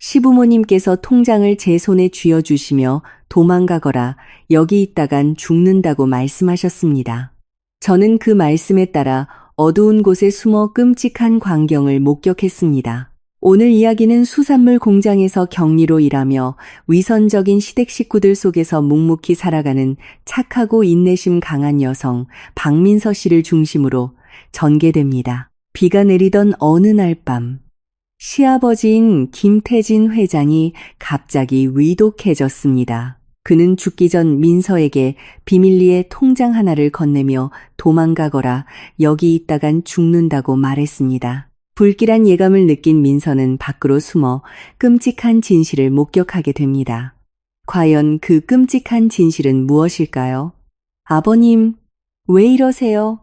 시부모님께서 통장을 제 손에 쥐어주시며 도망가거라, 여기 있다간 죽는다고 말씀하셨습니다. 저는 그 말씀에 따라 어두운 곳에 숨어 끔찍한 광경을 목격했습니다. 오늘 이야기는 수산물 공장에서 격리로 일하며 위선적인 시댁 식구들 속에서 묵묵히 살아가는 착하고 인내심 강한 여성 박민서 씨를 중심으로 전개됩니다. 비가 내리던 어느 날 밤, 시아버지인 김태진 회장이 갑자기 위독해졌습니다. 그는 죽기 전 민서에게 비밀리에 통장 하나를 건네며 도망가거라, 여기 있다간 죽는다고 말했습니다. 불길한 예감을 느낀 민서는 밖으로 숨어 끔찍한 진실을 목격하게 됩니다. 과연 그 끔찍한 진실은 무엇일까요? 아버님, 왜 이러세요?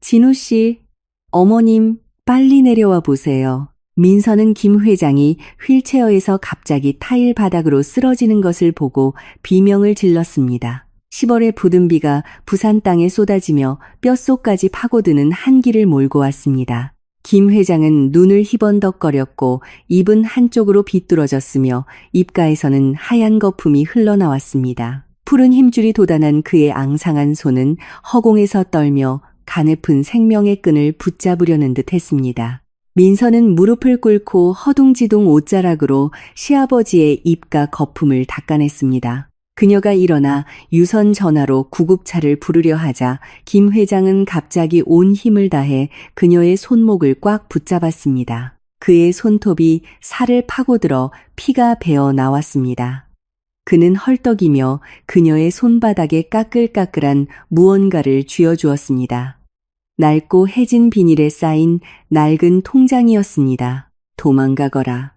진우 씨, 어머님, 빨리 내려와 보세요. 민서는 김 회장이 휠체어에서 갑자기 타일 바닥으로 쓰러지는 것을 보고 비명을 질렀습니다. 10월의 부든 비가 부산 땅에 쏟아지며 뼛속까지 파고드는 한기를 몰고 왔습니다. 김 회장은 눈을 희번덕거렸고 입은 한쪽으로 비뚤어졌으며 입가에서는 하얀 거품이 흘러나왔습니다. 푸른 힘줄이 돋아난 그의 앙상한 손은 허공에서 떨며 가냘픈 생명의 끈을 붙잡으려는 듯 했습니다. 민서는 무릎을 꿇고 허둥지둥 옷자락으로 시아버지의 입과 거품을 닦아냈습니다. 그녀가 일어나 유선 전화로 구급차를 부르려 하자 김 회장은 갑자기 온 힘을 다해 그녀의 손목을 꽉 붙잡았습니다. 그의 손톱이 살을 파고들어 피가 배어 나왔습니다. 그는 헐떡이며 그녀의 손바닥에 까끌까끌한 무언가를 쥐어주었습니다. 낡고 해진 비닐에 쌓인 낡은 통장이었습니다. 도망가거라.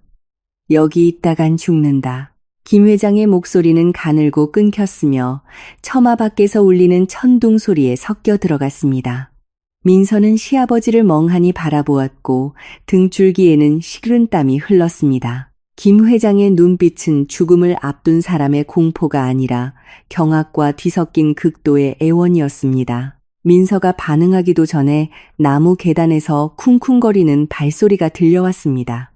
여기 있다간 죽는다. 김 회장의 목소리는 가늘고 끊겼으며 처마 밖에서 울리는 천둥 소리에 섞여 들어갔습니다. 민서는 시아버지를 멍하니 바라보았고 등줄기에는 식은 땀이 흘렀습니다. 김 회장의 눈빛은 죽음을 앞둔 사람의 공포가 아니라 경악과 뒤섞인 극도의 애원이었습니다. 민서가 반응하기도 전에 나무 계단에서 쿵쿵거리는 발소리가 들려왔습니다.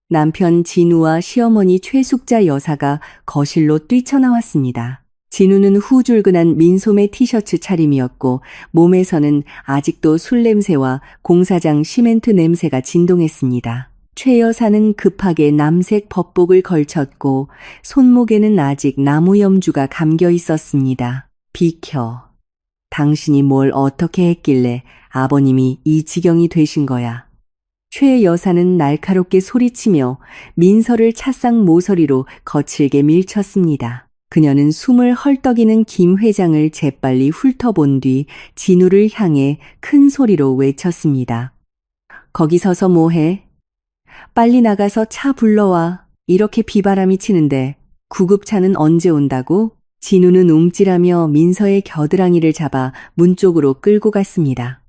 남편 진우와 시어머니 최숙자 여사가 거실로 뛰쳐나왔습니다. 진우는 후줄근한 민소매 티셔츠 차림이었고 몸에서는 아직도 술 냄새와 공사장 시멘트 냄새가 진동했습니다. 최 여사는 급하게 남색 법복을 걸쳤고 손목에는 아직 나무 염주가 감겨 있었습니다. 비켜. 당신이 뭘 어떻게 했길래 아버님이 이 지경이 되신 거야. 최 여사는 날카롭게 소리치며 민서를 찻상 모서리로 거칠게 밀쳤습니다. 그녀는 숨을 헐떡이는 김 회장을 재빨리 훑어본 뒤 진우를 향해 큰 소리로 외쳤습니다. 거기 서서 뭐해? 빨리 나가서 차 불러와. 이렇게 비바람이 치는데 구급차는 언제 온다고? 진우는 움찔하며 민서의 겨드랑이를 잡아 문 쪽으로 끌고 갔습니다.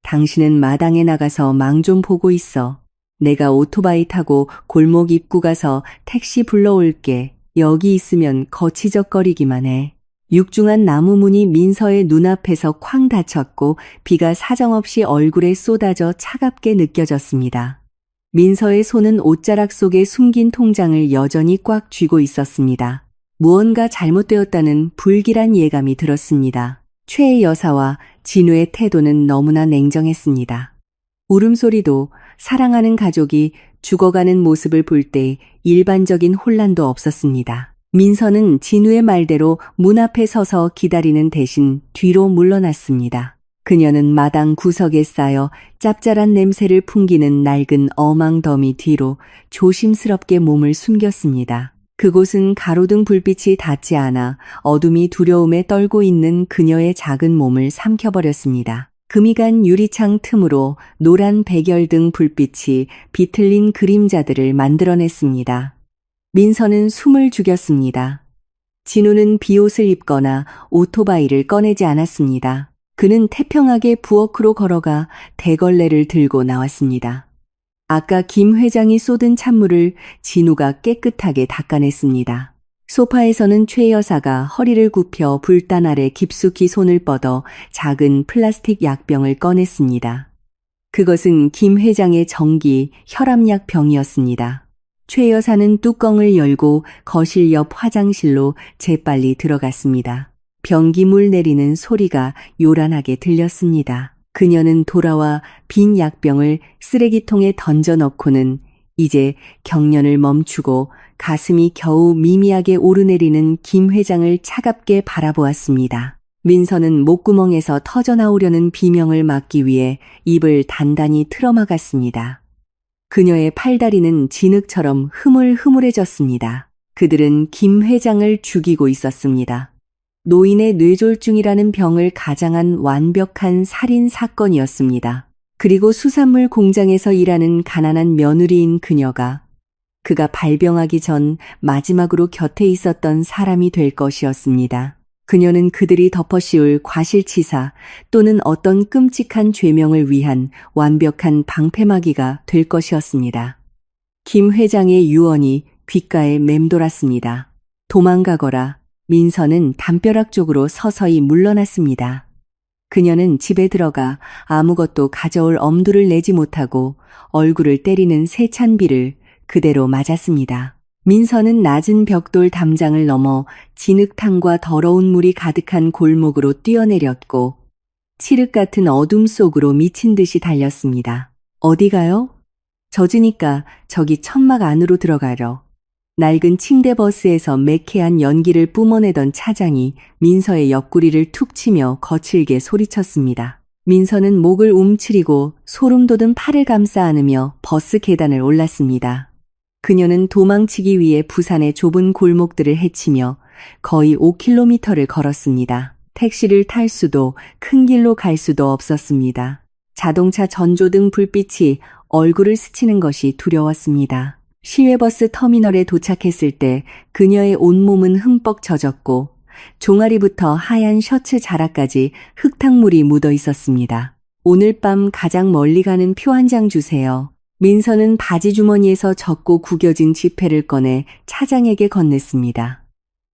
당신은 마당에 나가서 망 좀 보고 있어. 내가 오토바이 타고 골목 입구 가서 택시 불러올게. 여기 있으면 거치적거리기만 해. 육중한 나무 문이 민서의 눈앞에서 쾅 닫혔고 비가 사정없이 얼굴에 쏟아져 차갑게 느껴졌습니다. 민서의 손은 옷자락 속에 숨긴 통장을 여전히 꽉 쥐고 있었습니다. 무언가 잘못되었다는 불길한 예감이 들었습니다. 최 여사와 진우의 태도는 너무나 냉정했습니다. 울음소리도 사랑하는 가족이 죽어가는 모습을 볼 때 일반적인 혼란도 없었습니다. 민서는 진우의 말대로 문 앞에 서서 기다리는 대신 뒤로 물러났습니다. 그녀는 마당 구석에 쌓여 짭짤한 냄새를 풍기는 낡은 어망더미 뒤로 조심스럽게 몸을 숨겼습니다. 그곳은 가로등 불빛이 닿지 않아 어둠이 두려움에 떨고 있는 그녀의 작은 몸을 삼켜버렸습니다. 금이 간 유리창 틈으로 노란 백열등 불빛이 비틀린 그림자들을 만들어냈습니다. 민서는 숨을 죽였습니다. 진우는 비옷을 입거나 오토바이를 꺼내지 않았습니다. 그는 태평하게 부엌으로 걸어가 대걸레를 들고 나왔습니다. 아까 김 회장이 쏟은 찬물을 진우가 깨끗하게 닦아냈습니다. 소파에서는 최 여사가 허리를 굽혀 불단 아래 깊숙이 손을 뻗어 작은 플라스틱 약병을 꺼냈습니다. 그것은 김 회장의 정기 혈압약 병이었습니다. 최 여사는 뚜껑을 열고 거실 옆 화장실로 재빨리 들어갔습니다. 변기물 내리는 소리가 요란하게 들렸습니다. 그녀는 돌아와 빈 약병을 쓰레기통에 던져 넣고는 이제 경련을 멈추고 가슴이 겨우 미미하게 오르내리는 김 회장을 차갑게 바라보았습니다. 민서는 목구멍에서 터져나오려는 비명을 막기 위해 입을 단단히 틀어막았습니다. 그녀의 팔다리는 진흙처럼 흐물흐물해졌습니다. 그들은 김 회장을 죽이고 있었습니다. 노인의 뇌졸중이라는 병을 가장한 완벽한 살인 사건이었습니다. 그리고 수산물 공장에서 일하는 가난한 며느리인 그가 발병하기 전 마지막으로 곁에 있었던 사람이 될 것이었습니다. 그녀는 그들이 덮어씌울 과실치사 또는 어떤 끔찍한 죄명을 위한 완벽한 방패막이가 될 것이었습니다. 김 회장의 유언이 귓가에 맴돌았습니다. 도망가거라. 민서는 담벼락 쪽으로 서서히 물러났습니다. 그녀는 집에 들어가 아무것도 가져올 엄두를 내지 못하고 얼굴을 때리는 세찬 비를 그대로 맞았습니다. 민서는 낮은 벽돌 담장을 넘어 진흙탕과 더러운 물이 가득한 골목으로 뛰어내렸고 칠흑 같은 어둠 속으로 미친 듯이 달렸습니다. 어디 가요? 젖으니까 저기 천막 안으로 들어가려. 낡은 침대 버스에서 매캐한 연기를 뿜어내던 차장이 민서의 옆구리를 툭 치며 거칠게 소리쳤습니다. 민서는 목을 움츠리고 소름 돋은 팔을 감싸 안으며 버스 계단을 올랐습니다. 그녀는 도망치기 위해 부산의 좁은 골목들을 헤치며 거의 5km를 걸었습니다. 택시를 탈 수도 큰 길로 갈 수도 없었습니다. 자동차 전조등 불빛이 얼굴을 스치는 것이 두려웠습니다. 시외버스 터미널에 도착했을 때 그녀의 온몸은 흠뻑 젖었고 종아리부터 하얀 셔츠 자락까지 흙탕물이 묻어 있었습니다. 오늘 밤 가장 멀리 가는 표 한 장 주세요. 민서는 바지 주머니에서 적고 구겨진 지폐를 꺼내 차장에게 건넸습니다.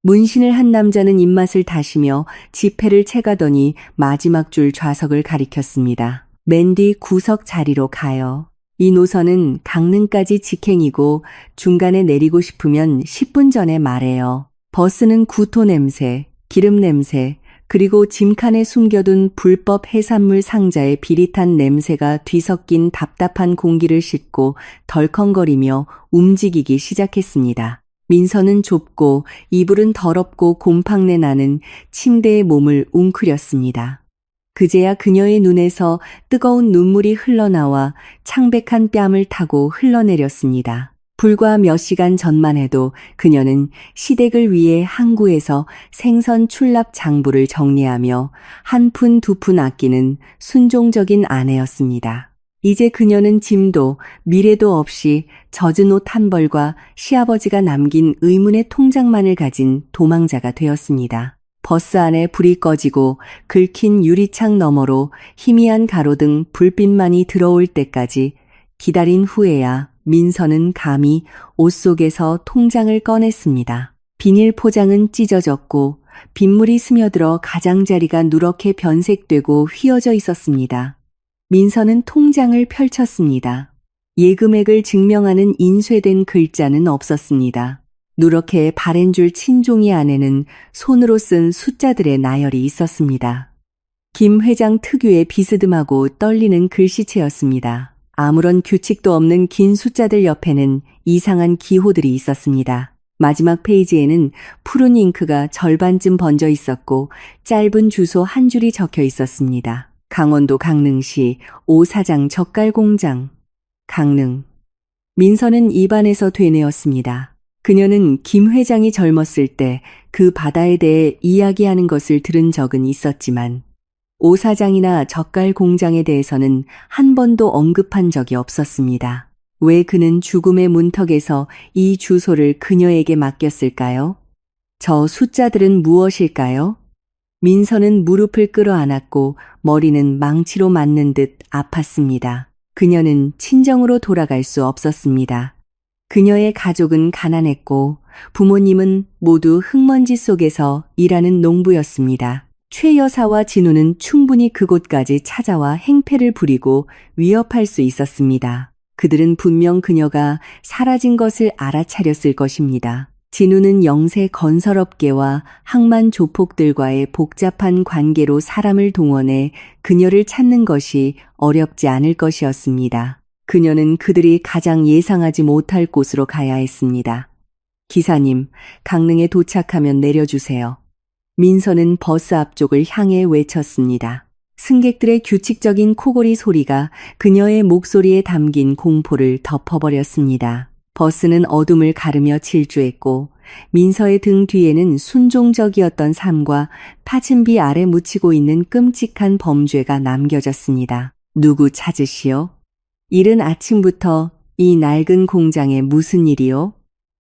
문신을 한 남자는 입맛을 다시며 지폐를 채가더니 마지막 줄 좌석을 가리켰습니다. 맨 뒤 구석 자리로 가요. 이 노선은 강릉까지 직행이고 중간에 내리고 싶으면 10분 전에 말해요. 버스는 구토 냄새, 기름 냄새, 그리고 짐칸에 숨겨둔 불법 해산물 상자의 비릿한 냄새가 뒤섞인 답답한 공기를 싣고 덜컹거리며 움직이기 시작했습니다. 민서는 좁고 이불은 더럽고 곰팡내 나는 침대에 몸을 웅크렸습니다. 그제야 그녀의 눈에서 뜨거운 눈물이 흘러나와 창백한 뺨을 타고 흘러내렸습니다. 불과 몇 시간 전만 해도 그녀는 시댁을 위해 항구에서 생선 출납 장부를 정리하며 한 푼 두 푼 아끼는 순종적인 아내였습니다. 이제 그녀는 짐도 미래도 없이 젖은 옷 한 벌과 시아버지가 남긴 의문의 통장만을 가진 도망자가 되었습니다. 버스 안에 불이 꺼지고 긁힌 유리창 너머로 희미한 가로등 불빛만이 들어올 때까지 기다린 후에야 민서는 감히 옷 속에서 통장을 꺼냈습니다. 비닐 포장은 찢어졌고 빗물이 스며들어 가장자리가 누렇게 변색되고 휘어져 있었습니다. 민서는 통장을 펼쳤습니다. 예금액을 증명하는 인쇄된 글자는 없었습니다. 누렇게 바랜 줄 친종이 안에는 손으로 쓴 숫자들의 나열이 있었습니다. 김 회장 특유의 비스듬하고 떨리는 글씨체였습니다. 아무런 규칙도 없는 긴 숫자들 옆에는 이상한 기호들이 있었습니다. 마지막 페이지에는 푸른 잉크가 절반쯤 번져 있었고 짧은 주소 한 줄이 적혀 있었습니다. 강원도 강릉시 오사장 젓갈공장. 강릉. 민서는 입안에서 되뇌었습니다. 그녀는 김 회장이 젊었을 때 그 바다에 대해 이야기하는 것을 들은 적은 있었지만 오사장이나 젓갈 공장에 대해서는 한 번도 언급한 적이 없었습니다. 왜 그는 죽음의 문턱에서 이 주소를 그녀에게 맡겼을까요? 저 숫자들은 무엇일까요? 민서는 무릎을 끌어안았고 머리는 망치로 맞는 듯 아팠습니다. 그녀는 친정으로 돌아갈 수 없었습니다. 그녀의 가족은 가난했고 부모님은 모두 흙먼지 속에서 일하는 농부였습니다. 최 여사와 진우는 충분히 그곳까지 찾아와 행패를 부리고 위협할 수 있었습니다. 그들은 분명 그녀가 사라진 것을 알아차렸을 것입니다. 진우는 영세 건설업계와 항만 조폭들과의 복잡한 관계로 사람을 동원해 그녀를 찾는 것이 어렵지 않을 것이었습니다. 그녀는 그들이 가장 예상하지 못할 곳으로 가야 했습니다. 기사님, 강릉에 도착하면 내려주세요. 민서는 버스 앞쪽을 향해 외쳤습니다. 승객들의 규칙적인 코골이 소리가 그녀의 목소리에 담긴 공포를 덮어버렸습니다. 버스는 어둠을 가르며 질주했고 민서의 등 뒤에는 순종적이었던 삶과 파진비 아래 묻히고 있는 끔찍한 범죄가 남겨졌습니다. 누구 찾으시오? 이른 아침부터 이 낡은 공장에 무슨 일이요?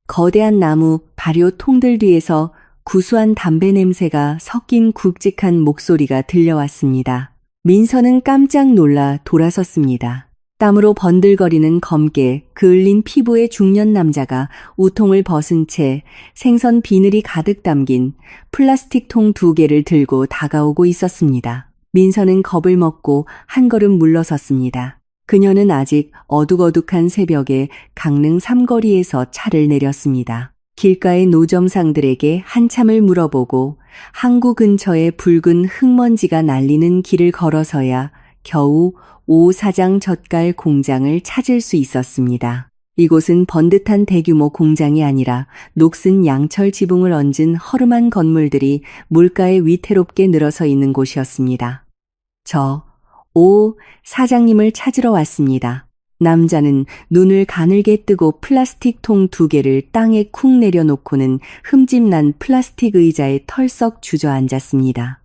거대한 나무 발효 통들 뒤에서 구수한 담배 냄새가 섞인 굵직한 목소리가 들려왔습니다. 민서는 깜짝 놀라 돌아섰습니다. 땀으로 번들거리는 검게 그을린 피부의 중년 남자가 우통을 벗은 채 생선 비늘이 가득 담긴 플라스틱 통 2개를 들고 다가오고 있었습니다. 민서는 겁을 먹고 한 걸음 물러섰습니다. 그녀는 아직 어둑어둑한 새벽에 강릉 삼거리에서 차를 내렸습니다. 길가의 노점상들에게 한참을 물어보고 항구 근처에 붉은 흙먼지가 날리는 길을 걸어서야 겨우 오 사장 젓갈 공장을 찾을 수 있었습니다. 이곳은 번듯한 대규모 공장이 아니라 녹슨 양철 지붕을 얹은 허름한 건물들이 물가에 위태롭게 늘어서 있는 곳이었습니다. 저 오 사장님을 찾으러 왔습니다. 남자는 눈을 가늘게 뜨고 플라스틱 통 2개를 땅에 쿵 내려놓고는 흠집난 플라스틱 의자에 털썩 주저앉았습니다.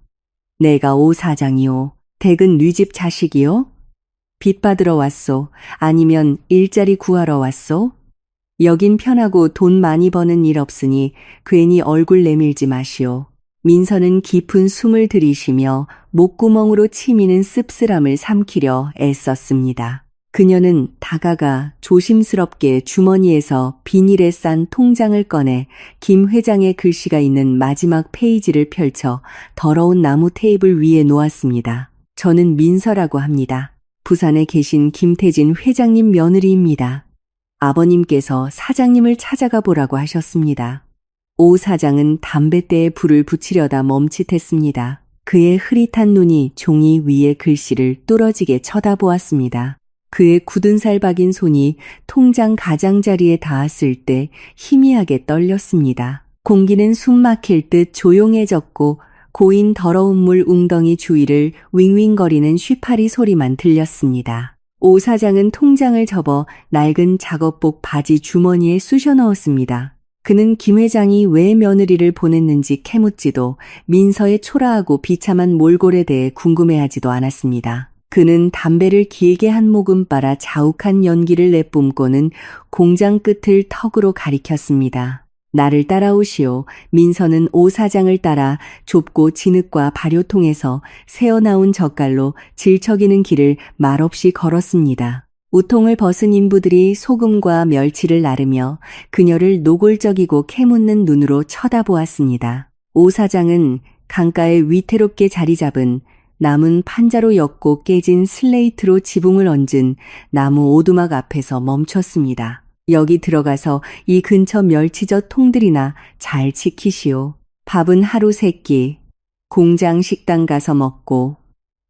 내가 오 사장이요. 댁은 뉘집 자식이요? 빚 받으러 왔소? 아니면 일자리 구하러 왔소? 여긴 편하고 돈 많이 버는 일 없으니 괜히 얼굴 내밀지 마시오. 민서는 깊은 숨을 들이쉬며 목구멍으로 치미는 씁쓸함을 삼키려 애썼습니다. 그녀는 다가가 조심스럽게 주머니에서 비닐에 싼 통장을 꺼내 김 회장의 글씨가 있는 마지막 페이지를 펼쳐 더러운 나무 테이블 위에 놓았습니다. 저는 민서라고 합니다. 부산에 계신 김태진 회장님 며느리입니다. 아버님께서 사장님을 찾아가 보라고 하셨습니다. 오 사장은 담뱃대에 불을 붙이려다 멈칫했습니다. 그의 흐릿한 눈이 종이 위에 글씨를 뚫어지게 쳐다보았습니다. 그의 굳은 살 박인 손이 통장 가장자리에 닿았을 때 희미하게 떨렸습니다. 공기는 숨 막힐 듯 조용해졌고 고인 더러운 물 웅덩이 주위를 윙윙거리는 쉬파리 소리만 들렸습니다. 오 사장은 통장을 접어 낡은 작업복 바지 주머니에 쑤셔 넣었습니다. 그는 김 회장이 왜 며느리를 보냈는지 캐묻지도 민서의 초라하고 비참한 몰골에 대해 궁금해하지도 않았습니다. 그는 담배를 길게 한 모금 빨아 자욱한 연기를 내뿜고는 공장 끝을 턱으로 가리켰습니다. 나를 따라오시오. 민서는 오 사장을 따라 좁고 진흙과 발효통에서 새어나온 젓갈로 질척이는 길을 말없이 걸었습니다. 우통을 벗은 인부들이 소금과 멸치를 나르며 그녀를 노골적이고 캐묻는 눈으로 쳐다보았습니다. 오 사장은 강가에 위태롭게 자리 잡은 남은 판자로 엮고 깨진 슬레이트로 지붕을 얹은 나무 오두막 앞에서 멈췄습니다. 여기 들어가서 이 근처 멸치젓 통들이나 잘 지키시오. 밥은 하루 3끼, 공장 식당 가서 먹고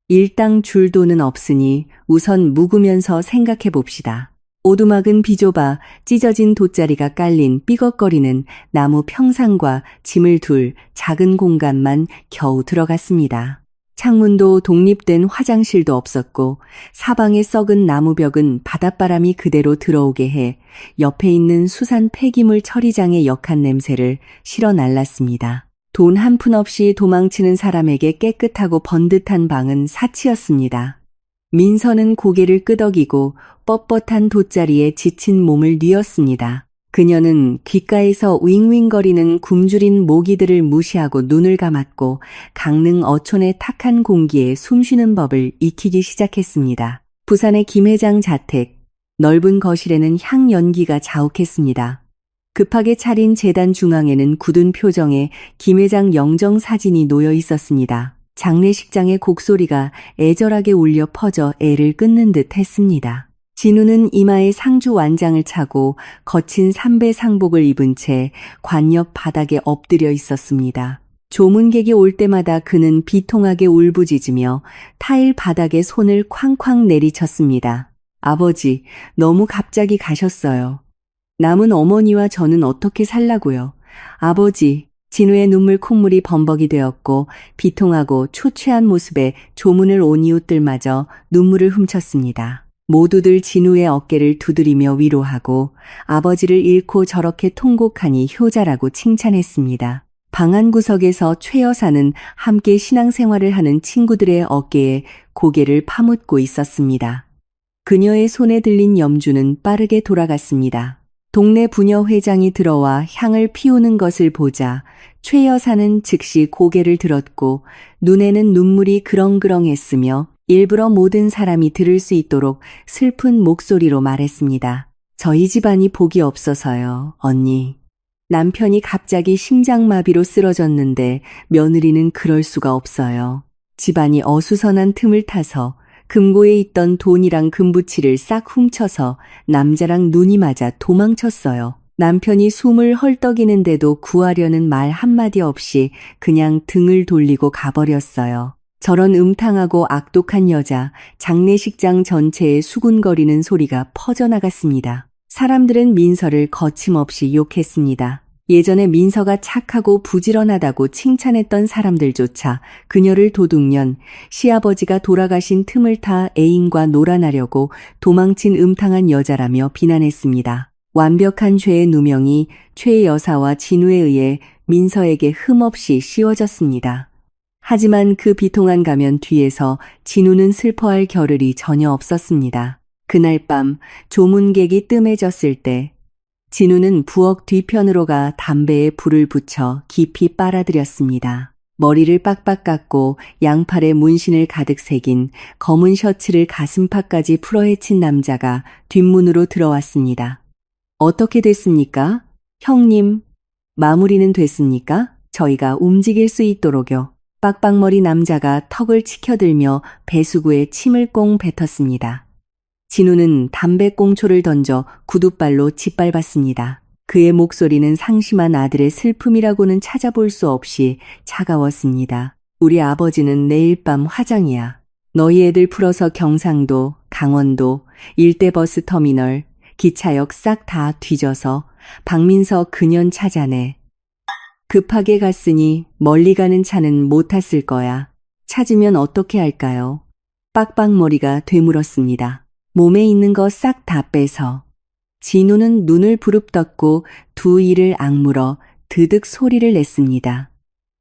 일당 줄 돈은 없으니 우선 묵으면서 생각해 봅시다. 오두막은 비좁아 찢어진 돗자리가 깔린 삐걱거리는 나무 평상과 짐을 둘 작은 공간만 겨우 들어갔습니다. 창문도 독립된 화장실도 없었고 사방의 썩은 나무벽은 바닷바람이 그대로 들어오게 해 옆에 있는 수산 폐기물 처리장의 역한 냄새를 실어 날랐습니다. 돈 한 푼 없이 도망치는 사람에게 깨끗하고 번듯한 방은 사치였습니다. 민서는 고개를 끄덕이고 뻣뻣한 돗자리에 지친 몸을 뉘었습니다. 그녀는 귓가에서 윙윙거리는 굶주린 모기들을 무시하고 눈을 감았고 강릉 어촌의 탁한 공기에 숨쉬는 법을 익히기 시작했습니다. 부산의 김 회장 자택, 넓은 거실에는 향 연기가 자욱했습니다. 급하게 차린 재단 중앙에는 굳은 표정의 김 회장 영정 사진이 놓여 있었습니다. 장례식장의 곡소리가 애절하게 울려 퍼져 애를 끊는 듯 했습니다. 진우는 이마에 상주 완장을 차고 거친 삼배 상복을 입은 채 관 옆 바닥에 엎드려 있었습니다. 조문객이 올 때마다 그는 비통하게 울부짖으며 타일 바닥에 손을 쾅쾅 내리쳤습니다. 아버지, 너무 갑자기 가셨어요. 남은 어머니와 저는 어떻게 살라고요. 아버지, 진우의 눈물 콧물이 범벅이 되었고 비통하고 초췌한 모습에 조문을 온 이웃들마저 눈물을 훔쳤습니다. 모두들 진우의 어깨를 두드리며 위로하고 아버지를 잃고 저렇게 통곡하니 효자라고 칭찬했습니다. 방 한 구석에서 최 여사는 함께 신앙생활을 하는 친구들의 어깨에 고개를 파묻고 있었습니다. 그녀의 손에 들린 염주는 빠르게 돌아갔습니다. 동네 부녀 회장이 들어와 향을 피우는 것을 보자 최 여사는 즉시 고개를 들었고 눈에는 눈물이 그렁그렁했으며 일부러 모든 사람이 들을 수 있도록 슬픈 목소리로 말했습니다. 저희 집안이 복이 없어서요, 언니. 남편이 갑자기 심장마비로 쓰러졌는데 며느리는 그럴 수가 없어요. 집안이 어수선한 틈을 타서 금고에 있던 돈이랑 금부치를 싹 훔쳐서 남자랑 눈이 맞아 도망쳤어요. 남편이 숨을 헐떡이는데도 구하려는 말 한마디 없이 그냥 등을 돌리고 가버렸어요. 저런 음탕하고 악독한 여자, 장례식장 전체에 수군거리는 소리가 퍼져나갔습니다. 사람들은 민서를 거침없이 욕했습니다. 예전에 민서가 착하고 부지런하다고 칭찬했던 사람들조차 그녀를 도둑년, 시아버지가 돌아가신 틈을 타 애인과 놀아나려고 도망친 음탕한 여자라며 비난했습니다. 완벽한 죄의 누명이 최 여사와 진우에 의해 민서에게 흠없이 씌워졌습니다. 하지만 그 비통한 가면 뒤에서 진우는 슬퍼할 겨를이 전혀 없었습니다. 그날 밤 조문객이 뜸해졌을 때 진우는 부엌 뒤편으로 가 담배에 불을 붙여 깊이 빨아들였습니다. 머리를 빡빡 깎고 양팔에 문신을 가득 새긴 검은 셔츠를 가슴팍까지 풀어헤친 남자가 뒷문으로 들어왔습니다. 어떻게 됐습니까? 형님, 마무리는 됐습니까? 저희가 움직일 수 있도록요. 빡빡머리 남자가 턱을 치켜들며 배수구에 침을 꽁 뱉었습니다. 진우는 담배꽁초를 던져 구둣발로 짓밟았습니다. 그의 목소리는 상심한 아들의 슬픔이라고는 찾아볼 수 없이 차가웠습니다. 우리 아버지는 내일 밤 화장이야. 너희 애들 풀어서 경상도, 강원도, 일대 버스 터미널, 기차역 싹 다 뒤져서 박민서 그년 찾아내. 급하게 갔으니 멀리 가는 차는 못 탔을 거야. 찾으면 어떻게 할까요? 빡빡머리가 되물었습니다. 몸에 있는 거 싹 다 빼서. 진우는 눈을 부릅떴고 두 이를 악물어 드득 소리를 냈습니다.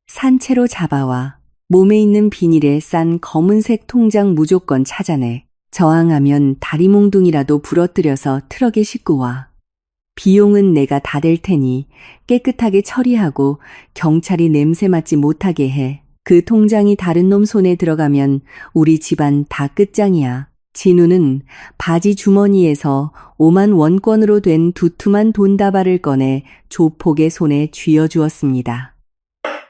산채로 잡아와. 몸에 있는 비닐에 싼 검은색 통장 무조건 찾아내. 저항하면 다리 몽둥이라도 부러뜨려서 트럭에 싣고 와. 비용은 내가 다 댈 테니 깨끗하게 처리하고 경찰이 냄새 맡지 못하게 해. 그 통장이 다른 놈 손에 들어가면 우리 집안 다 끝장이야. 진우는 바지 주머니에서 5만 원권으로 된 두툼한 돈다발을 꺼내 조폭의 손에 쥐어주었습니다.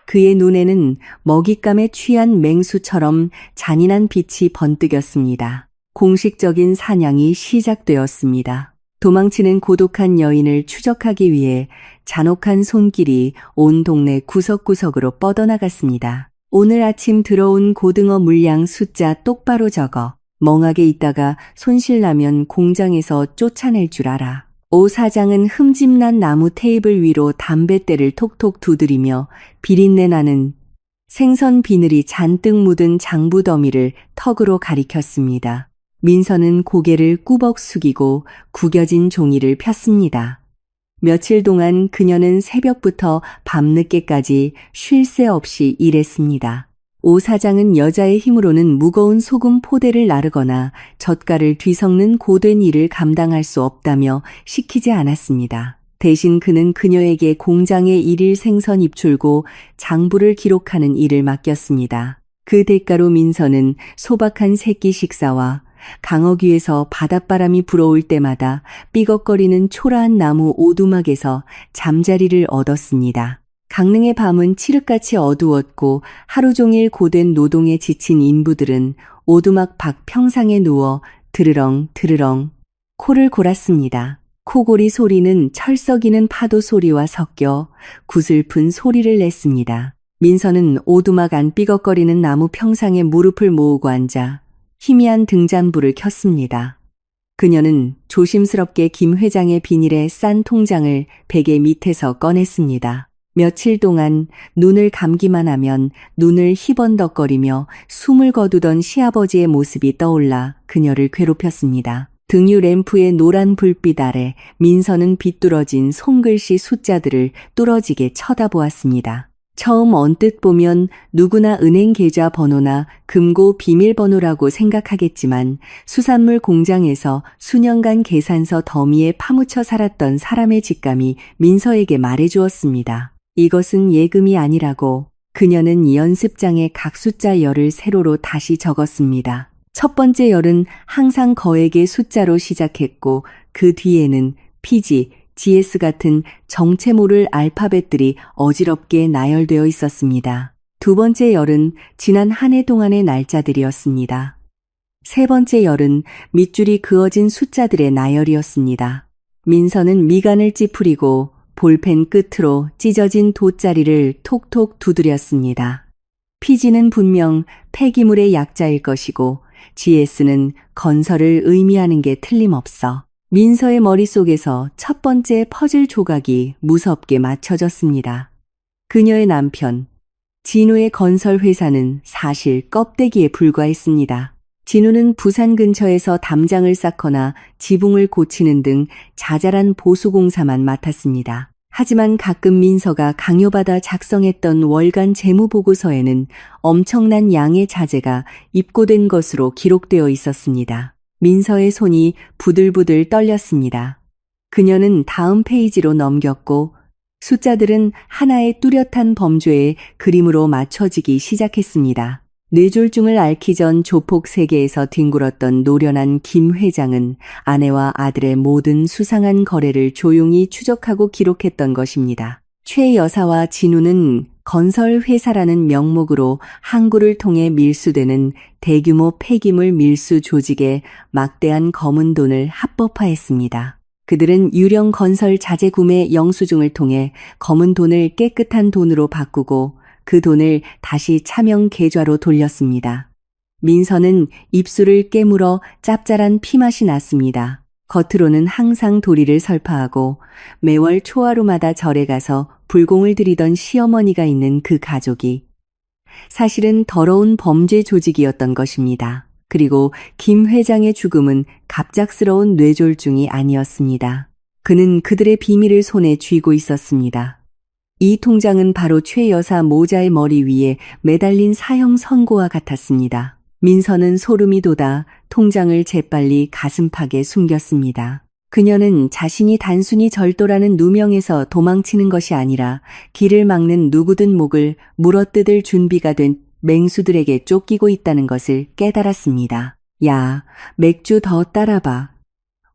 그의 눈에는 먹잇감에 취한 맹수처럼 잔인한 빛이 번뜩였습니다. 공식적인 사냥이 시작되었습니다. 도망치는 고독한 여인을 추적하기 위해 잔혹한 손길이 온 동네 구석구석으로 뻗어나갔습니다. 오늘 아침 들어온 고등어 물량 숫자 똑바로 적어. 멍하게 있다가 손실나면 공장에서 쫓아낼 줄 알아. 오 사장은 흠집난 나무 테이블 위로 담뱃대를 톡톡 두드리며 비린내 나는 생선 비늘이 잔뜩 묻은 장부 더미를 턱으로 가리켰습니다. 민서는 고개를 꾸벅 숙이고 구겨진 종이를 폈습니다. 며칠 동안 그녀는 새벽부터 밤늦게까지 쉴 새 없이 일했습니다. 오 사장은 여자의 힘으로는 무거운 소금 포대를 나르거나 젓갈을 뒤섞는 고된 일을 감당할 수 없다며 시키지 않았습니다. 대신 그는 그녀에게 공장의 일일 생선 입출고 장부를 기록하는 일을 맡겼습니다. 그 대가로 민서는 소박한 새끼 식사와 강어귀에서 바닷바람이 불어올 때마다 삐걱거리는 초라한 나무 오두막에서 잠자리를 얻었습니다. 강릉의 밤은 칠흑같이 어두웠고 하루 종일 고된 노동에 지친 인부들은 오두막 밖 평상에 누워 드르렁 드르렁 코를 골았습니다. 코골이 소리는 철썩이는 파도 소리와 섞여 구슬픈 소리를 냈습니다. 민서는 오두막 안 삐걱거리는 나무 평상에 무릎을 모으고 앉아 희미한 등잔불을 켰습니다. 그녀는 조심스럽게 김 회장의 비닐에 싼 통장을 베개 밑에서 꺼냈습니다. 며칠 동안 눈을 감기만 하면 눈을 희번덕거리며 숨을 거두던 시아버지의 모습이 떠올라 그녀를 괴롭혔습니다. 등유 램프의 노란 불빛 아래 민서는 비뚤어진 손글씨 숫자들을 뚫어지게 쳐다보았습니다. 처음 언뜻 보면 누구나 은행 계좌 번호나 금고 비밀번호라고 생각하겠지만 수산물 공장에서 수년간 계산서 더미에 파묻혀 살았던 사람의 직감이 민서에게 말해주었습니다. 이것은 예금이 아니라고. 그녀는 연습장에 각 숫자 열을 세로로 다시 적었습니다. 첫 번째 열은 항상 거액의 숫자로 시작했고 그 뒤에는 PG, GS 같은 정체 모를 알파벳들이 어지럽게 나열되어 있었습니다. 두 번째 열은 지난 한 해 동안의 날짜들이었습니다. 세 번째 열은 밑줄이 그어진 숫자들의 나열이었습니다. 민서는 미간을 찌푸리고 볼펜 끝으로 찢어진 돗자리를 톡톡 두드렸습니다. PG는 분명 폐기물의 약자일 것이고 GS는 건설을 의미하는 게 틀림없어. 민서의 머릿속에서 첫 번째 퍼즐 조각이 무섭게 맞춰졌습니다. 그녀의 남편, 진우의 건설 회사는 사실 껍데기에 불과했습니다. 진우는 부산 근처에서 담장을 쌓거나 지붕을 고치는 등 자잘한 보수공사만 맡았습니다. 하지만 가끔 민서가 강요받아 작성했던 월간 재무보고서에는 엄청난 양의 자재가 입고된 것으로 기록되어 있었습니다. 민서의 손이 부들부들 떨렸습니다. 그녀는 다음 페이지로 넘겼고 숫자들은 하나의 뚜렷한 범죄의 그림으로 맞춰지기 시작했습니다. 뇌졸중을 앓기 전 조폭 세계에서 뒹굴었던 노련한 김 회장은 아내와 아들의 모든 수상한 거래를 조용히 추적하고 기록했던 것입니다. 최 여사와 진우는 건설 회사라는 명목으로 항구를 통해 밀수되는 대규모 폐기물 밀수 조직에 막대한 검은 돈을 합법화했습니다. 그들은 유령 건설 자재 구매 영수증을 통해 검은 돈을 깨끗한 돈으로 바꾸고 그 돈을 다시 차명 계좌로 돌렸습니다. 민서는 입술을 깨물어 짭짤한 피맛이 났습니다. 겉으로는 항상 도리를 설파하고 매월 초하루마다 절에 가서 불공을 드리던 시어머니가 있는 그 가족이 사실은 더러운 범죄 조직이었던 것입니다. 그리고 김 회장의 죽음은 갑작스러운 뇌졸중이 아니었습니다. 그는 그들의 비밀을 손에 쥐고 있었습니다. 이 통장은 바로 최 여사 모자의 머리 위에 매달린 사형 선고와 같았습니다. 민서는 소름이 돋아 통장을 재빨리 가슴팍에 숨겼습니다. 그녀는 자신이 단순히 절도라는 누명에서 도망치는 것이 아니라 길을 막는 누구든 목을 물어뜯을 준비가 된 맹수들에게 쫓기고 있다는 것을 깨달았습니다. 야, 맥주 더 따라봐.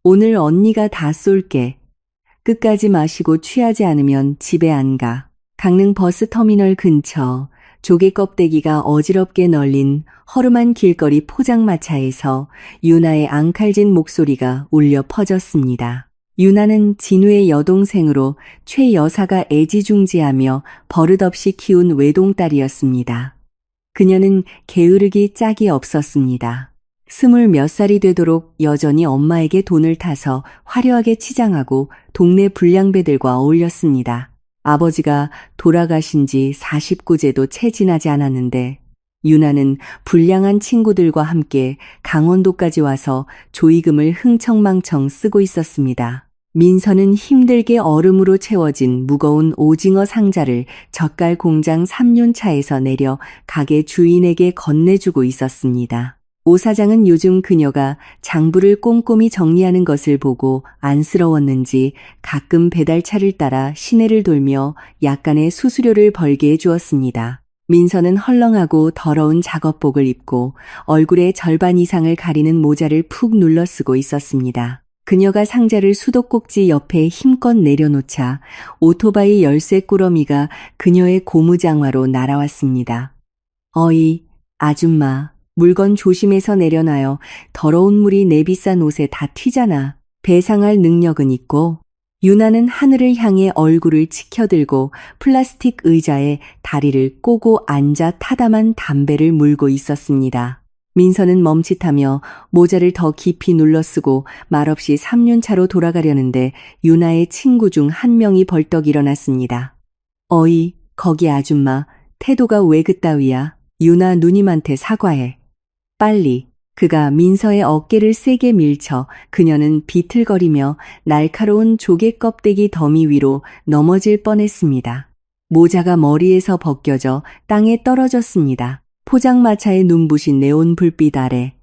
오늘 언니가 다 쏠게. 끝까지 마시고 취하지 않으면 집에 안 가. 강릉 버스터미널 근처 조개 껍데기가 어지럽게 널린 허름한 길거리 포장마차에서 유나의 앙칼진 목소리가 울려 퍼졌습니다. 유나는 진우의 여동생으로 최 여사가 애지중지하며 버릇없이 키운 외동딸이었습니다. 그녀는 게으르기 짝이 없었습니다. 20몇 살이 되도록 여전히 엄마에게 돈을 타서 화려하게 치장하고 동네 불량배들과 어울렸습니다. 아버지가 돌아가신 지 49제도 채 지나지 않았는데 유나는 불량한 친구들과 함께 강원도까지 와서 조의금을 흥청망청 쓰고 있었습니다. 민서는 힘들게 얼음으로 채워진 무거운 오징어 상자를 젓갈 공장 3륜차에서 내려 가게 주인에게 건네주고 있었습니다. 오 사장은 요즘 그녀가 장부를 꼼꼼히 정리하는 것을 보고 안쓰러웠는지 가끔 배달차를 따라 시내를 돌며 약간의 수수료를 벌게 해주었습니다. 민서는 헐렁하고 더러운 작업복을 입고 얼굴의 절반 이상을 가리는 모자를 푹 눌러 쓰고 있었습니다. 그녀가 상자를 수도꼭지 옆에 힘껏 내려놓자 오토바이 열쇠 꾸러미가 그녀의 고무장화로 날아왔습니다. 어이, 아줌마. 물건 조심해서 내려놔요. 더러운 물이 내 비싼 옷에 다 튀잖아. 배상할 능력은 있고 유나는 하늘을 향해 얼굴을 치켜들고 플라스틱 의자에 다리를 꼬고 앉아 타다만 담배를 물고 있었습니다. 민서는 멈칫하며 모자를 더 깊이 눌러쓰고 말없이 3륜차로 돌아가려는데 유나의 친구 중 한 명이 벌떡 일어났습니다. 어이, 거기 아줌마, 태도가 왜 그따위야? 유나 누님한테 사과해. 빨리. 그가 민서의 어깨를 세게 밀쳐 그녀는 비틀거리며 날카로운 조개 껍데기 더미 위로 넘어질 뻔했습니다. 모자가 머리에서 벗겨져 땅에 떨어졌습니다. 포장마차에 눈부신 네온 불빛 아래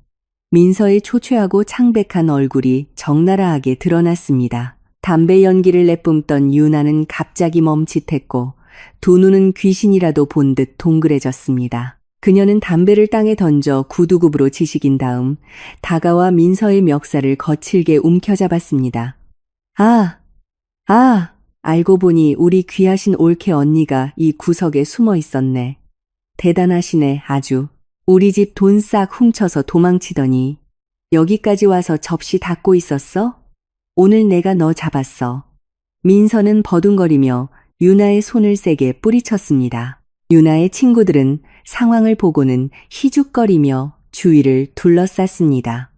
민서의 초췌하고 창백한 얼굴이 적나라하게 드러났습니다. 담배 연기를 내뿜던 유나는 갑자기 멈칫했고 두 눈은 귀신이라도 본 듯 동그래졌습니다. 그녀는 담배를 땅에 던져 구두굽으로 지식인 다음 다가와 민서의 멱살을 거칠게 움켜잡았습니다. 알고 보니 우리 귀하신 올케 언니가 이 구석에 숨어 있었네. 대단하시네, 아주. 우리 집 돈 싹 훔쳐서 도망치더니 여기까지 와서 접시 닦고 있었어? 오늘 내가 너 잡았어. 민서는 버둥거리며 유나의 손을 세게 뿌리쳤습니다. 유나의 친구들은 상황을 보고는 희죽거리며 주위를 둘러쌌습니다.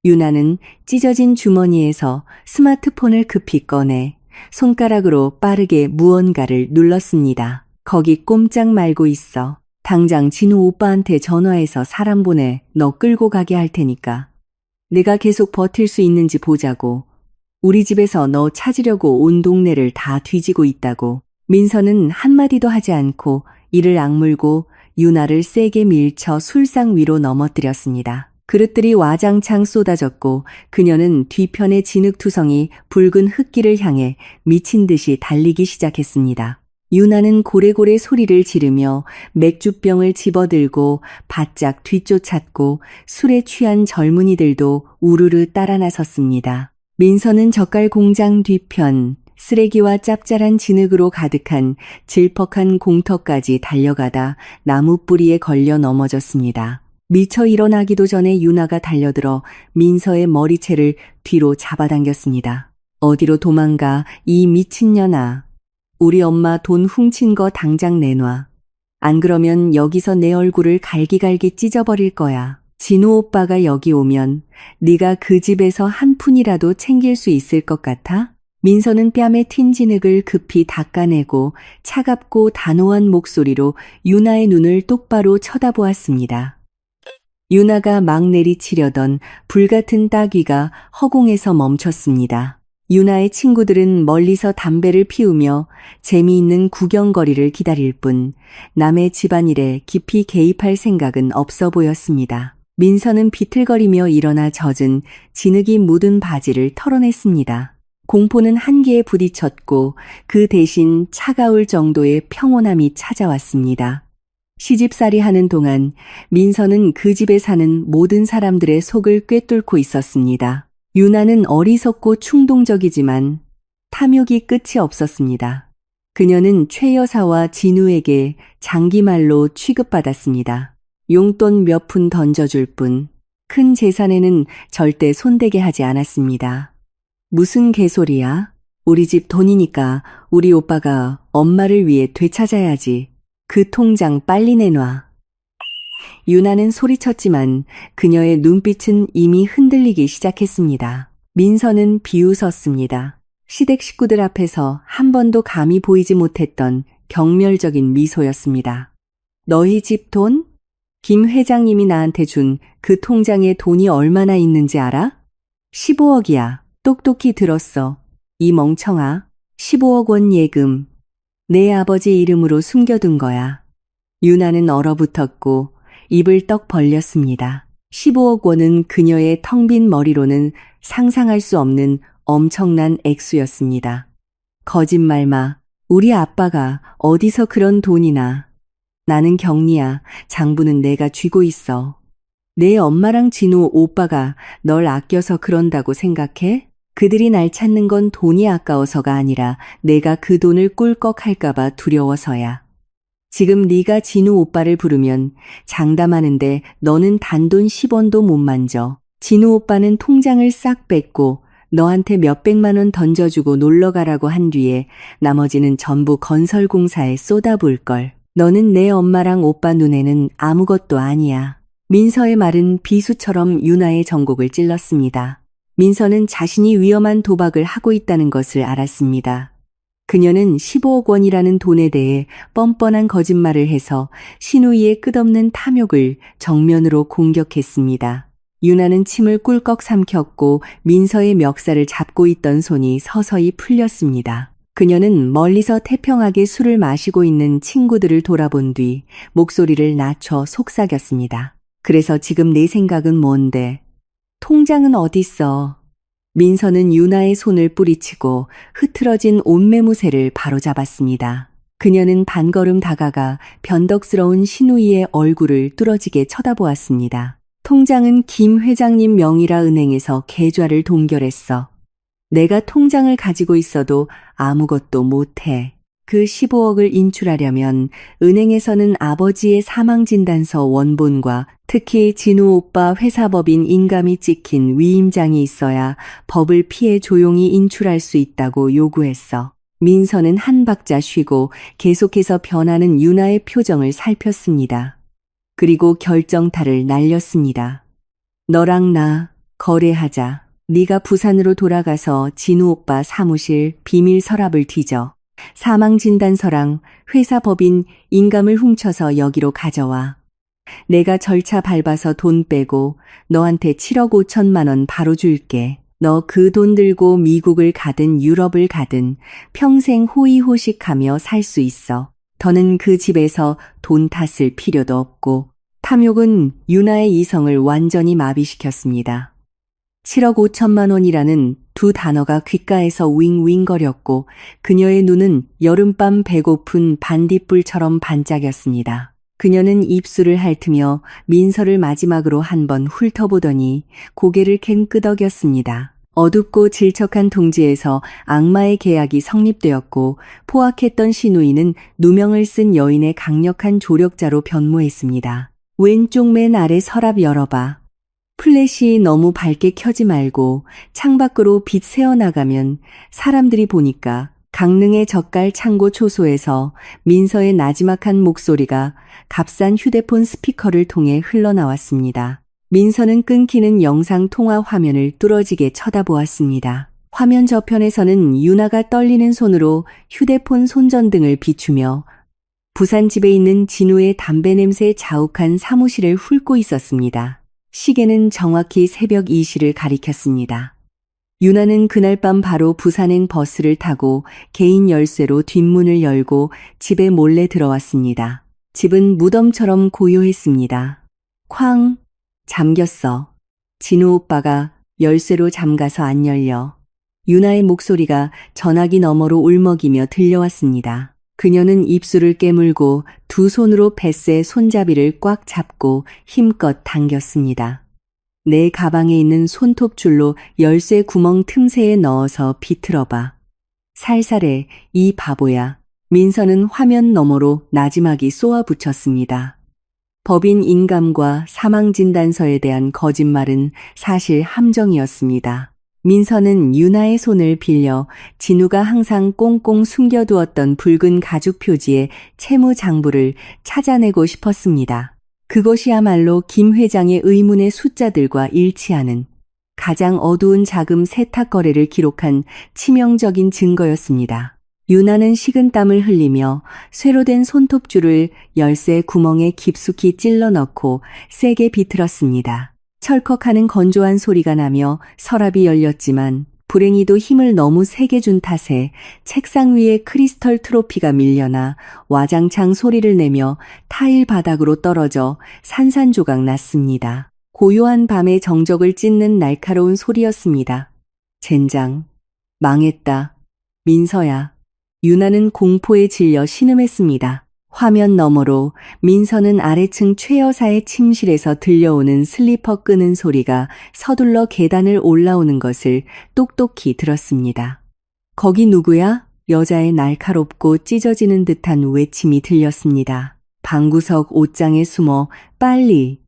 유나는 찢어진 주머니에서 스마트폰을 급히 꺼내 손가락으로 빠르게 무언가를 눌렀습니다. 거기 꼼짝 말고 있어. 당장 진우 오빠한테 전화해서 사람 보내. 너 끌고 가게 할 테니까. 내가 계속 버틸 수 있는지 보자고. 우리 집에서 너 찾으려고 온 동네를 다 뒤지고 있다고. 민서는 한마디도 하지 않고 이를 악물고 유나를 세게 밀쳐 술상 위로 넘어뜨렸습니다. 그릇들이 와장창 쏟아졌고 그녀는 뒤편의 진흙투성이 붉은 흙길을 향해 미친 듯이 달리기 시작했습니다. 유나는 고래고래 소리를 지르며 맥주병을 집어들고 바짝 뒤쫓았고 술에 취한 젊은이들도 우르르 따라 나섰습니다. 민서는 젓갈 공장 뒤편 쓰레기와 짭짤한 진흙으로 가득한 질퍽한 공터까지 달려가다 나무 뿌리에 걸려 넘어졌습니다. 미처 일어나기도 전에 유나가 달려들어 민서의 머리채를 뒤로 잡아당겼습니다. 어디로 도망가, 이 미친년아. 우리 엄마 돈 훔친 거 당장 내놔. 안 그러면 여기서 내 얼굴을 갈기갈기 찢어버릴 거야. 진우 오빠가 여기 오면 네가 그 집에서 한 푼이라도 챙길 수 있을 것 같아? 민서는 뺨에 튄 진흙을 급히 닦아내고 차갑고 단호한 목소리로 유나의 눈을 똑바로 쳐다보았습니다. 유나가 막 내리치려던 불같은 따귀가 허공에서 멈췄습니다. 유나의 친구들은 멀리서 담배를 피우며 재미있는 구경거리를 기다릴 뿐 남의 집안일에 깊이 개입할 생각은 없어 보였습니다. 민서는 비틀거리며 일어나 젖은 진흙이 묻은 바지를 털어냈습니다. 공포는 한계에 부딪혔고 그 대신 차가울 정도의 평온함이 찾아왔습니다. 시집살이 하는 동안 민서는 그 집에 사는 모든 사람들의 속을 꿰뚫고 있었습니다. 유나는 어리석고 충동적이지만 탐욕이 끝이 없었습니다. 그녀는 최 여사와 진우에게 장기말로 취급받았습니다. 용돈 몇 푼 던져줄 뿐 큰 재산에는 절대 손대게 하지 않았습니다. 무슨 개소리야? 우리 집 돈이니까 우리 오빠가 엄마를 위해 되찾아야지. 그 통장 빨리 내놔. 유나는 소리쳤지만 그녀의 눈빛은 이미 흔들리기 시작했습니다. 민서는 비웃었습니다. 시댁 식구들 앞에서 한 번도 감히 보이지 못했던 경멸적인 미소였습니다. 너희 집 돈? 김 회장님이 나한테 준 그 통장에 돈이 얼마나 있는지 알아? 15억이야. 똑똑히 들었어. 이 멍청아. 15억 원 예금. 내 아버지 이름으로 숨겨둔 거야. 유나는 얼어붙었고 입을 떡 벌렸습니다. 15억 원은 그녀의 텅 빈 머리로는 상상할 수 없는 엄청난 액수였습니다. 거짓말 마. 우리 아빠가 어디서 그런 돈이나. 나는 경리야. 장부는 내가 쥐고 있어. 내 엄마랑 진우 오빠가 널 아껴서 그런다고 생각해? 그들이 날 찾는 건 돈이 아까워서가 아니라 내가 그 돈을 꿀꺽 할까봐 두려워서야. 지금 네가 진우 오빠를 부르면 장담하는데 너는 단돈 10원도 못 만져. 진우 오빠는 통장을 싹 뺐고 너한테 몇백만 원 던져주고 놀러 가라고 한 뒤에 나머지는 전부 건설공사에 쏟아부을 걸. 너는 내 엄마랑 오빠 눈에는 아무것도 아니야. 민서의 말은 비수처럼 유나의 전곡을 찔렀습니다. 민서는 자신이 위험한 도박을 하고 있다는 것을 알았습니다. 그녀는 15억 원이라는 돈에 대해 뻔뻔한 거짓말을 해서 신우이의 끝없는 탐욕을 정면으로 공격했습니다. 유나는 침을 꿀꺽 삼켰고 민서의 멱살을 잡고 있던 손이 서서히 풀렸습니다. 그녀는 멀리서 태평하게 술을 마시고 있는 친구들을 돌아본 뒤 목소리를 낮춰 속삭였습니다. 그래서 지금 내 생각은 뭔데? 통장은 어딨어? 민서는 유나의 손을 뿌리치고 흐트러진 옷매무새를 바로잡았습니다. 그녀는 반걸음 다가가 변덕스러운 신우이의 얼굴을 뚫어지게 쳐다보았습니다. 통장은 김 회장님 명의라 은행에서 계좌를 동결했어. 내가 통장을 가지고 있어도 아무것도 못해. 그 15억을 인출하려면 은행에서는 아버지의 사망진단서 원본과 특히 진우 오빠 회사법인 인감이 찍힌 위임장이 있어야 법을 피해 조용히 인출할 수 있다고 요구했어. 민서는 한 박자 쉬고 계속해서 변하는 유나의 표정을 살폈습니다. 그리고 결정타를 날렸습니다. 너랑 나 거래하자. 네가 부산으로 돌아가서 진우 오빠 사무실 비밀 서랍을 뒤져. 사망진단서랑 회사 법인 인감을 훔쳐서 여기로 가져와. 내가 절차 밟아서 돈 빼고 너한테 7억 5천만 원 바로 줄게. 너 그 돈 들고 미국을 가든 유럽을 가든 평생 호의호식하며 살 수 있어. 더는 그 집에서 돈 탔을 필요도 없고. 탐욕은 유나의 이성을 완전히 마비시켰습니다. 7억 5천만 원이라는 두 단어가 귓가에서 윙윙거렸고 그녀의 눈은 여름밤 배고픈 반딧불처럼 반짝였습니다. 그녀는 입술을 핥으며 민서를 마지막으로 한번 훑어보더니 고개를 캔 끄덕였습니다. 어둡고 질척한 동지에서 악마의 계약이 성립되었고 포악했던 신우이는 누명을 쓴 여인의 강력한 조력자로 변모했습니다. 왼쪽 맨 아래 서랍 열어봐. 플래시 너무 밝게 켜지 말고 창밖으로 빛 새어나가면 사람들이 보니까. 강릉의 젓갈 창고 초소에서 민서의 나지막한 목소리가 값싼 휴대폰 스피커를 통해 흘러나왔습니다. 민서는 끊기는 영상 통화 화면을 뚫어지게 쳐다보았습니다. 화면 저편에서는 유나가 떨리는 손으로 휴대폰 손전등을 비추며 부산 집에 있는 진우의 담배 냄새에 자욱한 사무실을 훑고 있었습니다. 시계는 정확히 새벽 2시를 가리켰습니다. 유나는 그날 밤 바로 부산행 버스를 타고 개인 열쇠로 뒷문을 열고 집에 몰래 들어왔습니다. 집은 무덤처럼 고요했습니다. 쾅! 잠겼어. 진우 오빠가 열쇠로 잠가서 안 열려. 유나의 목소리가 전화기 너머로 울먹이며 들려왔습니다. 그녀는 입술을 깨물고 두 손으로 뱃의 손잡이를 꽉 잡고 힘껏 당겼습니다. 내 가방에 있는 손톱줄로 열쇠 구멍 틈새에 넣어서 비틀어봐. 살살해, 이 바보야. 민서는 화면 너머로 나지막이 쏘아붙였습니다. 법인 인감과 사망진단서에 대한 거짓말은 사실 함정이었습니다. 민서는 유나의 손을 빌려 진우가 항상 꽁꽁 숨겨두었던 붉은 가죽 표지의 채무장부를 찾아내고 싶었습니다. 그것이야말로 김 회장의 의문의 숫자들과 일치하는 가장 어두운 자금 세탁 거래를 기록한 치명적인 증거였습니다. 유나는 식은땀을 흘리며 쇠로 된 손톱줄을 열쇠 구멍에 깊숙이 찔러 넣고 세게 비틀었습니다. 철컥하는 건조한 소리가 나며 서랍이 열렸지만 불행히도 힘을 너무 세게 준 탓에 책상 위에 크리스털 트로피가 밀려나 와장창 소리를 내며 타일 바닥으로 떨어져 산산조각 났습니다. 고요한 밤의 정적을 찢는 날카로운 소리였습니다. 젠장. 망했다. 민서야. 유나는 공포에 질려 신음했습니다. 화면 너머로 민서는 아래층 최 여사의 침실에서 들려오는 슬리퍼 끄는 소리가 서둘러 계단을 올라오는 것을 똑똑히 들었습니다. 거기 누구야? 여자의 날카롭고 찢어지는 듯한 외침이 들렸습니다. 방구석 옷장에 숨어 빨리.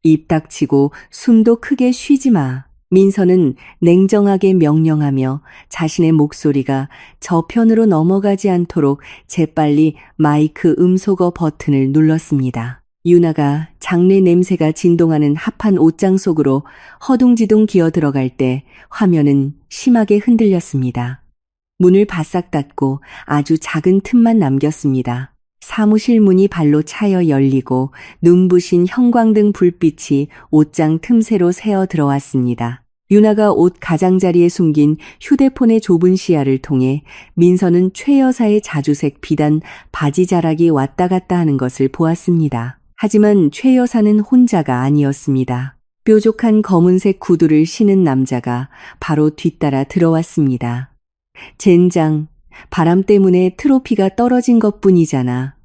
입 닥치고 숨도 크게 쉬지 마. 민서는 냉정하게 명령하며 자신의 목소리가 저편으로 넘어가지 않도록 재빨리 마이크 음소거 버튼을 눌렀습니다. 유나가 장례 냄새가 진동하는 합한 옷장 속으로 허둥지둥 기어 들어갈 때 화면은 심하게 흔들렸습니다. 문을 바싹 닫고 아주 작은 틈만 남겼습니다. 사무실 문이 발로 차여 열리고 눈부신 형광등 불빛이 옷장 틈새로 새어 들어왔습니다. 유나가 옷 가장자리에 숨긴 휴대폰의 좁은 시야를 통해 민서는 최 여사의 자주색 비단 바지 자락이 왔다 갔다 하는 것을 보았습니다. 하지만 최 여사는 혼자가 아니었습니다. 뾰족한 검은색 구두를 신은 남자가 바로 뒤따라 들어왔습니다. 젠장, 바람 때문에 트로피가 떨어진 것뿐이잖아.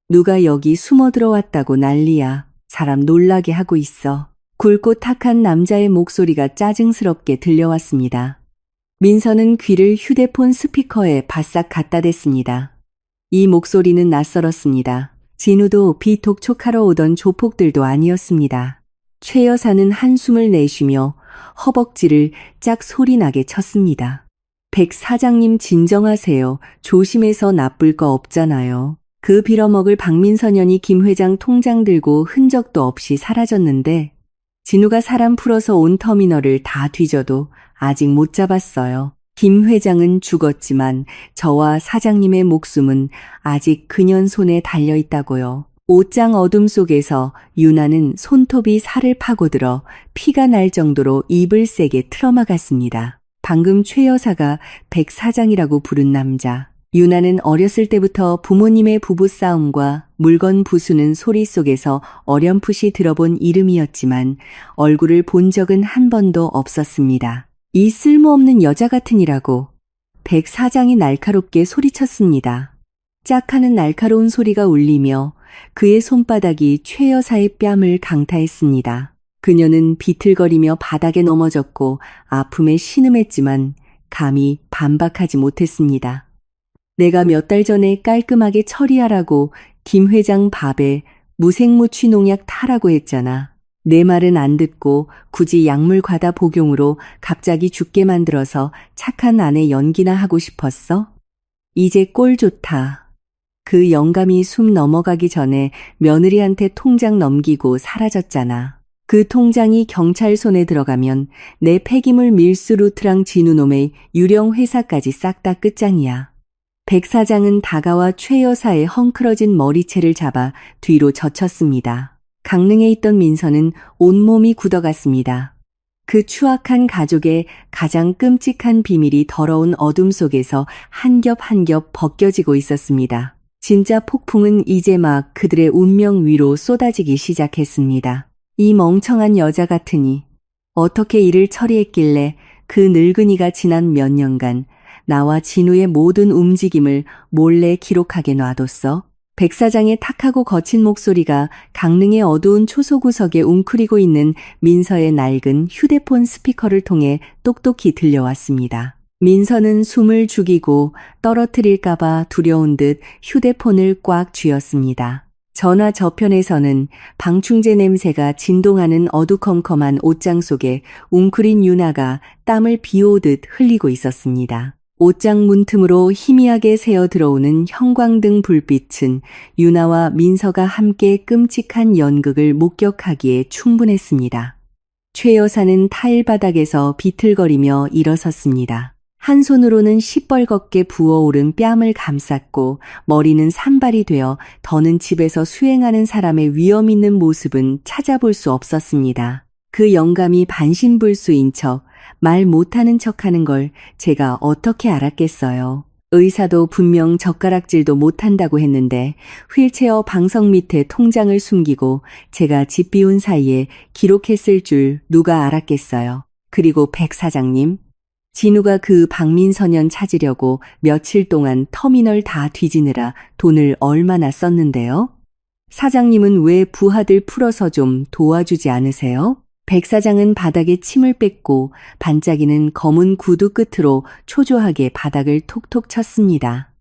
누가 여기 숨어 들어왔다고 난리야. 사람 놀라게 하고 있어. 굵고 탁한 남자의 목소리가 짜증스럽게 들려왔습니다. 민서는 귀를 휴대폰 스피커에 바싹 갖다 댔습니다. 이 목소리는 낯설었습니다. 진우도 비독촉하러 오던 조폭들도 아니었습니다. 최 여사는 한숨을 내쉬며 허벅지를 짝 소리나게 쳤습니다. 백 사장님 진정하세요. 조심해서 나쁠 거 없잖아요. 그 빌어먹을 박민선연이 김 회장 통장 들고 흔적도 없이 사라졌는데 진우가 사람 풀어서 온 터미널을 다 뒤져도 아직 못 잡았어요. 김 회장은 죽었지만 저와 사장님의 목숨은 아직 그년 손에 달려 있다고요. 옷장 어둠 속에서 유나는 손톱이 살을 파고들어 피가 날 정도로 입을 세게 틀어막았습니다. 방금 최 여사가 백 사장이라고 부른 남자. 유나는 어렸을 때부터 부모님의 부부싸움과 물건 부수는 소리 속에서 어렴풋이 들어본 이름이었지만 얼굴을 본 적은 한 번도 없었습니다. 이 쓸모없는 여자 같으니라고 백 사장이 날카롭게 소리쳤습니다. 짝하는 날카로운 소리가 울리며 그의 손바닥이 최 여사의 뺨을 강타했습니다. 그녀는 비틀거리며 바닥에 넘어졌고 아픔에 신음했지만 감히 반박하지 못했습니다. 내가 몇 달 전에 깔끔하게 처리하라고 김 회장 밥에 무생무취 농약 타라고 했잖아. 내 말은 안 듣고 굳이 약물 과다 복용으로 갑자기 죽게 만들어서 착한 아내 연기나 하고 싶었어? 이제 꼴 좋다. 그 영감이 숨 넘어가기 전에 며느리한테 통장 넘기고 사라졌잖아. 그 통장이 경찰 손에 들어가면 내 폐기물 밀수 루트랑 진우놈의 유령 회사까지 싹 다 끝장이야. 백 사장은 다가와 최 여사의 헝클어진 머리채를 잡아 뒤로 젖혔습니다. 강릉에 있던 민서는 온몸이 굳어갔습니다. 그 추악한 가족의 가장 끔찍한 비밀이 더러운 어둠 속에서 한 겹 한 겹 벗겨지고 있었습니다. 진짜 폭풍은 이제 막 그들의 운명 위로 쏟아지기 시작했습니다. 이 멍청한 여자 같으니 어떻게 일을 처리했길래 그 늙은이가 지난 몇 년간 나와 진우의 모든 움직임을 몰래 기록하게 놔뒀어? 백 사장의 탁하고 거친 목소리가 강릉의 어두운 초소구석에 웅크리고 있는 민서의 낡은 휴대폰 스피커를 통해 똑똑히 들려왔습니다. 민서는 숨을 죽이고 떨어뜨릴까봐 두려운 듯 휴대폰을 꽉 쥐었습니다. 전화 저편에서는 방충제 냄새가 진동하는 어두컴컴한 옷장 속에 웅크린 유나가 땀을 비오듯 흘리고 있었습니다. 옷장 문틈으로 희미하게 새어 들어오는 형광등 불빛은 유나와 민서가 함께 끔찍한 연극을 목격하기에 충분했습니다. 최 여사는 타일 바닥에서 비틀거리며 일어섰습니다. 한 손으로는 시뻘겋게 부어오른 뺨을 감쌌고 머리는 산발이 되어 더는 집에서 수행하는 사람의 위험 있는 모습은 찾아볼 수 없었습니다. 그 영감이 반신불수인 척, 말 못하는 척하는 걸 제가 어떻게 알았겠어요. 의사도 분명 젓가락질도 못한다고 했는데 휠체어 방석 밑에 통장을 숨기고 제가 집 비운 사이에 기록했을 줄 누가 알았겠어요. 그리고 백 사장님, 진우가 그 박민선연 찾으려고 며칠 동안 터미널 다 뒤지느라 돈을 얼마나 썼는데요? 사장님은 왜 부하들 풀어서 좀 도와주지 않으세요? 백 사장은 바닥에 침을 뺏고 반짝이는 검은 구두 끝으로 초조하게 바닥을 톡톡 쳤습니다.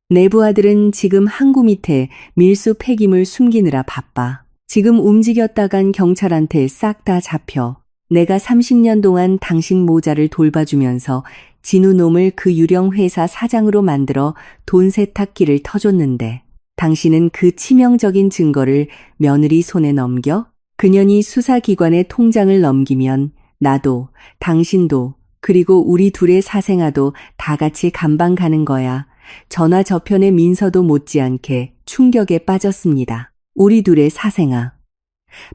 내 부하들은 지금 항구 밑에 밀수 폐기물 숨기느라 바빠. 지금 움직였다간 경찰한테 싹 다 잡혀. 내가 30년 동안 당신 모자를 돌봐주면서 진우 놈을 그 유령 회사 사장으로 만들어 돈 세탁기를 터줬는데 당신은 그 치명적인 증거를 며느리 손에 넘겨? 그년이 수사기관의 통장을 넘기면 나도, 당신도, 그리고 우리 둘의 사생아도 다 같이 감방 가는 거야. 전화저편의 민서도 못지않게 충격에 빠졌습니다. 우리 둘의 사생아.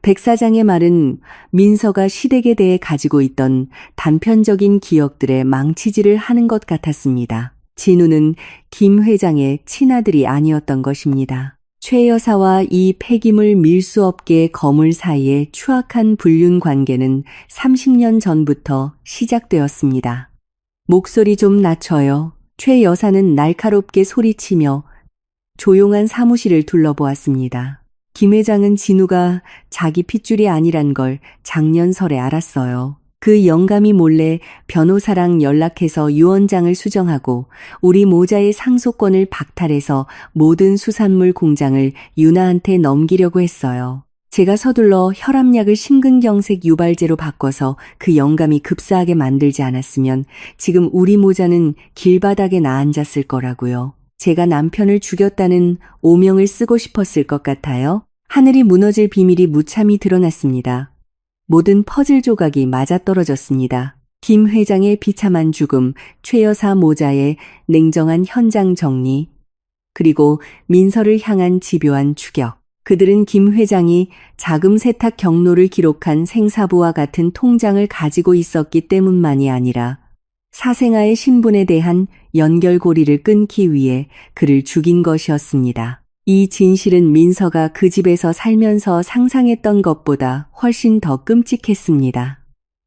백 사장의 말은 민서가 시댁에 대해 가지고 있던 단편적인 기억들에 망치질을 하는 것 같았습니다. 진우는 김 회장의 친아들이 아니었던 것입니다. 최 여사와 이 폐기물 밀수 업계의 거물 사이의 추악한 불륜 관계는 30년 전부터 시작되었습니다. 목소리 좀 낮춰요. 최 여사는 날카롭게 소리치며 조용한 사무실을 둘러보았습니다. 김 회장은 진우가 자기 핏줄이 아니란 걸 작년 설에 알았어요. 그 영감이 몰래 변호사랑 연락해서 유언장을 수정하고 우리 모자의 상속권을 박탈해서 모든 수산물 공장을 유나한테 넘기려고 했어요. 제가 서둘러 혈압약을 심근경색 유발제로 바꿔서 그 영감이 급사하게 만들지 않았으면 지금 우리 모자는 길바닥에 나앉았을 거라고요. 제가 남편을 죽였다는 오명을 쓰고 싶었을 것 같아요. 하늘이 무너질 비밀이 무참히 드러났습니다. 모든 퍼즐 조각이 맞아떨어졌습니다. 김 회장의 비참한 죽음, 최 여사 모자의 냉정한 현장 정리, 그리고 민서를 향한 집요한 추격. 그들은 김 회장이 자금 세탁 경로를 기록한 생사부와 같은 통장을 가지고 있었기 때문만이 아니라 사생아의 신분에 대한 연결고리를 끊기 위해 그를 죽인 것이었습니다. 이 진실은 민서가 그 집에서 살면서 상상했던 것보다 훨씬 더 끔찍했습니다.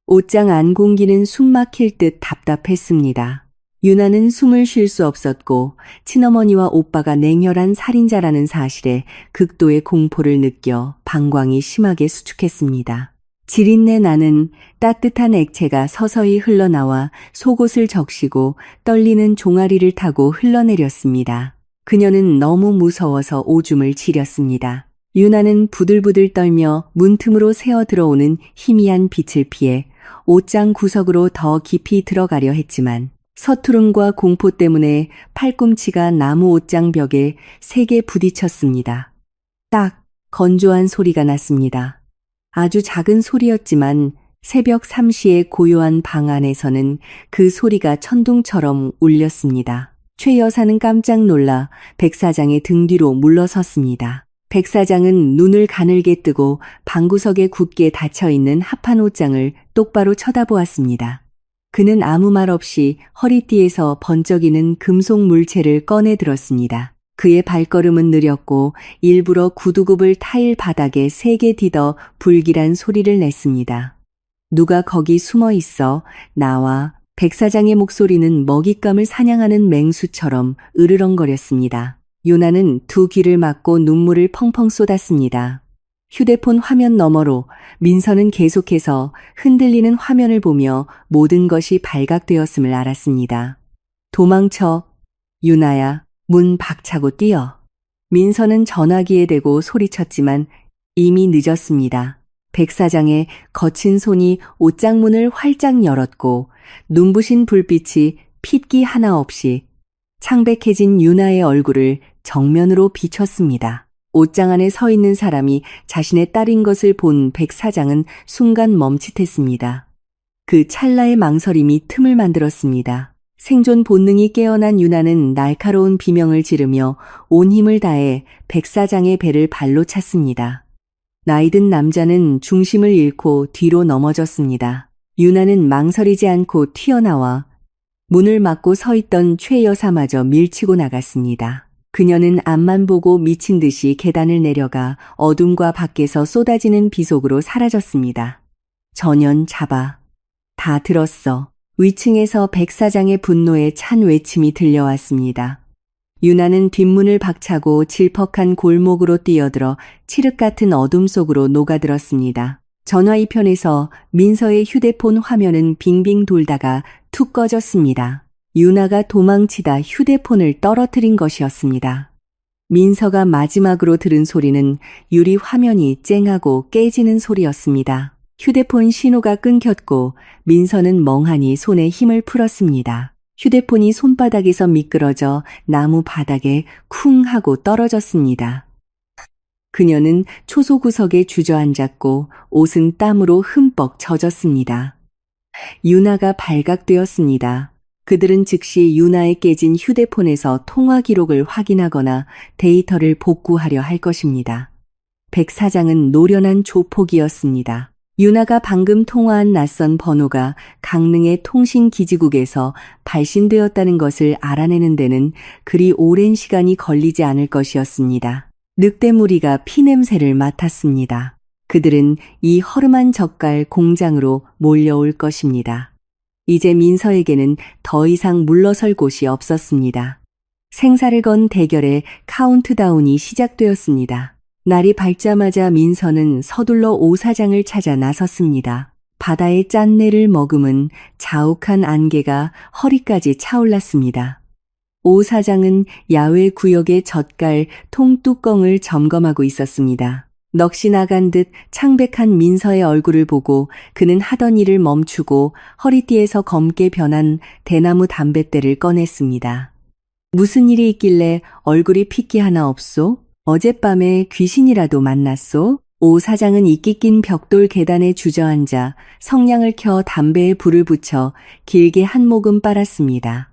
옷장 안 공기는 숨 막힐 듯 답답했습니다. 유나는 숨을 쉴 수 없었고 친어머니와 오빠가 냉혈한 살인자라는 사실에 극도의 공포를 느껴 방광이 심하게 수축했습니다. 지린내 나는 따뜻한 액체가 서서히 흘러나와 속옷을 적시고 떨리는 종아리를 타고 흘러내렸습니다. 그녀는 너무 무서워서 오줌을 지렸습니다. 유나는 부들부들 떨며 문틈으로 새어 들어오는 희미한 빛을 피해 옷장 구석으로 더 깊이 들어가려 했지만 서투름과 공포 때문에 팔꿈치가 나무 옷장 벽에 세게 부딪혔습니다. 딱 건조한 소리가 났습니다. 아주 작은 소리였지만 새벽 3시의 고요한 방 안에서는 그 소리가 천둥처럼 울렸습니다. 최 여사는 깜짝 놀라 백 사장의 등 뒤로 물러섰습니다. 백 사장은 눈을 가늘게 뜨고 방구석에 굳게 닫혀있는 합한 옷장을 똑바로 쳐다보았습니다. 그는 아무 말 없이 허리띠에서 번쩍이는 금속 물체를 꺼내 들었습니다. 그의 발걸음은 느렸고 일부러 구두굽을 타일 바닥에 세게 디뎌 불길한 소리를 냈습니다. 누가 거기 숨어 있어? 나와. 백 사장의 목소리는 먹잇감을 사냥하는 맹수처럼 으르렁거렸습니다. 유나는 두 귀를 막고 눈물을 펑펑 쏟았습니다. 휴대폰 화면 너머로 민서는 계속해서 흔들리는 화면을 보며 모든 것이 발각되었음을 알았습니다. 도망쳐. 유나야, 문 박차고 뛰어. 민서는 전화기에 대고 소리쳤지만 이미 늦었습니다. 백 사장의 거친 손이 옷장 문을 활짝 열었고 눈부신 불빛이 핏기 하나 없이 창백해진 유나의 얼굴을 정면으로 비췄습니다. 옷장 안에 서 있는 사람이 자신의 딸인 것을 본 백 사장은 순간 멈칫했습니다. 그 찰나의 망설임이 틈을 만들었습니다. 생존 본능이 깨어난 유나는 날카로운 비명을 지르며 온 힘을 다해 백 사장의 배를 발로 찼습니다. 나이든 남자는 중심을 잃고 뒤로 넘어졌습니다. 유나는 망설이지 않고 튀어나와 문을 막고 서 있던 최 여사마저 밀치고 나갔습니다. 그녀는 앞만 보고 미친 듯이 계단을 내려가 어둠과 밖에서 쏟아지는 비 속으로 사라졌습니다. 전연 잡아. 다 들었어. 위층에서 백 사장의 분노에 찬 외침이 들려왔습니다. 유나는 뒷문을 박차고 질퍽한 골목으로 뛰어들어 칠흑 같은 어둠 속으로 녹아들었습니다. 전화 이편에서 민서의 휴대폰 화면은 빙빙 돌다가 툭 꺼졌습니다. 유나가 도망치다 휴대폰을 떨어뜨린 것이었습니다. 민서가 마지막으로 들은 소리는 유리 화면이 쨍하고 깨지는 소리였습니다. 휴대폰 신호가 끊겼고 민서는 멍하니 손에 힘을 풀었습니다. 휴대폰이 손바닥에서 미끄러져 나무 바닥에 쿵 하고 떨어졌습니다. 그녀는 초소구석에 주저앉았고 옷은 땀으로 흠뻑 젖었습니다. 유나가 발각되었습니다. 그들은 즉시 유나의 깨진 휴대폰에서 통화 기록을 확인하거나 데이터를 복구하려 할 것입니다. 백 사장은 노련한 조폭이었습니다. 유나가 방금 통화한 낯선 번호가 강릉의 통신기지국에서 발신되었다는 것을 알아내는 데는 그리 오랜 시간이 걸리지 않을 것이었습니다. 늑대무리가 피냄새를 맡았습니다. 그들은 이 허름한 젓갈 공장으로 몰려올 것입니다. 이제 민서에게는 더 이상 물러설 곳이 없었습니다. 생사를 건 대결의 카운트다운이 시작되었습니다. 날이 밝자마자 민서는 서둘러 오 사장을 찾아 나섰습니다. 바다의 짠내를 머금은 자욱한 안개가 허리까지 차올랐습니다. 오 사장은 야외 구역의 젓갈 통뚜껑을 점검하고 있었습니다. 넋이 나간 듯 창백한 민서의 얼굴을 보고 그는 하던 일을 멈추고 허리띠에서 검게 변한 대나무 담뱃대를 꺼냈습니다. 무슨 일이 있길래 얼굴이 핏기 하나 없소? 어젯밤에 귀신이라도 만났소? 오 사장은 이끼 낀 벽돌 계단에 주저앉아 성냥을 켜 담배에 불을 붙여 길게 한 모금 빨았습니다.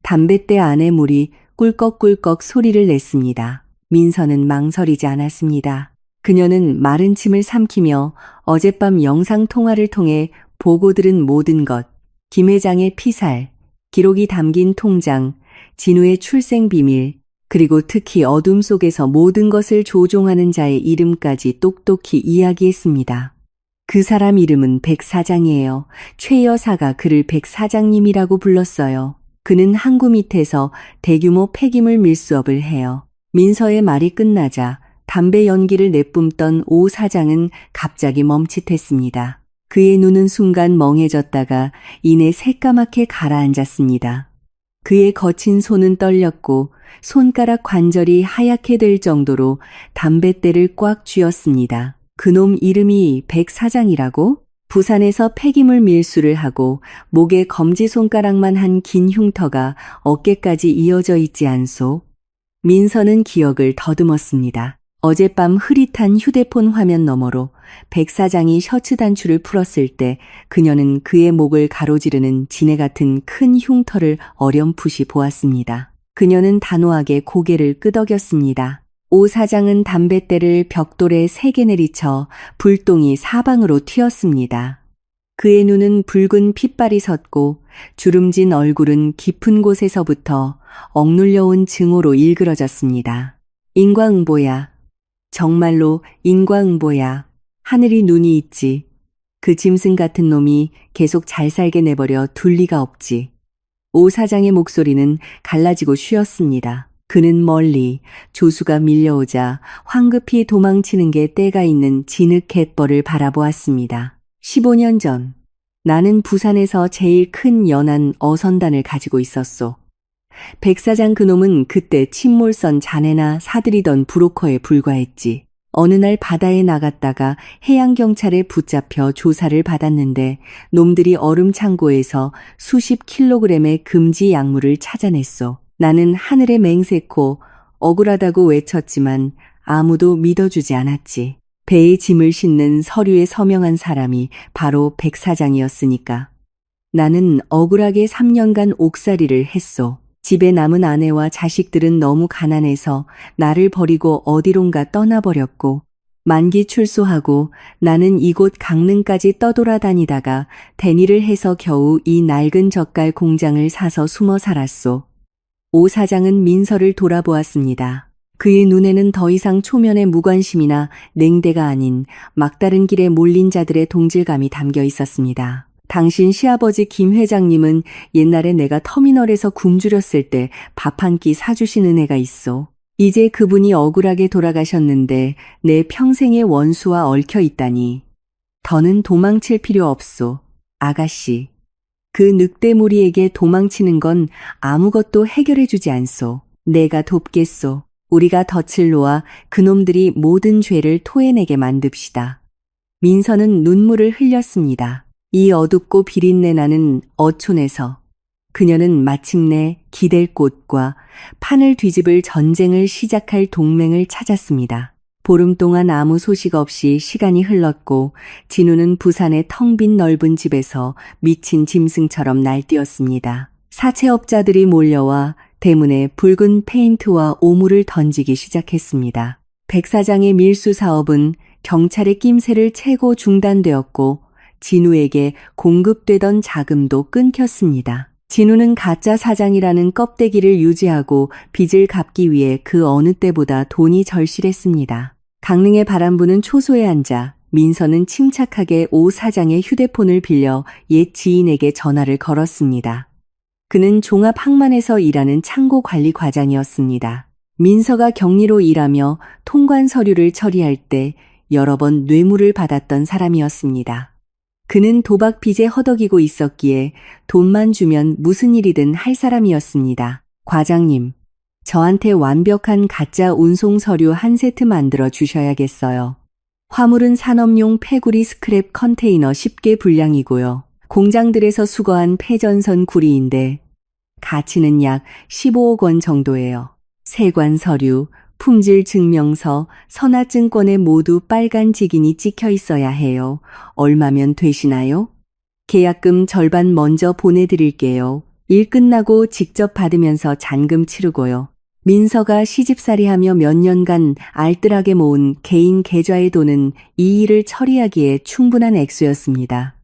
담뱃대 안의 물이 꿀꺽꿀꺽 소리를 냈습니다. 민서는 망설이지 않았습니다. 그녀는 마른 침을 삼키며 어젯밤 영상통화를 통해 보고 들은 모든 것, 김 회장의 피살, 기록이 담긴 통장, 진우의 출생 비밀, 그리고 특히 어둠 속에서 모든 것을 조종하는 자의 이름까지 똑똑히 이야기했습니다. 그 사람 이름은 백 사장이에요. 최 여사가 그를 백 사장님이라고 불렀어요. 그는 항구 밑에서 대규모 폐기물 밀수업을 해요. 민서의 말이 끝나자 담배 연기를 내뿜던 오 사장은 갑자기 멈칫했습니다. 그의 눈은 순간 멍해졌다가 이내 새까맣게 가라앉았습니다. 그의 거친 손은 떨렸고 손가락 관절이 하얗게 될 정도로 담뱃대를 꽉 쥐었습니다. 그놈 이름이 백 사장이라고? 부산에서 폐기물 밀수를 하고 목에 검지손가락만 한 긴 흉터가 어깨까지 이어져 있지 않소? 민서는 기억을 더듬었습니다. 어젯밤 흐릿한 휴대폰 화면 너머로 백 사장이 셔츠 단추를 풀었을 때 그녀는 그의 목을 가로지르는 지네 같은 큰 흉터를 어렴풋이 보았습니다. 그녀는 단호하게 고개를 끄덕였습니다. 오 사장은 담뱃대를 벽돌에 세게 내리쳐 불똥이 사방으로 튀었습니다. 그의 눈은 붉은 핏발이 섰고 주름진 얼굴은 깊은 곳에서부터 억눌려온 증오로 일그러졌습니다. 인과응보야. 정말로 인과응보야. 하늘이 눈이 있지. 그 짐승 같은 놈이 계속 잘 살게 내버려 둘 리가 없지. 오 사장의 목소리는 갈라지고 쉬었습니다. 그는 멀리 조수가 밀려오자 황급히 도망치는 게 때가 있는 진흙갯벌을 바라보았습니다. 15년 전 나는 부산에서 제일 큰 연안 어선단을 가지고 있었소. 백 사장 그놈은 그때 침몰선 자네나 사들이던 브로커에 불과했지. 어느 날 바다에 나갔다가 해양경찰에 붙잡혀 조사를 받았는데 놈들이 얼음 창고에서 수십 킬로그램의 금지 약물을 찾아냈소. 나는 하늘에 맹세코 억울하다고 외쳤지만 아무도 믿어주지 않았지. 배에 짐을 싣는 서류에 서명한 사람이 바로 백 사장이었으니까. 나는 억울하게 3년간 옥살이를 했소. 집에 남은 아내와 자식들은 너무 가난해서 나를 버리고 어디론가 떠나버렸고 만기 출소하고 나는 이곳 강릉까지 떠돌아다니다가 대니를 해서 겨우 이 낡은 젓갈 공장을 사서 숨어 살았소. 오 사장은 민서를 돌아보았습니다. 그의 눈에는 더 이상 초면의 무관심이나 냉대가 아닌 막다른 길에 몰린 자들의 동질감이 담겨 있었습니다. 당신 시아버지 김 회장님은 옛날에 내가 터미널에서 굶주렸을 때 밥 한 끼 사주신 은혜가 있어. 이제 그분이 억울하게 돌아가셨는데 내 평생의 원수와 얽혀 있다니. 더는 도망칠 필요 없소. 아가씨. 그 늑대무리에게 도망치는 건 아무것도 해결해주지 않소. 내가 돕겠소. 우리가 덫을 놓아 그놈들이 모든 죄를 토해내게 만듭시다. 민서는 눈물을 흘렸습니다. 이 어둡고 비린내 나는 어촌에서 그녀는 마침내 기댈 곳과 판을 뒤집을 전쟁을 시작할 동맹을 찾았습니다. 보름 동안 아무 소식 없이 시간이 흘렀고 진우는 부산의 텅 빈 넓은 집에서 미친 짐승처럼 날뛰었습니다. 사채업자들이 몰려와 대문에 붉은 페인트와 오물을 던지기 시작했습니다. 백 사장의 밀수 사업은 경찰의 낌새를 채고 중단되었고 진우에게 공급되던 자금도 끊겼습니다. 진우는 가짜 사장이라는 껍데기를 유지하고 빚을 갚기 위해 그 어느 때보다 돈이 절실했습니다. 강릉의 바람 부는 초소에 앉아 민서는 침착하게 오 사장의 휴대폰을 빌려 옛 지인에게 전화를 걸었습니다. 그는 종합항만에서 일하는 창고 관리 과장이었습니다. 민서가 격리로 일하며 통관 서류를 처리할 때 여러 번 뇌물을 받았던 사람이었습니다. 그는 도박 빚에 허덕이고 있었기에 돈만 주면 무슨 일이든 할 사람이었습니다. 과장님, 저한테 완벽한 가짜 운송 서류 한 세트 만들어 주셔야겠어요. 화물은 산업용 폐구리 스크랩 컨테이너 10개 분량이고요. 공장들에서 수거한 폐전선 구리인데 가치는 약 15억 원 정도예요. 세관 서류, 품질 증명서, 선화증권에 모두 빨간 직인이 찍혀 있어야 해요. 얼마면 되시나요? 계약금 절반 먼저 보내드릴게요. 일 끝나고 직접 받으면서 잔금 치르고요. 민서가 시집살이하며 몇 년간 알뜰하게 모은 개인 계좌의 돈은 이 일을 처리하기에 충분한 액수였습니다.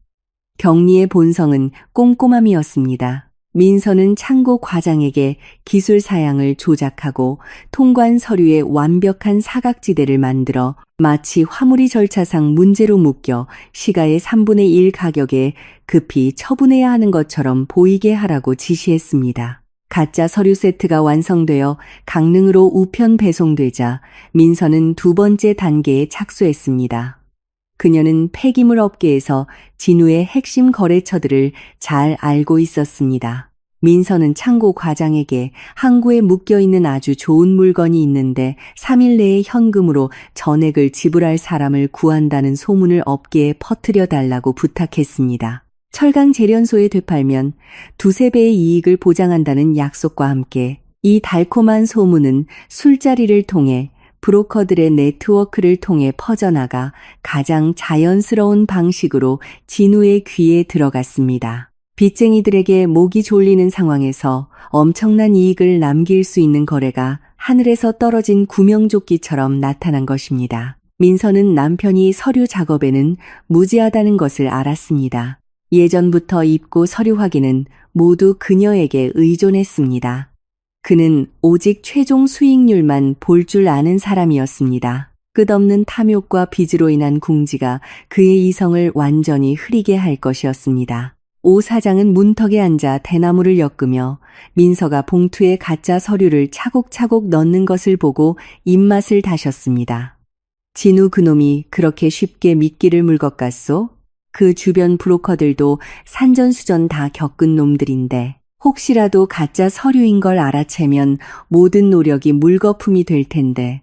격리의 본성은 꼼꼼함이었습니다. 민서는 창고 과장에게 기술 사양을 조작하고 통관 서류에 완벽한 사각지대를 만들어 마치 화물이 절차상 문제로 묶여 시가의 3분의 1 가격에 급히 처분해야 하는 것처럼 보이게 하라고 지시했습니다. 가짜 서류 세트가 완성되어 강릉으로 우편 배송되자 민서는 두 번째 단계에 착수했습니다. 그녀는 폐기물 업계에서 진우의 핵심 거래처들을 잘 알고 있었습니다. 민서는 창고 과장에게 항구에 묶여있는 아주 좋은 물건이 있는데 3일 내에 현금으로 전액을 지불할 사람을 구한다는 소문을 업계에 퍼뜨려 달라고 부탁했습니다. 철강 재련소에 되팔면 두세 배의 이익을 보장한다는 약속과 함께 이 달콤한 소문은 술자리를 통해 브로커들의 네트워크를 통해 퍼져나가 가장 자연스러운 방식으로 진우의 귀에 들어갔습니다. 빚쟁이들에게 목이 졸리는 상황에서 엄청난 이익을 남길 수 있는 거래가 하늘에서 떨어진 구명조끼처럼 나타난 것입니다. 민서는 남편이 서류 작업에는 무지하다는 것을 알았습니다. 예전부터 입고 서류 확인은 모두 그녀에게 의존했습니다. 그는 오직 최종 수익률만 볼 줄 아는 사람이었습니다. 끝없는 탐욕과 빚으로 인한 궁지가 그의 이성을 완전히 흐리게 할 것이었습니다. 오 사장은 문턱에 앉아 대나무를 엮으며 민서가 봉투에 가짜 서류를 차곡차곡 넣는 것을 보고 입맛을 다셨습니다. 진우 그놈이 그렇게 쉽게 미끼를 물 것 같소? 그 주변 브로커들도 산전수전 다 겪은 놈들인데 혹시라도 가짜 서류인 걸 알아채면 모든 노력이 물거품이 될 텐데.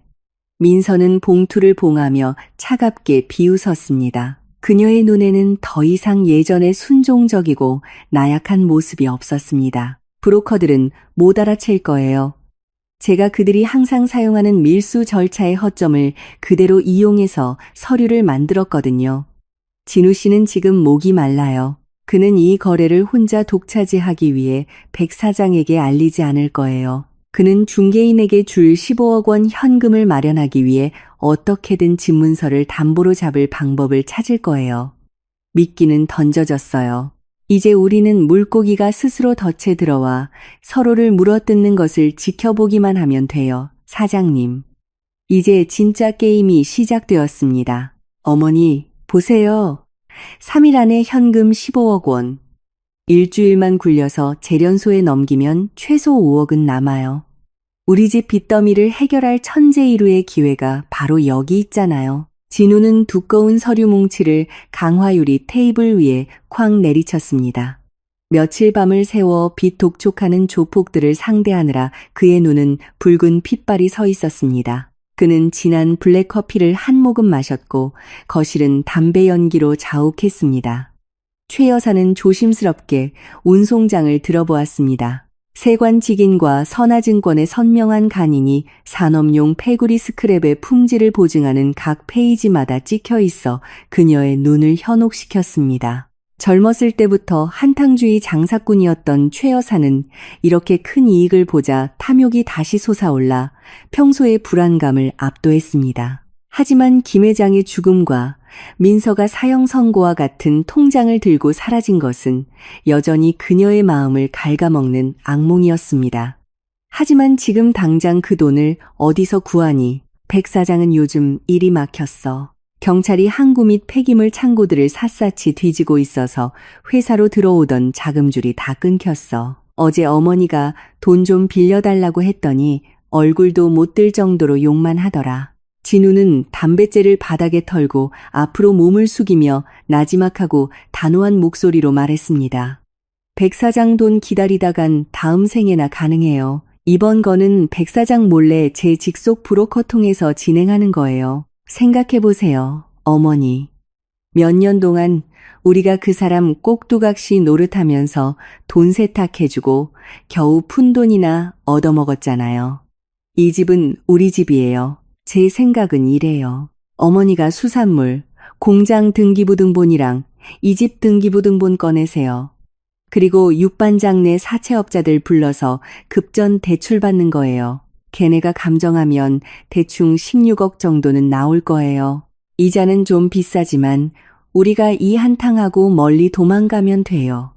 민서는 봉투를 봉하며 차갑게 비웃었습니다. 그녀의 눈에는 더 이상 예전의 순종적이고 나약한 모습이 없었습니다. 브로커들은 못 알아챌 거예요. 제가 그들이 항상 사용하는 밀수 절차의 허점을 그대로 이용해서 서류를 만들었거든요. 진우 씨는 지금 목이 말라요. 그는 이 거래를 혼자 독차지하기 위해 백 사장에게 알리지 않을 거예요. 그는 중개인에게 줄 15억 원 현금을 마련하기 위해 어떻게든 집문서를 담보로 잡을 방법을 찾을 거예요. 미끼는 던져졌어요. 이제 우리는 물고기가 스스로 덫에 들어와 서로를 물어뜯는 것을 지켜보기만 하면 돼요. 사장님. 이제 진짜 게임이 시작되었습니다. 어머니, 보세요. 3일 안에 현금 15억 원. 일주일만 굴려서 재련소에 넘기면 최소 5억은 남아요. 우리 집 빚더미를 해결할 천재일우의 기회가 바로 여기 있잖아요. 진우는 두꺼운 서류 뭉치를 강화유리 테이블 위에 쾅 내리쳤습니다. 며칠 밤을 새워 빚 독촉하는 조폭들을 상대하느라 그의 눈은 붉은 핏발이 서 있었습니다. 그는 진한 블랙커피를 한 모금 마셨고 거실은 담배 연기로 자욱했습니다. 최 여사는 조심스럽게 운송장을 들어보았습니다. 세관직인과 선화증권의 선명한 간인이 산업용 페구리 스크랩의 품질을 보증하는 각 페이지마다 찍혀 있어 그녀의 눈을 현혹시켰습니다. 젊었을 때부터 한탕주의 장사꾼이었던 최 여사는 이렇게 큰 이익을 보자 탐욕이 다시 솟아올라 평소의 불안감을 압도했습니다. 하지만 김 회장의 죽음과 민서가 사형 선고와 같은 통장을 들고 사라진 것은 여전히 그녀의 마음을 갉아먹는 악몽이었습니다. 하지만 지금 당장 그 돈을 어디서 구하니? 백 사장은 요즘 일이 막혔어. 경찰이 항구 및 폐기물 창고들을 샅샅이 뒤지고 있어서 회사로 들어오던 자금줄이 다 끊겼어. 어제 어머니가 돈 좀 빌려달라고 했더니 얼굴도 못 들 정도로 욕만 하더라. 진우는 담뱃재를 바닥에 털고 앞으로 몸을 숙이며 나지막하고 단호한 목소리로 말했습니다. 백 사장 돈 기다리다간 다음 생에나 가능해요. 이번 거는 백 사장 몰래 제 직속 브로커 통해서 진행하는 거예요. 생각해보세요, 어머니. 몇 년 동안 우리가 그 사람 꼭두각시 노릇하면서 돈 세탁해주고 겨우 푼돈이나 얻어먹었잖아요. 이 집은 우리 집이에요. 제 생각은 이래요. 어머니가 수산물, 공장 등기부등본이랑 이 집 등기부등본 꺼내세요. 그리고 육반장 내 사채업자들 불러서 급전 대출 받는 거예요. 걔네가 감정하면 대충 16억 정도는 나올 거예요. 이자는 좀 비싸지만 우리가 이 한탕하고 멀리 도망가면 돼요.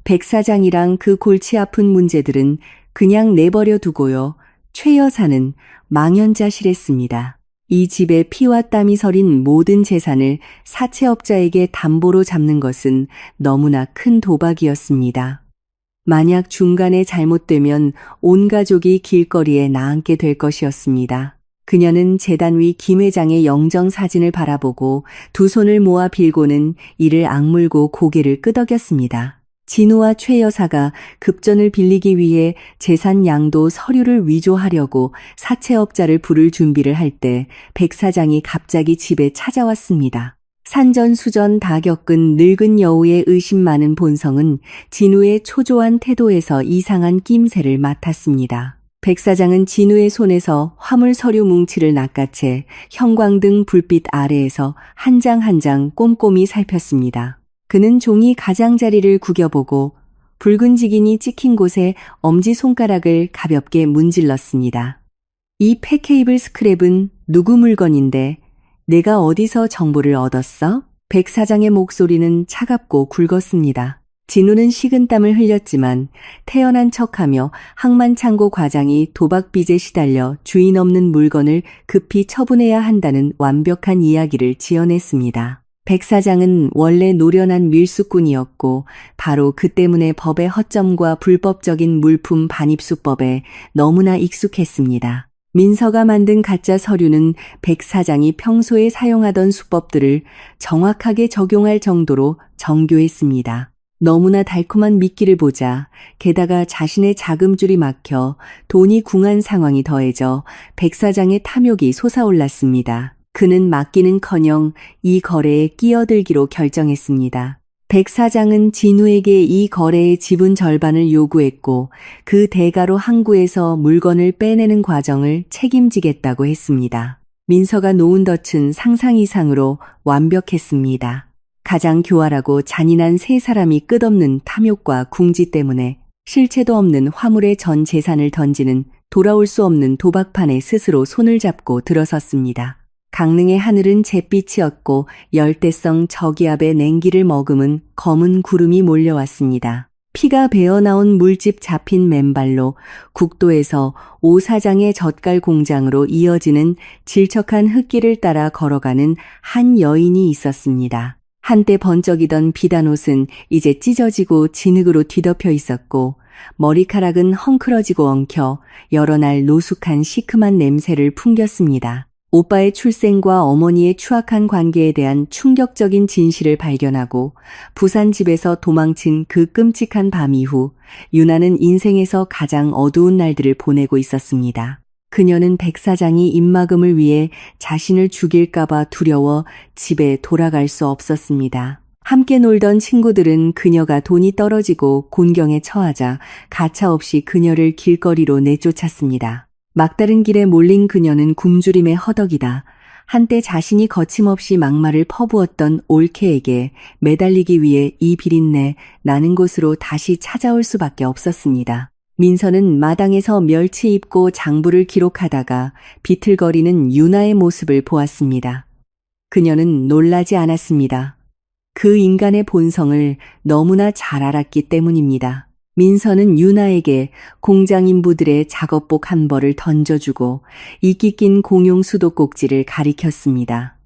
백 사장이랑 그 골치 아픈 문제들은 그냥 내버려 두고요. 최 여사는 망연자실했습니다. 이 집에 피와 땀이 서린 모든 재산을 사채업자에게 담보로 잡는 것은 너무나 큰 도박이었습니다. 만약 중간에 잘못되면 온 가족이 길거리에 나앉게 될 것이었습니다. 그녀는 재단 위 김 회장의 영정 사진을 바라보고 두 손을 모아 빌고는 이를 악물고 고개를 끄덕였습니다. 진우와 최 여사가 급전을 빌리기 위해 재산 양도 서류를 위조하려고 사채업자를 부를 준비를 할 때 백 사장이 갑자기 집에 찾아왔습니다. 산전수전 다 겪은 늙은 여우의 의심 많은 본성은 진우의 초조한 태도에서 이상한 낌새를 맡았습니다. 백 사장은 진우의 손에서 화물 서류 뭉치를 낚아채 형광등 불빛 아래에서 한 장 한 장 꼼꼼히 살폈습니다. 그는 종이 가장자리를 구겨보고 붉은 직인이 찍힌 곳에 엄지손가락을 가볍게 문질렀습니다. 이 폐케이블 스크랩은 누구 물건인데 내가 어디서 정보를 얻었어? 백 사장의 목소리는 차갑고 굵었습니다. 진우는 식은땀을 흘렸지만 태연한 척하며 항만창고 과장이 도박빚에 시달려 주인 없는 물건을 급히 처분해야 한다는 완벽한 이야기를 지어냈습니다. 백 사장은 원래 노련한 밀수꾼이었고 바로 그 때문에 법의 허점과 불법적인 물품 반입수법에 너무나 익숙했습니다. 민서가 만든 가짜 서류는 백 사장이 평소에 사용하던 수법들을 정확하게 적용할 정도로 정교했습니다. 너무나 달콤한 미끼를 보자 게다가 자신의 자금줄이 막혀 돈이 궁한 상황이 더해져 백 사장의 탐욕이 솟아올랐습니다. 그는 맡기는커녕 이 거래에 끼어들기로 결정했습니다. 백 사장은 진우에게 이 거래의 지분 절반을 요구했고 그 대가로 항구에서 물건을 빼내는 과정을 책임지겠다고 했습니다. 민서가 놓은 덫은 상상 이상으로 완벽했습니다. 가장 교활하고 잔인한 세 사람이 끝없는 탐욕과 궁지 때문에 실체도 없는 화물의 전 재산을 던지는 돌아올 수 없는 도박판에 스스로 손을 잡고 들어섰습니다. 강릉의 하늘은 잿빛이었고 열대성 저기압의 냉기를 머금은 검은 구름이 몰려왔습니다. 피가 배어나온 물집 잡힌 맨발로 국도에서 오 사장의 젓갈 공장으로 이어지는 질척한 흙길을 따라 걸어가는 한 여인이 있었습니다. 한때 번쩍이던 비단 옷은 이제 찢어지고 진흙으로 뒤덮여 있었고 머리카락은 헝클어지고 엉켜 여러 날 노숙한 시큼한 냄새를 풍겼습니다. 오빠의 출생과 어머니의 추악한 관계에 대한 충격적인 진실을 발견하고 부산 집에서 도망친 그 끔찍한 밤 이후 유나는 인생에서 가장 어두운 날들을 보내고 있었습니다. 그녀는 백 사장이 입막음을 위해 자신을 죽일까봐 두려워 집에 돌아갈 수 없었습니다. 함께 놀던 친구들은 그녀가 돈이 떨어지고 곤경에 처하자 가차없이 그녀를 길거리로 내쫓았습니다. 막다른 길에 몰린 그녀는 굶주림에 허덕이다 한때 자신이 거침없이 막말을 퍼부었던 올케에게 매달리기 위해 이 비린내 나는 곳으로 다시 찾아올 수밖에 없었습니다. 민서는 마당에서 멸치 입고 장부를 기록하다가 비틀거리는 유나의 모습을 보았습니다. 그녀는 놀라지 않았습니다. 그 인간의 본성을 너무나 잘 알았기 때문입니다. 민서는 유나에게 공장 인부들의 작업복 한 벌을 던져주고 이끼 낀 공용 수도꼭지를 가리켰습니다.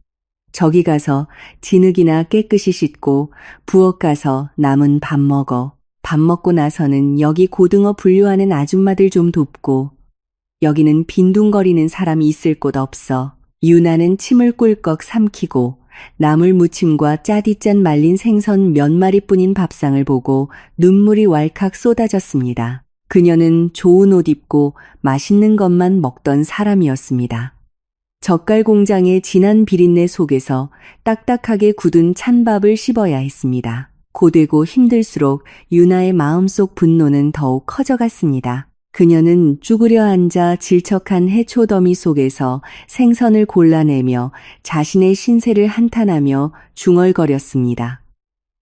저기 가서 진흙이나 깨끗이 씻고 부엌 가서 남은 밥 먹어. 밥 먹고 나서는 여기 고등어 분류하는 아줌마들 좀 돕고 여기는 빈둥거리는 사람이 있을 곳 없어. 유나는 침을 꿀꺽 삼키고 나물 무침과 짜디짠 말린 생선 몇 마리뿐인 밥상을 보고 눈물이 왈칵 쏟아졌습니다. 그녀는 좋은 옷 입고 맛있는 것만 먹던 사람이었습니다. 젓갈 공장의 진한 비린내 속에서 딱딱하게 굳은 찬밥을 씹어야 했습니다. 고되고 힘들수록 유나의 마음속 분노는 더욱 커져갔습니다. 그녀는 쭈그려 앉아 질척한 해초더미 속에서 생선을 골라내며 자신의 신세를 한탄하며 중얼거렸습니다.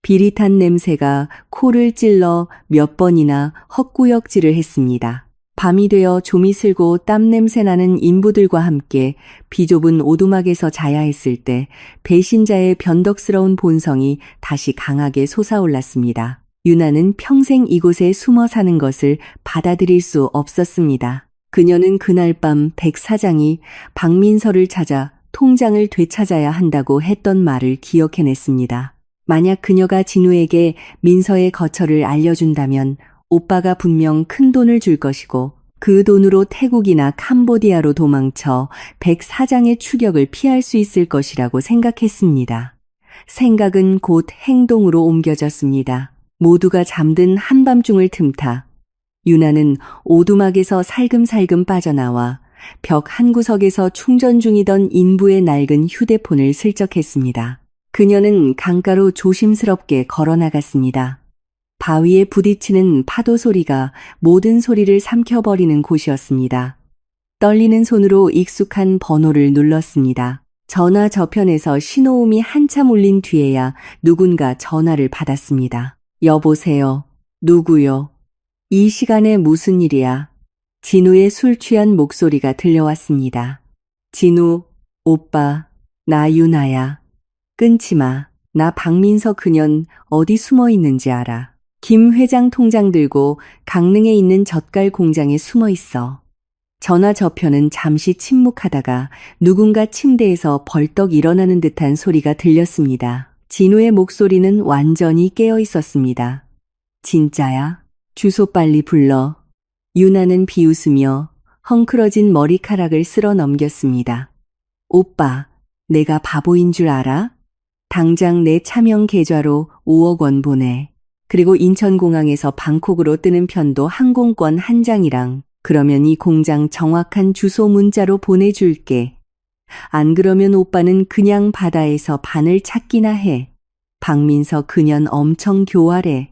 비릿한 냄새가 코를 찔러 몇 번이나 헛구역질을 했습니다. 밤이 되어 좀이 슬고 땀 냄새 나는 인부들과 함께 비좁은 오두막에서 자야 했을 때 배신자의 변덕스러운 본성이 다시 강하게 솟아올랐습니다. 유나는 평생 이곳에 숨어 사는 것을 받아들일 수 없었습니다. 그녀는 그날 밤 백 사장이 박민서를 찾아 통장을 되찾아야 한다고 했던 말을 기억해냈습니다. 만약 그녀가 진우에게 민서의 거처를 알려준다면 오빠가 분명 큰 돈을 줄 것이고 그 돈으로 태국이나 캄보디아로 도망쳐 백 사장의 추격을 피할 수 있을 것이라고 생각했습니다. 생각은 곧 행동으로 옮겨졌습니다. 모두가 잠든 한밤중을 틈타 유나는 오두막에서 살금살금 빠져나와 벽 한 구석에서 충전 중이던 인부의 낡은 휴대폰을 슬쩍했습니다. 그녀는 강가로 조심스럽게 걸어나갔습니다. 바위에 부딪히는 파도 소리가 모든 소리를 삼켜버리는 곳이었습니다. 떨리는 손으로 익숙한 번호를 눌렀습니다. 전화 저편에서 신호음이 한참 울린 뒤에야 누군가 전화를 받았습니다. 여보세요. 누구요? 이 시간에 무슨 일이야? 진우의 술 취한 목소리가 들려왔습니다. 진우, 오빠, 나 유나야. 끊지 마. 나 박민서 그년 어디 숨어 있는지 알아. 김 회장 통장 들고 강릉에 있는 젓갈 공장에 숨어 있어. 전화 저편은 잠시 침묵하다가 누군가 침대에서 벌떡 일어나는 듯한 소리가 들렸습니다. 진우의 목소리는 완전히 깨어 있었습니다. 진짜야? 주소 빨리 불러. 유나는 비웃으며 헝클어진 머리카락을 쓸어 넘겼습니다. 오빠, 내가 바보인 줄 알아? 당장 내 차명 계좌로 5억 원 보내. 그리고 인천공항에서 방콕으로 뜨는 편도 항공권 한 장이랑 그러면 이 공장 정확한 주소 문자로 보내줄게. 안 그러면 오빠는 그냥 바다에서 바늘 찾기나 해. 박민서 그년 엄청 교활해.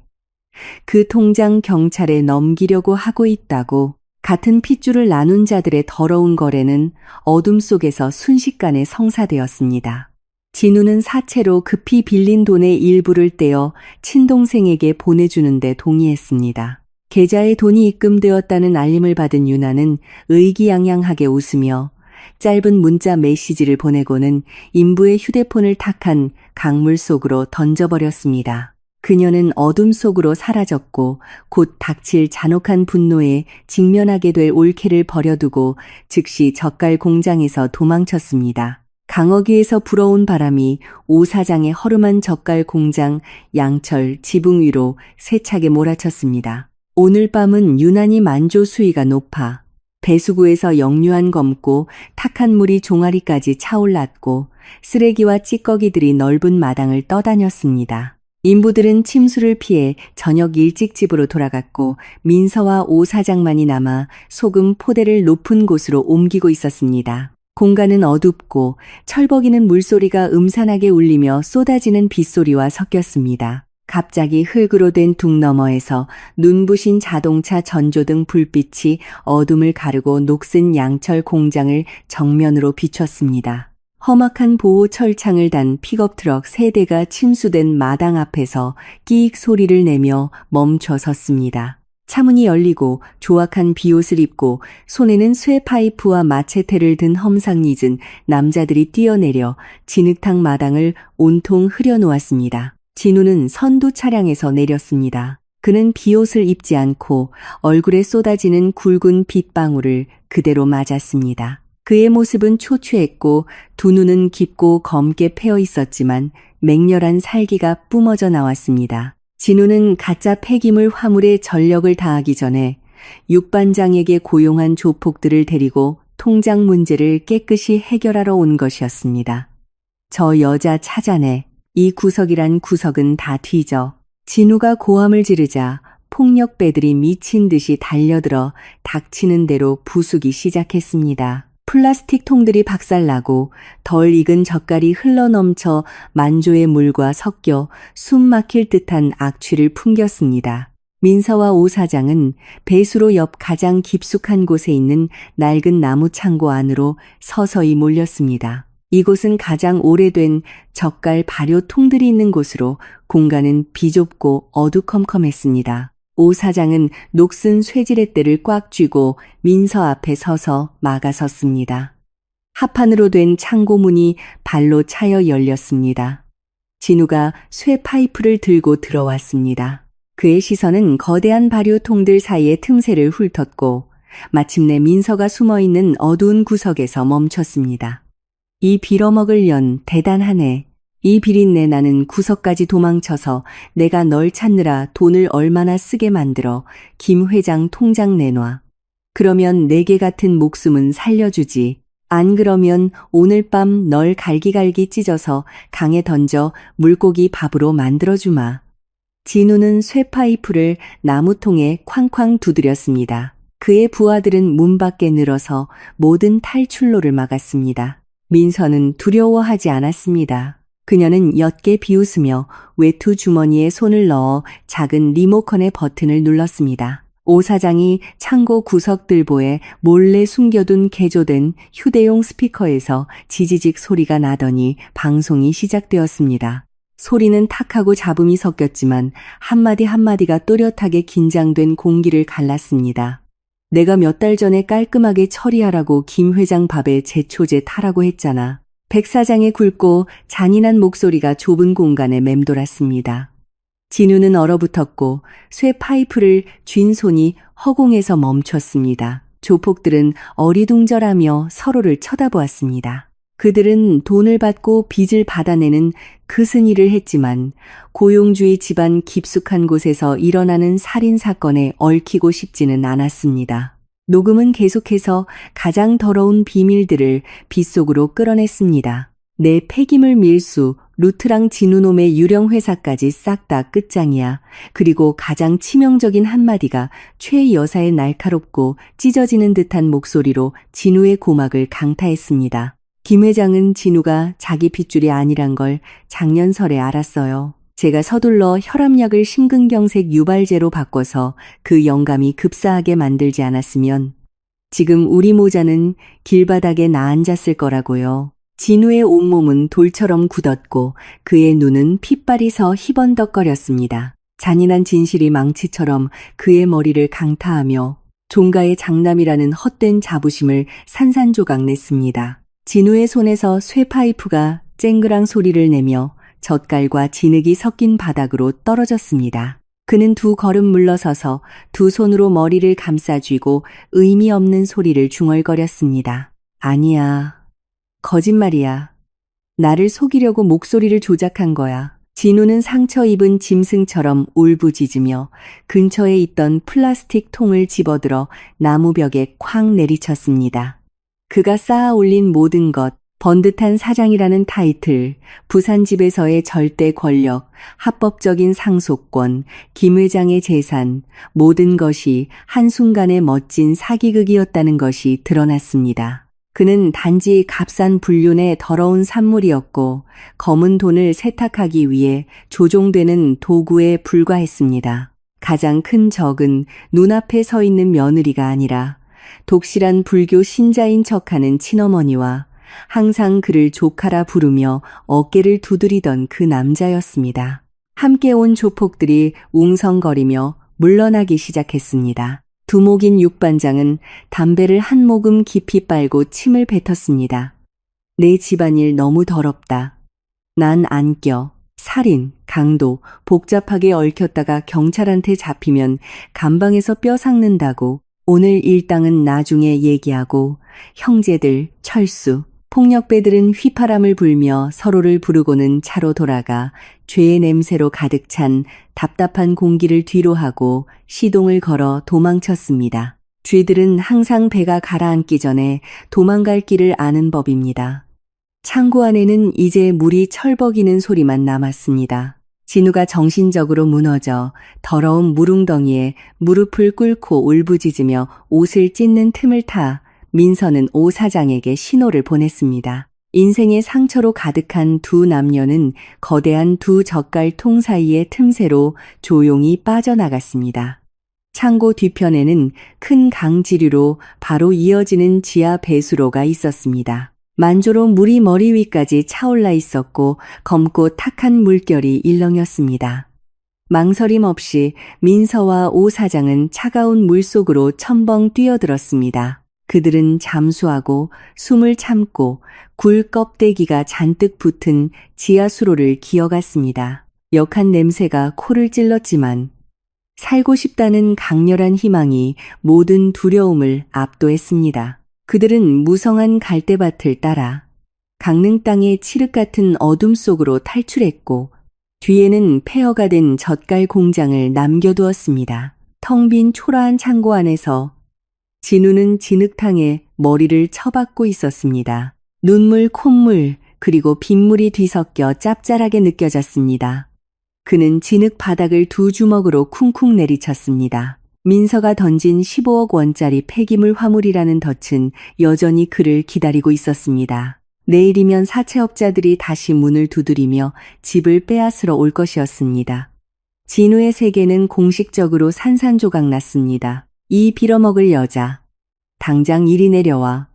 그 통장 경찰에 넘기려고 하고 있다고. 같은 핏줄을 나눈 자들의 더러운 거래는 어둠 속에서 순식간에 성사되었습니다. 진우는 사채로 급히 빌린 돈의 일부를 떼어 친동생에게 보내주는데 동의했습니다. 계좌에 돈이 입금되었다는 알림을 받은 유나는 의기양양하게 웃으며 짧은 문자 메시지를 보내고는 인부의 휴대폰을 탁한 강물 속으로 던져버렸습니다. 그녀는 어둠 속으로 사라졌고 곧 닥칠 잔혹한 분노에 직면하게 될 올케를 버려두고 즉시 젓갈 공장에서 도망쳤습니다. 강어귀에서 불어온 바람이 오 사장의 허름한 젓갈 공장 양철 지붕 위로 세차게 몰아쳤습니다. 오늘 밤은 유난히 만조 수위가 높아 배수구에서 역류한 검고 탁한 물이 종아리까지 차올랐고 쓰레기와 찌꺼기들이 넓은 마당을 떠다녔습니다. 인부들은 침수를 피해 저녁 일찍 집으로 돌아갔고 민서와 오 사장만이 남아 소금 포대를 높은 곳으로 옮기고 있었습니다. 공간은 어둡고 철벅이는 물소리가 음산하게 울리며 쏟아지는 빗소리와 섞였습니다. 갑자기 흙으로 된 둑 너머에서 눈부신 자동차 전조등 불빛이 어둠을 가르고 녹슨 양철 공장을 정면으로 비췄습니다. 험악한 보호 철창을 단 픽업 트럭 3대가 침수된 마당 앞에서 끼익 소리를 내며 멈춰 섰습니다. 차문이 열리고 조악한 비옷을 입고 손에는 쇠파이프와 마체테를 든 험상궂은 남자들이 뛰어내려 진흙탕 마당을 온통 흐려놓았습니다. 진우는 선두 차량에서 내렸습니다. 그는 비옷을 입지 않고 얼굴에 쏟아지는 굵은 빗방울을 그대로 맞았습니다. 그의 모습은 초췌했고 두 눈은 깊고 검게 패여 있었지만 맹렬한 살기가 뿜어져 나왔습니다. 진우는 가짜 폐기물 화물에 전력을 다하기 전에 육반장에게 고용한 조폭들을 데리고 통장 문제를 깨끗이 해결하러 온 것이었습니다. 저 여자 찾아내. 이 구석이란 구석은 다 뒤져. 진우가 고함을 지르자 폭력배들이 미친 듯이 달려들어 닥치는 대로 부수기 시작했습니다. 플라스틱 통들이 박살나고 덜 익은 젓갈이 흘러넘쳐 만조의 물과 섞여 숨 막힐 듯한 악취를 풍겼습니다. 민서와 오 사장은 배수로 옆 가장 깊숙한 곳에 있는 낡은 나무 창고 안으로 서서히 몰렸습니다. 이곳은 가장 오래된 젓갈 발효 통들이 있는 곳으로 공간은 비좁고 어두컴컴했습니다. 오 사장은 녹슨 쇠지렛대를 꽉 쥐고 민서 앞에 서서 막아섰습니다. 합판으로 된 창고 문이 발로 차여 열렸습니다. 진우가 쇠 파이프를 들고 들어왔습니다. 그의 시선은 거대한 발효통들 사이의 틈새를 훑었고 마침내 민서가 숨어있는 어두운 구석에서 멈췄습니다. 이 빌어먹을 년 대단하네. 이 비린내 나는 구석까지 도망쳐서 내가 널 찾느라 돈을 얼마나 쓰게 만들어 김 회장 통장 내놔. 그러면 내게 같은 목숨은 살려주지. 안 그러면 오늘 밤 널 갈기갈기 찢어서 강에 던져 물고기 밥으로 만들어주마. 진우는 쇠파이프를 나무통에 쾅쾅 두드렸습니다. 그의 부하들은 문 밖에 늘어서 모든 탈출로를 막았습니다. 민서는 두려워하지 않았습니다. 그녀는 옅게 비웃으며 외투 주머니에 손을 넣어 작은 리모컨의 버튼을 눌렀습니다. 오 사장이 창고 구석들보에 몰래 숨겨둔 개조된 휴대용 스피커에서 지지직 소리가 나더니 방송이 시작되었습니다. 소리는 탁하고 잡음이 섞였지만 한마디 한마디가 또렷하게 긴장된 공기를 갈랐습니다. 내가 몇 달 전에 깔끔하게 처리하라고 김 회장 밥에 제초제 타라고 했잖아. 백 사장의 굵고 잔인한 목소리가 좁은 공간에 맴돌았습니다. 진우는 얼어붙었고 쇠 파이프를 쥔 손이 허공에서 멈췄습니다. 조폭들은 어리둥절하며 서로를 쳐다보았습니다. 그들은 돈을 받고 빚을 받아내는 그슨 일을 했지만 고용주의 집안 깊숙한 곳에서 일어나는 살인사건에 얽히고 싶지는 않았습니다. 녹음은 계속해서 가장 더러운 비밀들을 빗속으로 끌어냈습니다. 내 폐기물 밀수, 루트랑 진우놈의 유령 회사까지 싹 다 끝장이야. 그리고 가장 치명적인 한마디가 최 여사의 날카롭고 찢어지는 듯한 목소리로 진우의 고막을 강타했습니다. 김 회장은 진우가 자기 핏줄이 아니란 걸 작년 설에 알았어요. 제가 서둘러 혈압약을 심근경색 유발제로 바꿔서 그 영감이 급사하게 만들지 않았으면 지금 우리 모자는 길바닥에 나앉았을 거라고요. 진우의 온몸은 돌처럼 굳었고 그의 눈은 핏발이 서 희번덕거렸습니다. 잔인한 진실이 망치처럼 그의 머리를 강타하며 종가의 장남이라는 헛된 자부심을 산산조각 냈습니다. 진우의 손에서 쇠파이프가 쨍그랑 소리를 내며 젓갈과 진흙이 섞인 바닥으로 떨어졌습니다. 그는 두 걸음 물러서서 두 손으로 머리를 감싸쥐고 의미 없는 소리를 중얼거렸습니다. 아니야. 거짓말이야. 나를 속이려고 목소리를 조작한 거야. 진우는 상처 입은 짐승처럼 울부짖으며 근처에 있던 플라스틱 통을 집어들어 나무벽에 쾅 내리쳤습니다. 그가 쌓아 올린 모든 것, 번듯한 사장이라는 타이틀, 부산집에서의 절대 권력, 합법적인 상속권, 김 회장의 재산, 모든 것이 한순간의 멋진 사기극이었다는 것이 드러났습니다. 그는 단지 값싼 불륜의 더러운 산물이었고 검은 돈을 세탁하기 위해 조종되는 도구에 불과했습니다. 가장 큰 적은 눈앞에 서 있는 며느리가 아니라 독실한 불교 신자인 척하는 친어머니와 항상 그를 조카라 부르며 어깨를 두드리던 그 남자였습니다. 함께 온 조폭들이 웅성거리며 물러나기 시작했습니다. 두목인 육반장은 담배를 한 모금 깊이 빨고 침을 뱉었습니다. 내 집안일 너무 더럽다. 난 안 껴. 살인, 강도, 복잡하게 얽혔다가 경찰한테 잡히면 감방에서 뼈 삭는다고. 오늘 일당은 나중에 얘기하고 형제들, 철수, 폭력배들은 휘파람을 불며 서로를 부르고는 차로 돌아가 죄의 냄새로 가득 찬 답답한 공기를 뒤로하고 시동을 걸어 도망쳤습니다. 쥐들은 항상 배가 가라앉기 전에 도망갈 길을 아는 법입니다. 창고 안에는 이제 물이 철벅이는 소리만 남았습니다. 진우가 정신적으로 무너져 더러운 물웅덩이에 무릎을 꿇고 울부짖으며 옷을 찢는 틈을 타 민서는 오 사장에게 신호를 보냈습니다. 인생의 상처로 가득한 두 남녀는 거대한 두 젓갈통 사이의 틈새로 조용히 빠져나갔습니다. 창고 뒤편에는 큰 강지류로 바로 이어지는 지하 배수로가 있었습니다. 만조로 물이 머리 위까지 차올라 있었고 검고 탁한 물결이 일렁였습니다. 망설임 없이 민서와 오 사장은 차가운 물속으로 첨벙 뛰어들었습니다. 그들은 잠수하고 숨을 참고 굴 껍데기가 잔뜩 붙은 지하수로를 기어갔습니다. 역한 냄새가 코를 찔렀지만 살고 싶다는 강렬한 희망이 모든 두려움을 압도했습니다. 그들은 무성한 갈대밭을 따라 강릉 땅의 칠흑 같은 어둠 속으로 탈출했고 뒤에는 폐허가 된 젓갈 공장을 남겨두었습니다. 텅 빈 초라한 창고 안에서 진우는 진흙탕에 머리를 쳐박고 있었습니다. 눈물, 콧물, 그리고 빗물이 뒤섞여 짭짤하게 느껴졌습니다. 그는 진흙 바닥을 두 주먹으로 쿵쿵 내리쳤습니다. 민서가 던진 15억 원짜리 폐기물 화물이라는 덫은 여전히 그를 기다리고 있었습니다. 내일이면 사채업자들이 다시 문을 두드리며 집을 빼앗으러 올 것이었습니다. 진우의 세계는 공식적으로 산산조각 났습니다. 이 빌어먹을 여자, 당장 이리 내려와.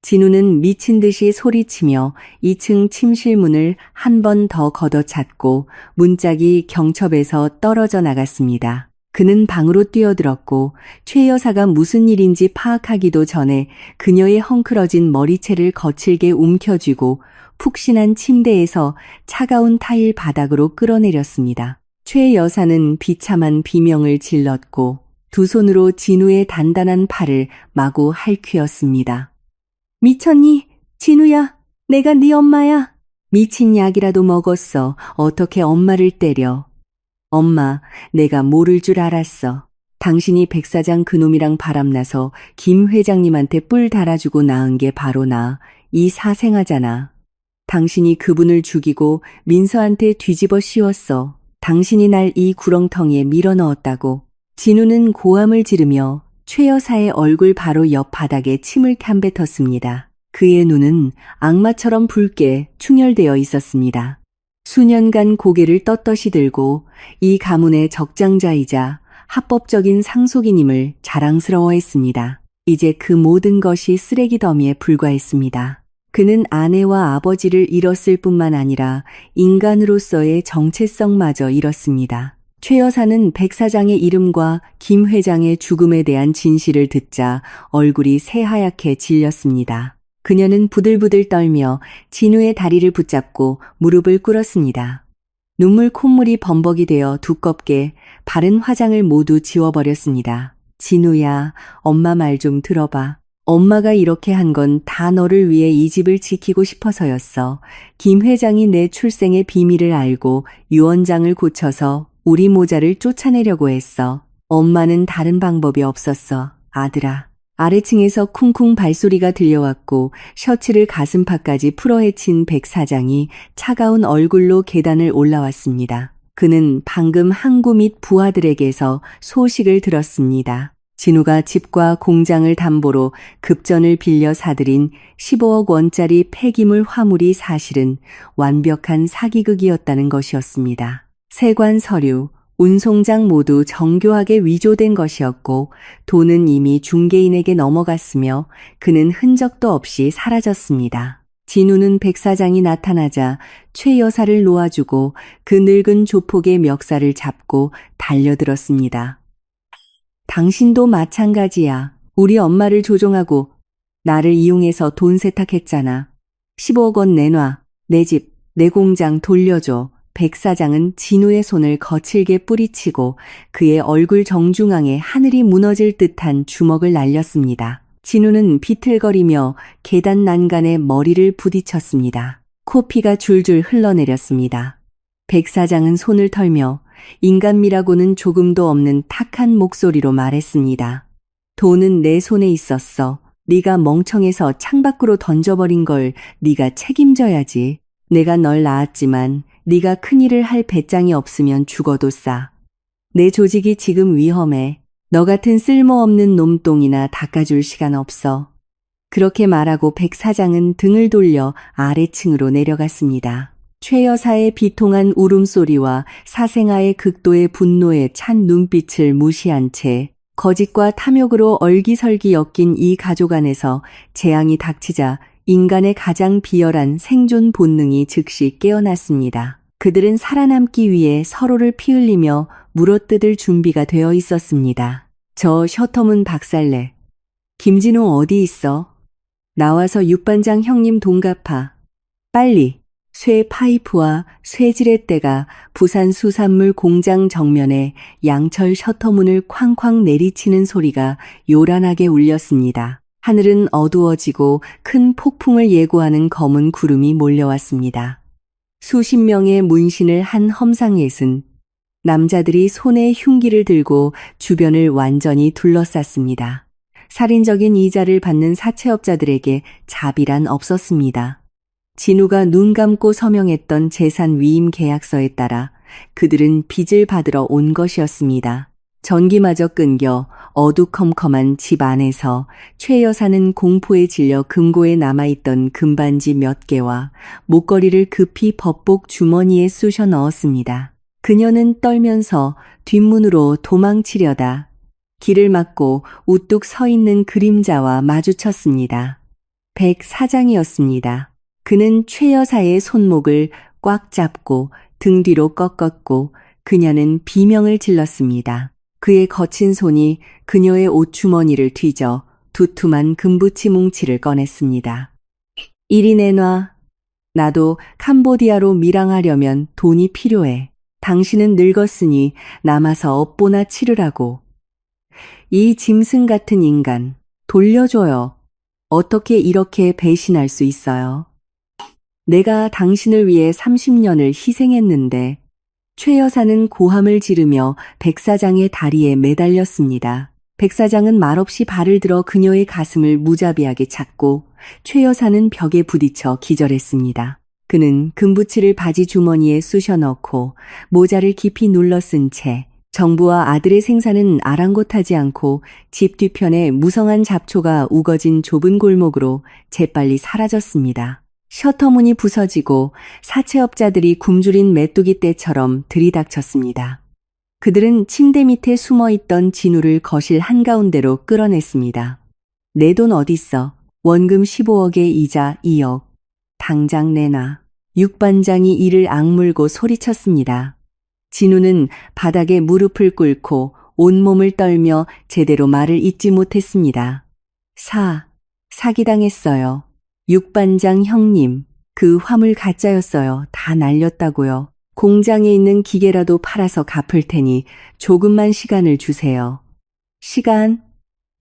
진우는 미친 듯이 소리치며 2층 침실문을 한 번 더 걷어찼고 문짝이 경첩에서 떨어져 나갔습니다. 그는 방으로 뛰어들었고 최 여사가 무슨 일인지 파악하기도 전에 그녀의 헝클어진 머리채를 거칠게 움켜쥐고 푹신한 침대에서 차가운 타일 바닥으로 끌어내렸습니다. 최 여사는 비참한 비명을 질렀고 두 손으로 진우의 단단한 팔을 마구 핥히었습니다. 미쳤니? 진우야, 내가 네 엄마야. 미친 약이라도 먹었어. 어떻게 엄마를 때려. 엄마, 내가 모를 줄 알았어. 당신이 백 사장 그놈이랑 바람나서 김 회장님한테 뿔 달아주고 낳은 게 바로 나. 이 사생아잖아. 당신이 그분을 죽이고 민서한테 뒤집어 씌웠어. 당신이 날 이 구렁텅이에 밀어넣었다고. 진우는 고함을 지르며 최 여사의 얼굴 바로 옆 바닥에 침을 캔뱉었습니다. 그의 눈은 악마처럼 붉게 충혈되어 있었습니다. 수년간 고개를 떳떳이 들고 이 가문의 적장자이자 합법적인 상속인임을 자랑스러워했습니다. 이제 그 모든 것이 쓰레기 더미에 불과했습니다. 그는 아내와 아버지를 잃었을 뿐만 아니라 인간으로서의 정체성마저 잃었습니다. 최 여사는 백 사장의 이름과 김 회장의 죽음에 대한 진실을 듣자 얼굴이 새하얗게 질렸습니다. 그녀는 부들부들 떨며 진우의 다리를 붙잡고 무릎을 꿇었습니다. 눈물 콧물이 범벅이 되어 두껍게 바른 화장을 모두 지워버렸습니다. 진우야, 엄마 말 좀 들어봐. 엄마가 이렇게 한 건 다 너를 위해 이 집을 지키고 싶어서였어. 김 회장이 내 출생의 비밀을 알고 유언장을 고쳐서 우리 모자를 쫓아내려고 했어. 엄마는 다른 방법이 없었어. 아들아. 아래층에서 쿵쿵 발소리가 들려왔고 셔츠를 가슴팍까지 풀어헤친 백 사장이 차가운 얼굴로 계단을 올라왔습니다. 그는 방금 항구 및 부하들에게서 소식을 들었습니다. 진우가 집과 공장을 담보로 급전을 빌려 사들인 15억 원짜리 폐기물 화물이 사실은 완벽한 사기극이었다는 것이었습니다. 세관 서류, 운송장 모두 정교하게 위조된 것이었고 돈은 이미 중개인에게 넘어갔으며 그는 흔적도 없이 사라졌습니다. 진우는 백 사장이 나타나자 최 여사를 놓아주고 그 늙은 조폭의 멱살을 잡고 달려들었습니다. 당신도 마찬가지야. 우리 엄마를 조종하고 나를 이용해서 돈 세탁했잖아. 15억 원 내놔. 내 집, 내 공장 돌려줘. 백 사장은 진우의 손을 거칠게 뿌리치고 그의 얼굴 정중앙에 하늘이 무너질 듯한 주먹을 날렸습니다. 진우는 비틀거리며 계단 난간에 머리를 부딪혔습니다. 코피가 줄줄 흘러내렸습니다. 백 사장은 손을 털며 인간미라고는 조금도 없는 탁한 목소리로 말했습니다. 돈은 내 손에 있었어. 네가 멍청해서 창밖으로 던져버린 걸 네가 책임져야지. 내가 널 낳았지만 네가 큰일을 할 배짱이 없으면 죽어도 싸. 내 조직이 지금 위험해. 너 같은 쓸모없는 놈똥이나 닦아줄 시간 없어. 그렇게 말하고 백 사장은 등을 돌려 아래층으로 내려갔습니다. 최 여사의 비통한 울음소리와 사생아의 극도의 분노에 찬 눈빛을 무시한 채 거짓과 탐욕으로 얼기설기 엮인 이 가족 안에서 재앙이 닥치자 인간의 가장 비열한 생존 본능이 즉시 깨어났습니다. 그들은 살아남기 위해 서로를 피흘리며 물어뜯을 준비가 되어 있었습니다. 저 셔터문 박살내. 김진호 어디 있어? 나와서 육반장 형님 돈 갚아. 빨리. 쇠 파이프와 쇠지렛대가 부산 수산물 공장 정면에 양철 셔터문을 쾅쾅 내리치는 소리가 요란하게 울렸습니다. 하늘은 어두워지고 큰 폭풍을 예고하는 검은 구름이 몰려왔습니다. 수십 명의 문신을 한 험상옅은 남자들이 손에 흉기를 들고 주변을 완전히 둘러쌌습니다. 살인적인 이자를 받는 사채업자들에게 자비란 없었습니다. 진우가 눈 감고 서명했던 재산 위임 계약서에 따라 그들은 빚을 받으러 온 것이었습니다. 전기마저 끊겨 어두컴컴한 집 안에서 최 여사는 공포에 질려 금고에 남아있던 금반지 몇 개와 목걸이를 급히 법복 주머니에 쑤셔 넣었습니다. 그녀는 떨면서 뒷문으로 도망치려다 길을 막고 우뚝 서 있는 그림자와 마주쳤습니다. 백 사장이었습니다. 그는 최 여사의 손목을 꽉 잡고 등 뒤로 꺾었고 그녀는 비명을 질렀습니다. 그의 거친 손이 그녀의 옷주머니를 뒤져 두툼한 금부치 뭉치를 꺼냈습니다. 이리 내놔. 나도 캄보디아로 밀항하려면 돈이 필요해. 당신은 늙었으니 남아서 업보나 치르라고. 이 짐승 같은 인간, 돌려줘요. 어떻게 이렇게 배신할 수 있어요? 내가 당신을 위해 30년을 희생했는데 최 여사는 고함을 지르며 백 사장의 다리에 매달렸습니다. 백 사장은 말없이 발을 들어 그녀의 가슴을 무자비하게 잡고 최 여사는 벽에 부딪혀 기절했습니다. 그는 금부치를 바지 주머니에 쑤셔 넣고 모자를 깊이 눌러 쓴 채 정부와 아들의 생사는 아랑곳하지 않고 집 뒤편에 무성한 잡초가 우거진 좁은 골목으로 재빨리 사라졌습니다. 셔터문이 부서지고 사채업자들이 굶주린 메뚜기 떼처럼 들이닥쳤습니다. 그들은 침대 밑에 숨어있던 진우를 거실 한가운데로 끌어냈습니다. 내 돈 어딨어? 원금 15억에 이자 2억. 당장 내놔. 육반장이 이를 악물고 소리쳤습니다. 진우는 바닥에 무릎을 꿇고 온몸을 떨며 제대로 말을 잇지 못했습니다. 사기당했어요. 육반장 형님, 그 화물 가짜였어요. 다 날렸다고요. 공장에 있는 기계라도 팔아서 갚을 테니 조금만 시간을 주세요. 시간?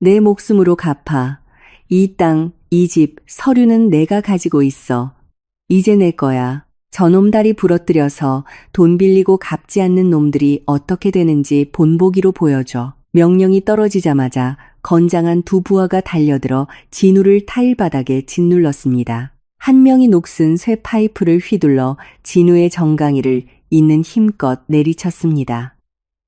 내 목숨으로 갚아. 이 땅, 이 집, 서류는 내가 가지고 있어. 이제 내 거야. 저놈 다리 부러뜨려서 돈 빌리고 갚지 않는 놈들이 어떻게 되는지 본보기로 보여줘. 명령이 떨어지자마자 건장한 두 부하가 달려들어 진우를 타일 바닥에 짓눌렀습니다. 한 명이 녹슨 쇠 파이프를 휘둘러 진우의 정강이를 있는 힘껏 내리쳤습니다.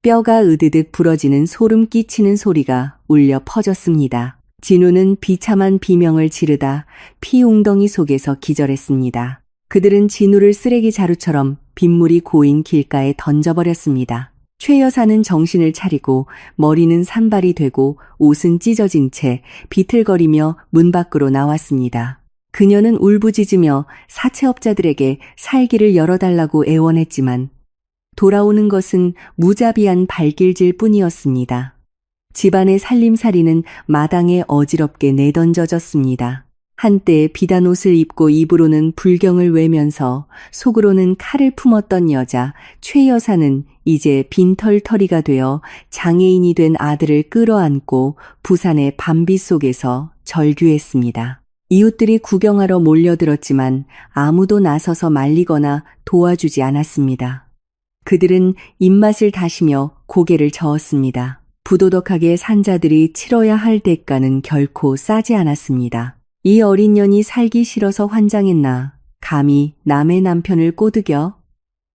뼈가 으드득 부러지는 소름 끼치는 소리가 울려 퍼졌습니다. 진우는 비참한 비명을 지르다 피 웅덩이 속에서 기절했습니다. 그들은 진우를 쓰레기 자루처럼 빗물이 고인 길가에 던져버렸습니다. 최 여사는 정신을 차리고 머리는 산발이 되고 옷은 찢어진 채 비틀거리며 문 밖으로 나왔습니다. 그녀는 울부짖으며 사채업자들에게 살길을 열어달라고 애원했지만 돌아오는 것은 무자비한 발길질 뿐이었습니다. 집안의 살림살이는 마당에 어지럽게 내던져졌습니다. 한때 비단 옷을 입고 입으로는 불경을 외면서 속으로는 칼을 품었던 여자 최 여사는 이제 빈털터리가 되어 장애인이 된 아들을 끌어안고 부산의 밤비 속에서 절규했습니다. 이웃들이 구경하러 몰려들었지만 아무도 나서서 말리거나 도와주지 않았습니다. 그들은 입맛을 다시며 고개를 저었습니다. 부도덕하게 산 자들이 치러야 할 대가는 결코 싸지 않았습니다. 이 어린 년이 살기 싫어서 환장했나 감히 남의 남편을 꼬드겨?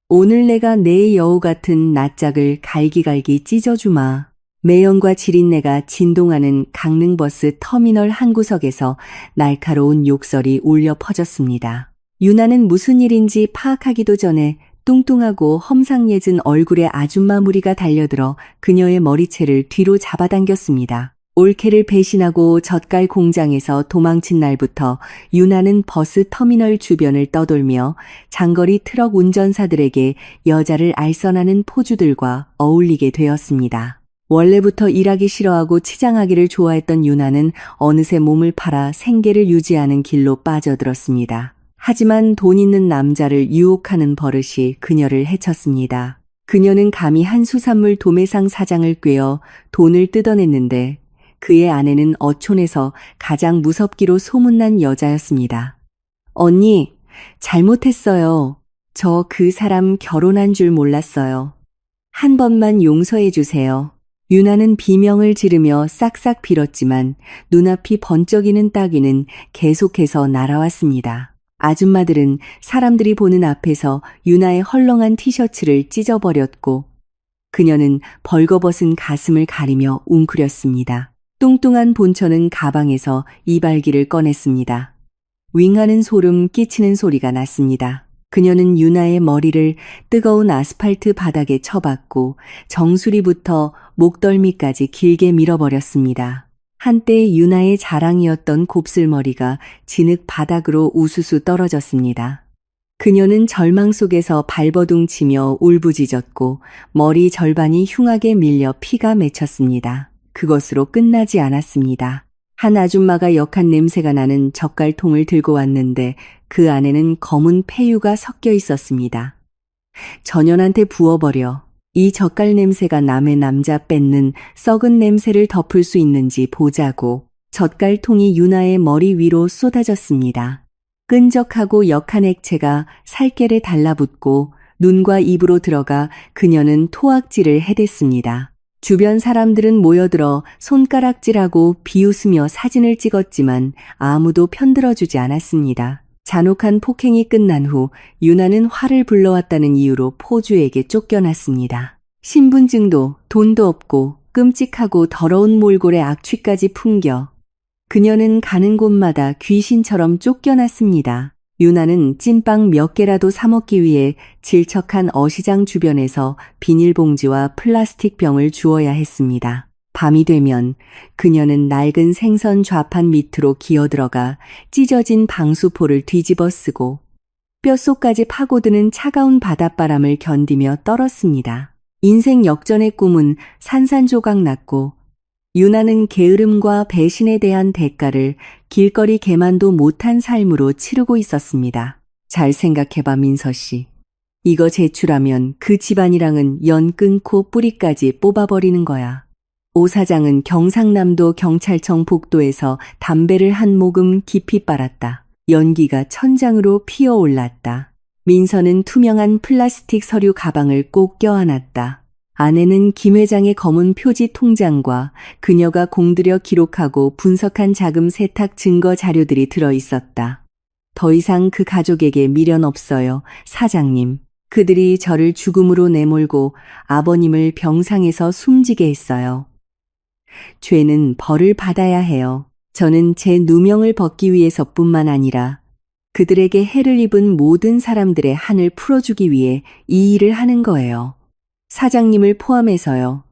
오늘 내가 내 여우 같은 낯짝을 갈기갈기 찢어주마. 매연과 지린내가 진동하는 강릉버스 터미널 한 구석에서 날카로운 욕설이 울려 퍼졌습니다. 유나는 무슨 일인지 파악하기도 전에 뚱뚱하고 험상예진 얼굴의 아줌마 무리가 달려들어 그녀의 머리채를 뒤로 잡아당겼습니다. 올케를 배신하고 젓갈 공장에서 도망친 날부터 유나는 버스 터미널 주변을 떠돌며 장거리 트럭 운전사들에게 여자를 알선하는 포주들과 어울리게 되었습니다. 원래부터 일하기 싫어하고 치장하기를 좋아했던 유나는 어느새 몸을 팔아 생계를 유지하는 길로 빠져들었습니다. 하지만 돈 있는 남자를 유혹하는 버릇이 그녀를 해쳤습니다. 그녀는 감히 한 수산물 도매상 사장을 꿰어 돈을 뜯어냈는데 그의 아내는 어촌에서 가장 무섭기로 소문난 여자였습니다. 언니, 잘못했어요. 저 그 사람 결혼한 줄 몰랐어요. 한 번만 용서해 주세요. 유나는 비명을 지르며 싹싹 빌었지만 눈앞이 번쩍이는 따귀는 계속해서 날아왔습니다. 아줌마들은 사람들이 보는 앞에서 유나의 헐렁한 티셔츠를 찢어버렸고 그녀는 벌거벗은 가슴을 가리며 웅크렸습니다. 뚱뚱한 본처는 가방에서 이발기를 꺼냈습니다. 윙하는 소름 끼치는 소리가 났습니다. 그녀는 유나의 머리를 뜨거운 아스팔트 바닥에 쳐박고 정수리부터 목덜미까지 길게 밀어버렸습니다. 한때 유나의 자랑이었던 곱슬머리가 진흙 바닥으로 우수수 떨어졌습니다. 그녀는 절망 속에서 발버둥치며 울부짖었고 머리 절반이 흉하게 밀려 피가 맺혔습니다. 그것으로 끝나지 않았습니다. 한 아줌마가 역한 냄새가 나는 젓갈통을 들고 왔는데 그 안에는 검은 폐유가 섞여 있었습니다. 전현한테 부어버려. 이 젓갈 냄새가 남의 남자 뺏는 썩은 냄새를 덮을 수 있는지 보자고 젓갈통이 유나의 머리 위로 쏟아졌습니다. 끈적하고 역한 액체가 살결에 달라붙고 눈과 입으로 들어가 그녀는 토악질을 해댔습니다. 주변 사람들은 모여들어 손가락질하고 비웃으며 사진을 찍었지만 아무도 편들어주지 않았습니다. 잔혹한 폭행이 끝난 후 유나는 화를 불러왔다는 이유로 포주에게 쫓겨났습니다. 신분증도 돈도 없고 끔찍하고 더러운 몰골의 악취까지 풍겨 그녀는 가는 곳마다 귀신처럼 쫓겨났습니다. 유나는 찐빵 몇 개라도 사 먹기 위해 질척한 어시장 주변에서 비닐봉지와 플라스틱 병을 주워야 했습니다. 밤이 되면 그녀는 낡은 생선 좌판 밑으로 기어들어가 찢어진 방수포를 뒤집어 쓰고 뼛속까지 파고드는 차가운 바닷바람을 견디며 떨었습니다. 인생 역전의 꿈은 산산조각 났고 유나는 게으름과 배신에 대한 대가를 길거리 개만도 못한 삶으로 치르고 있었습니다. 잘 생각해봐 민서 씨. 이거 제출하면 그 집안이랑은 연 끊고 뿌리까지 뽑아버리는 거야. 오 사장은 경상남도 경찰청 복도에서 담배를 한 모금 깊이 빨았다. 연기가 천장으로 피어올랐다. 민서는 투명한 플라스틱 서류 가방을 꼭 껴안았다. 안에는 김 회장의 검은 표지 통장과 그녀가 공들여 기록하고 분석한 자금 세탁 증거 자료들이 들어 있었다. 더 이상 그 가족에게 미련 없어요, 사장님. 그들이 저를 죽음으로 내몰고 아버님을 병상에서 숨지게 했어요. 죄는 벌을 받아야 해요. 저는 제 누명을 벗기 위해서뿐만 아니라 그들에게 해를 입은 모든 사람들의 한을 풀어주기 위해 이 일을 하는 거예요. 사장님을 포함해서요.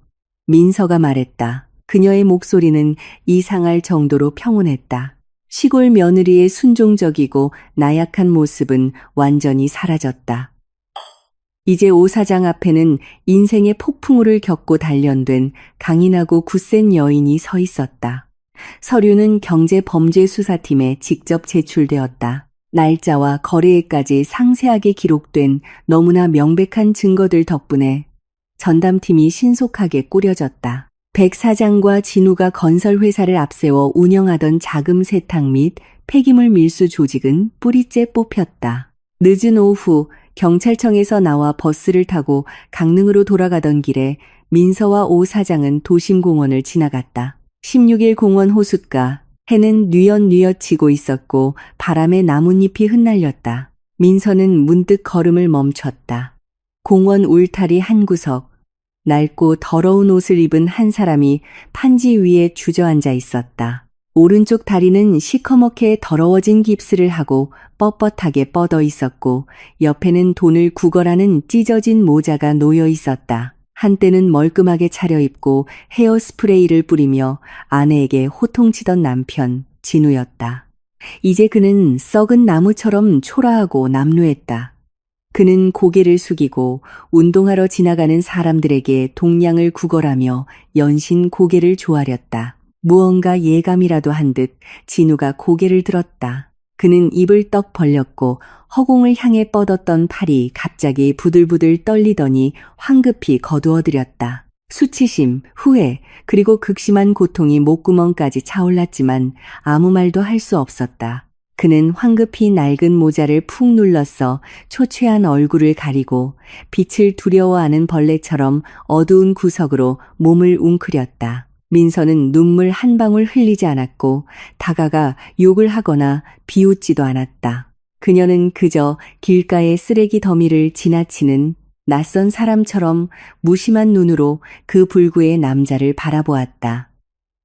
민서가 말했다. 그녀의 목소리는 이상할 정도로 평온했다. 시골 며느리의 순종적이고 나약한 모습은 완전히 사라졌다. 이제 오 사장 앞에는 인생의 폭풍우를 겪고 단련된 강인하고 굳센 여인이 서 있었다. 서류는 경제범죄수사팀에 직접 제출되었다. 날짜와 거래액까지 상세하게 기록된 너무나 명백한 증거들 덕분에 전담팀이 신속하게 꾸려졌다. 백 사장과 진우가 건설회사를 앞세워 운영하던 자금 세탁 및 폐기물 밀수 조직은 뿌리째 뽑혔다. 늦은 오후 경찰청에서 나와 버스를 타고 강릉으로 돌아가던 길에 민서와 오 사장은 도심공원을 지나갔다. 16일 공원 호숫가, 해는 뉘엿뉘엿 지고 있었고 바람에 나뭇잎이 흩날렸다. 민서는 문득 걸음을 멈췄다. 공원 울타리 한 구석, 낡고 더러운 옷을 입은 한 사람이 판지 위에 주저앉아 있었다. 오른쪽 다리는 시커멓게 더러워진 깁스를 하고 뻣뻣하게 뻗어 있었고 옆에는 돈을 구걸하는 찢어진 모자가 놓여 있었다. 한때는 멀끔하게 차려입고 헤어스프레이를 뿌리며 아내에게 호통치던 남편 진우였다. 이제 그는 썩은 나무처럼 초라하고 남루했다. 그는 고개를 숙이고 운동하러 지나가는 사람들에게 동량을 구걸하며 연신 고개를 조아렸다. 무언가 예감이라도 한 듯 진우가 고개를 들었다. 그는 입을 떡 벌렸고 허공을 향해 뻗었던 팔이 갑자기 부들부들 떨리더니 황급히 거두어들였다. 수치심, 후회, 그리고 극심한 고통이 목구멍까지 차올랐지만 아무 말도 할 수 없었다. 그는 황급히 낡은 모자를 푹 눌렀어 초췌한 얼굴을 가리고 빛을 두려워하는 벌레처럼 어두운 구석으로 몸을 웅크렸다. 민서는 눈물 한 방울 흘리지 않았고 다가가 욕을 하거나 비웃지도 않았다. 그녀는 그저 길가의 쓰레기 더미를 지나치는 낯선 사람처럼 무심한 눈으로 그 불구의 남자를 바라보았다.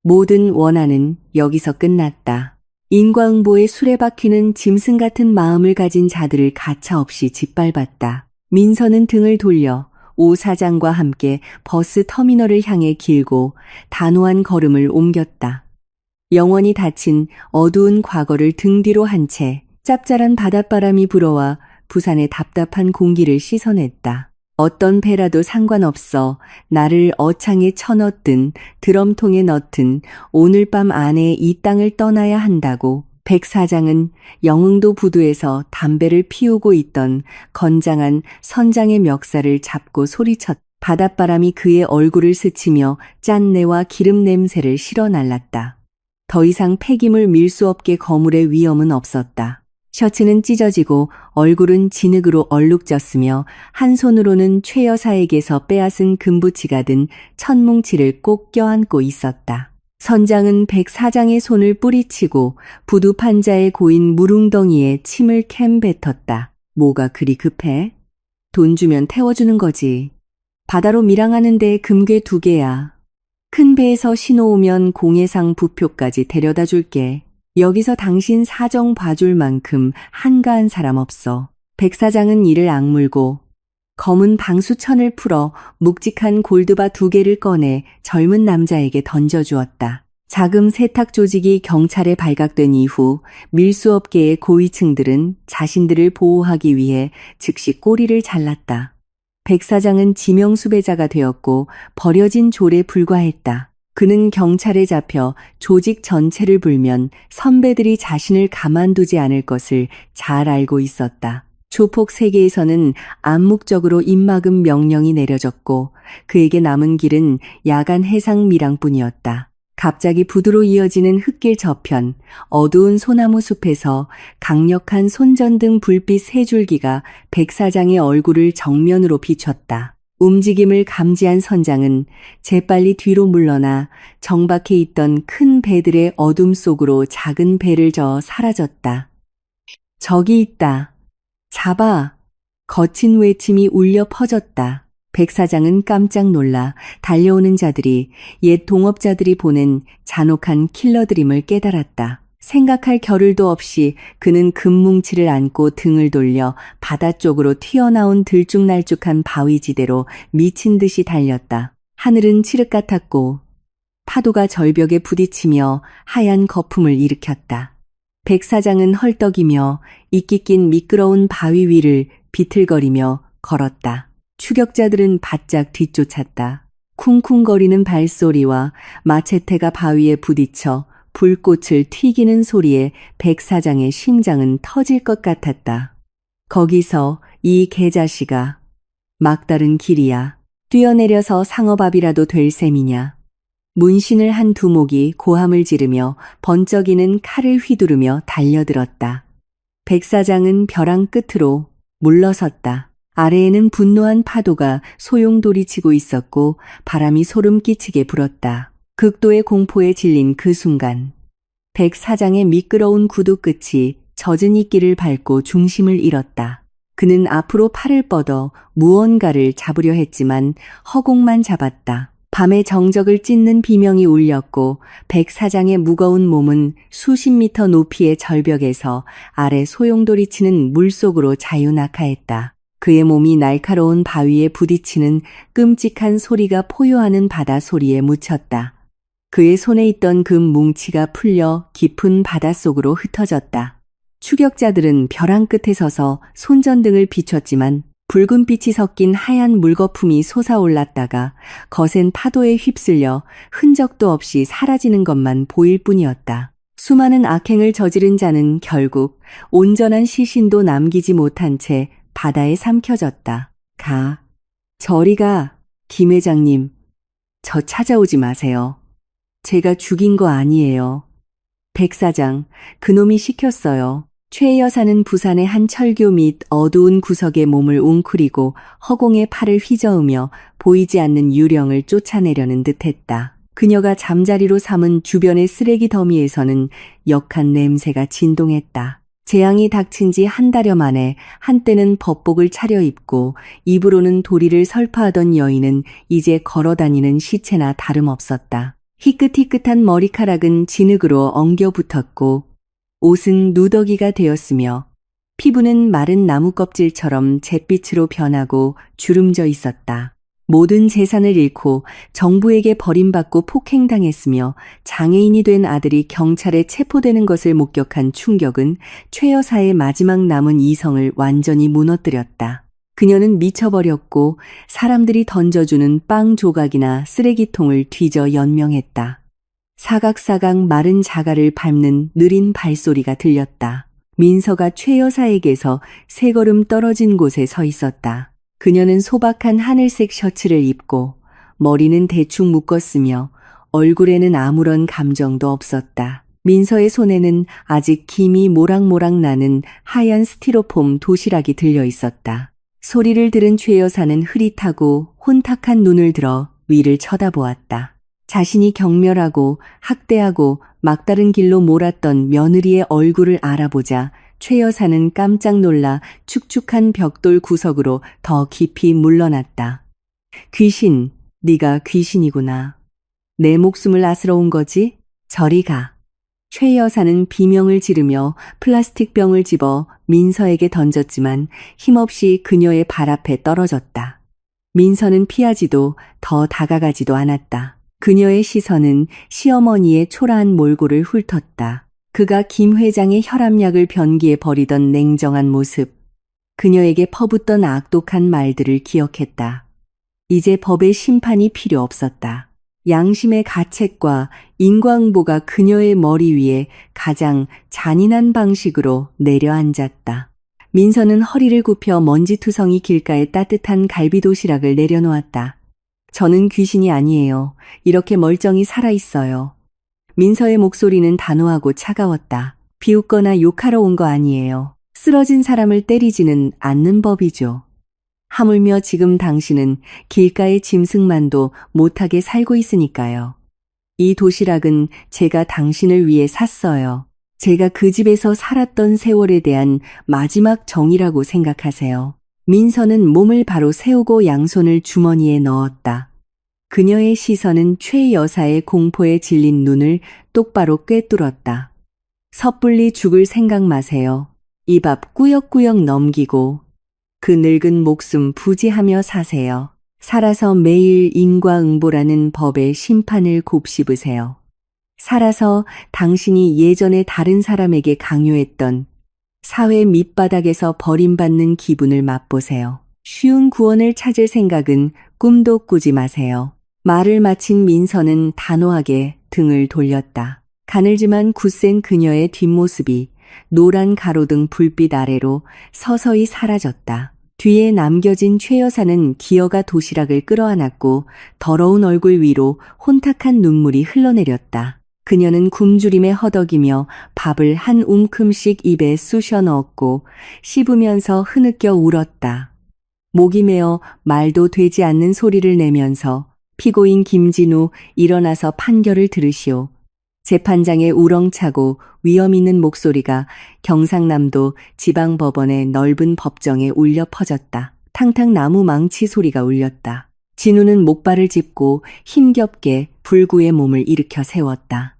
모든 원한은 여기서 끝났다. 인과응보의 수레바퀴는 짐승 같은 마음을 가진 자들을 가차없이 짓밟았다. 민서는 등을 돌려 오 사장과 함께 버스 터미널을 향해 길고 단호한 걸음을 옮겼다. 영원히 닫힌 어두운 과거를 등 뒤로 한 채 짭짤한 바닷바람이 불어와 부산의 답답한 공기를 씻어냈다. 어떤 배라도 상관없어 나를 어창에 쳐넣든 드럼통에 넣든 오늘 밤 안에 이 땅을 떠나야 한다고 백 사장은 영흥도 부두에서 담배를 피우고 있던 건장한 선장의 멱살을 잡고 소리쳤다. 바닷바람이 그의 얼굴을 스치며 짠내와 기름 냄새를 실어 날랐다. 더 이상 폐기물 밀 수 없게 거물의 위험은 없었다. 셔츠는 찢어지고 얼굴은 진흙으로 얼룩졌으며 한 손으로는 최 여사에게서 빼앗은 금부치가 든 천뭉치를 꼭 껴안고 있었다. 선장은 백 사장의 손을 뿌리치고 부두 판자에 고인 물웅덩이에 침을 캠 뱉었다. 뭐가 그리 급해? 돈 주면 태워주는 거지. 바다로 밀항하는데 금괴 2개야. 큰 배에서 신호오면 공해상 부표까지 데려다 줄게. 여기서 당신 사정 봐줄 만큼 한가한 사람 없어. 백 사장은 이를 악물고 검은 방수천을 풀어 묵직한 골드바 2개를 꺼내 젊은 남자에게 던져주었다. 자금 세탁 조직이 경찰에 발각된 이후 밀수업계의 고위층들은 자신들을 보호하기 위해 즉시 꼬리를 잘랐다. 백 사장은 지명수배자가 되었고 버려진 졸에 불과했다. 그는 경찰에 잡혀 조직 전체를 불면 선배들이 자신을 가만두지 않을 것을 잘 알고 있었다. 조폭 세계에서는 암묵적으로 입막음 명령이 내려졌고 그에게 남은 길은 야간 해상 밀항뿐이었다. 갑자기 부두로 이어지는 흙길 저편, 어두운 소나무 숲에서 강력한 손전등 불빛 3줄기가 백 사장의 얼굴을 정면으로 비췄다. 움직임을 감지한 선장은 재빨리 뒤로 물러나 정박해 있던 큰 배들의 어둠 속으로 작은 배를 저어 사라졌다. 저기 있다. 잡아. 거친 외침이 울려 퍼졌다. 백 사장은 깜짝 놀라 달려오는 자들이 옛 동업자들이 보낸 잔혹한 킬러드림을 깨달았다. 생각할 겨를도 없이 그는 금뭉치를 안고 등을 돌려 바다 쪽으로 튀어나온 들쭉날쭉한 바위지대로 미친 듯이 달렸다. 하늘은 칠흑 같았고 파도가 절벽에 부딪히며 하얀 거품을 일으켰다. 백 사장은 헐떡이며 이끼 낀 미끄러운 바위 위를 비틀거리며 걸었다. 추격자들은 바짝 뒤쫓았다. 쿵쿵거리는 발소리와 마체테가 바위에 부딪혀 불꽃을 튀기는 소리에 백 사장의 심장은 터질 것 같았다. 거기서 이 개자식아, 막다른 길이야. 뛰어내려서 상어밥이라도 될 셈이냐. 문신을 한 두목이 고함을 지르며 번쩍이는 칼을 휘두르며 달려들었다. 백 사장은 벼랑 끝으로 물러섰다. 아래에는 분노한 파도가 소용돌이치고 있었고 바람이 소름 끼치게 불었다. 극도의 공포에 질린 그 순간 백 사장의 미끄러운 구두 끝이 젖은 이끼를 밟고 중심을 잃었다. 그는 앞으로 팔을 뻗어 무언가를 잡으려 했지만 허공만 잡았다. 밤의 정적을 찢는 비명이 울렸고 백 사장의 무거운 몸은 수십 미터 높이의 절벽에서 아래 소용돌이치는 물속으로 자유낙하했다. 그의 몸이 날카로운 바위에 부딪히는 끔찍한 소리가 포효하는 바다 소리에 묻혔다. 그의 손에 있던 금 뭉치가 풀려 깊은 바닷속으로 흩어졌다. 추격자들은 벼랑 끝에 서서 손전등을 비췄지만 붉은 빛이 섞인 하얀 물거품이 솟아올랐다가 거센 파도에 휩쓸려 흔적도 없이 사라지는 것만 보일 뿐이었다. 수많은 악행을 저지른 자는 결국 온전한 시신도 남기지 못한 채 바다에 삼켜졌다. 가. 저리 가. 김 회장님. 저 찾아오지 마세요. 제가 죽인 거 아니에요. 백 사장, 그놈이 시켰어요. 최 여사는 부산의 한 철교 및 어두운 구석에 몸을 웅크리고 허공에 팔을 휘저으며 보이지 않는 유령을 쫓아내려는 듯했다. 그녀가 잠자리로 삼은 주변의 쓰레기 더미에서는 역한 냄새가 진동했다. 재앙이 닥친 지 한 달여 만에 한때는 법복을 차려입고 입으로는 도리를 설파하던 여인은 이제 걸어다니는 시체나 다름없었다. 희끗희끗한 머리카락은 진흙으로 엉겨 붙었고 옷은 누더기가 되었으며 피부는 마른 나무 껍질처럼 잿빛으로 변하고 주름져 있었다. 모든 재산을 잃고 정부에게 버림받고 폭행당했으며 장애인이 된 아들이 경찰에 체포되는 것을 목격한 충격은 최 여사의 마지막 남은 이성을 완전히 무너뜨렸다. 그녀는 미쳐버렸고 사람들이 던져주는 빵 조각이나 쓰레기통을 뒤져 연명했다. 사각사각 마른 자갈을 밟는 느린 발소리가 들렸다. 민서가 최 여사에게서 세 걸음 떨어진 곳에 서 있었다. 그녀는 소박한 하늘색 셔츠를 입고 머리는 대충 묶었으며 얼굴에는 아무런 감정도 없었다. 민서의 손에는 아직 김이 모락모락 나는 하얀 스티로폼 도시락이 들려 있었다. 소리를 들은 최 여사는 흐릿하고 혼탁한 눈을 들어 위를 쳐다보았다. 자신이 경멸하고 학대하고 막다른 길로 몰았던 며느리의 얼굴을 알아보자 최 여사는 깜짝 놀라 축축한 벽돌 구석으로 더 깊이 물러났다. 귀신, 네가 귀신이구나. 내 목숨을 앗으러온 거지? 저리 가. 최 여사는 비명을 지르며 플라스틱 병을 집어 민서에게 던졌지만 힘없이 그녀의 발 앞에 떨어졌다. 민서는 피하지도 더 다가가지도 않았다. 그녀의 시선은 시어머니의 초라한 몰골을 훑었다. 그가 김 회장의 혈압약을 변기에 버리던 냉정한 모습, 그녀에게 퍼붓던 악독한 말들을 기억했다. 이제 법의 심판이 필요 없었다. 양심의 가책과 인과응보가 그녀의 머리 위에 가장 잔인한 방식으로 내려앉았다. 민서는 허리를 굽혀 먼지투성이 길가에 따뜻한 갈비도시락을 내려놓았다. 저는 귀신이 아니에요. 이렇게 멀쩡히 살아있어요. 민서의 목소리는 단호하고 차가웠다. 비웃거나 욕하러 온 거 아니에요. 쓰러진 사람을 때리지는 않는 법이죠. 하물며 지금 당신은 길가의 짐승만도 못하게 살고 있으니까요. 이 도시락은 제가 당신을 위해 샀어요. 제가 그 집에서 살았던 세월에 대한 마지막 정이라고 생각하세요. 민서는 몸을 바로 세우고 양손을 주머니에 넣었다. 그녀의 시선은 최 여사의 공포에 질린 눈을 똑바로 꿰뚫었다. 섣불리 죽을 생각 마세요. 입 앞 꾸역꾸역 넘기고 그 늙은 목숨 부지하며 사세요. 살아서 매일 인과응보라는 법의 심판을 곱씹으세요. 살아서 당신이 예전에 다른 사람에게 강요했던 사회 밑바닥에서 버림받는 기분을 맛보세요. 쉬운 구원을 찾을 생각은 꿈도 꾸지 마세요. 말을 마친 민서는 단호하게 등을 돌렸다. 가늘지만 굳센 그녀의 뒷모습이 노란 가로등 불빛 아래로 서서히 사라졌다. 뒤에 남겨진 최 여사는 기어가 도시락을 끌어안았고 더러운 얼굴 위로 혼탁한 눈물이 흘러내렸다. 그녀는 굶주림에 허덕이며 밥을 한 움큼씩 입에 쑤셔 넣었고 씹으면서 흐느껴 울었다. 목이 메어 말도 되지 않는 소리를 내면서 피고인 김진우 일어나서 판결을 들으시오. 재판장의 우렁차고 위험 있는 목소리가 경상남도 지방법원의 넓은 법정에 울려 퍼졌다. 탕탕 나무 망치 소리가 울렸다. 진우는 목발을 짚고 힘겹게 불구의 몸을 일으켜 세웠다.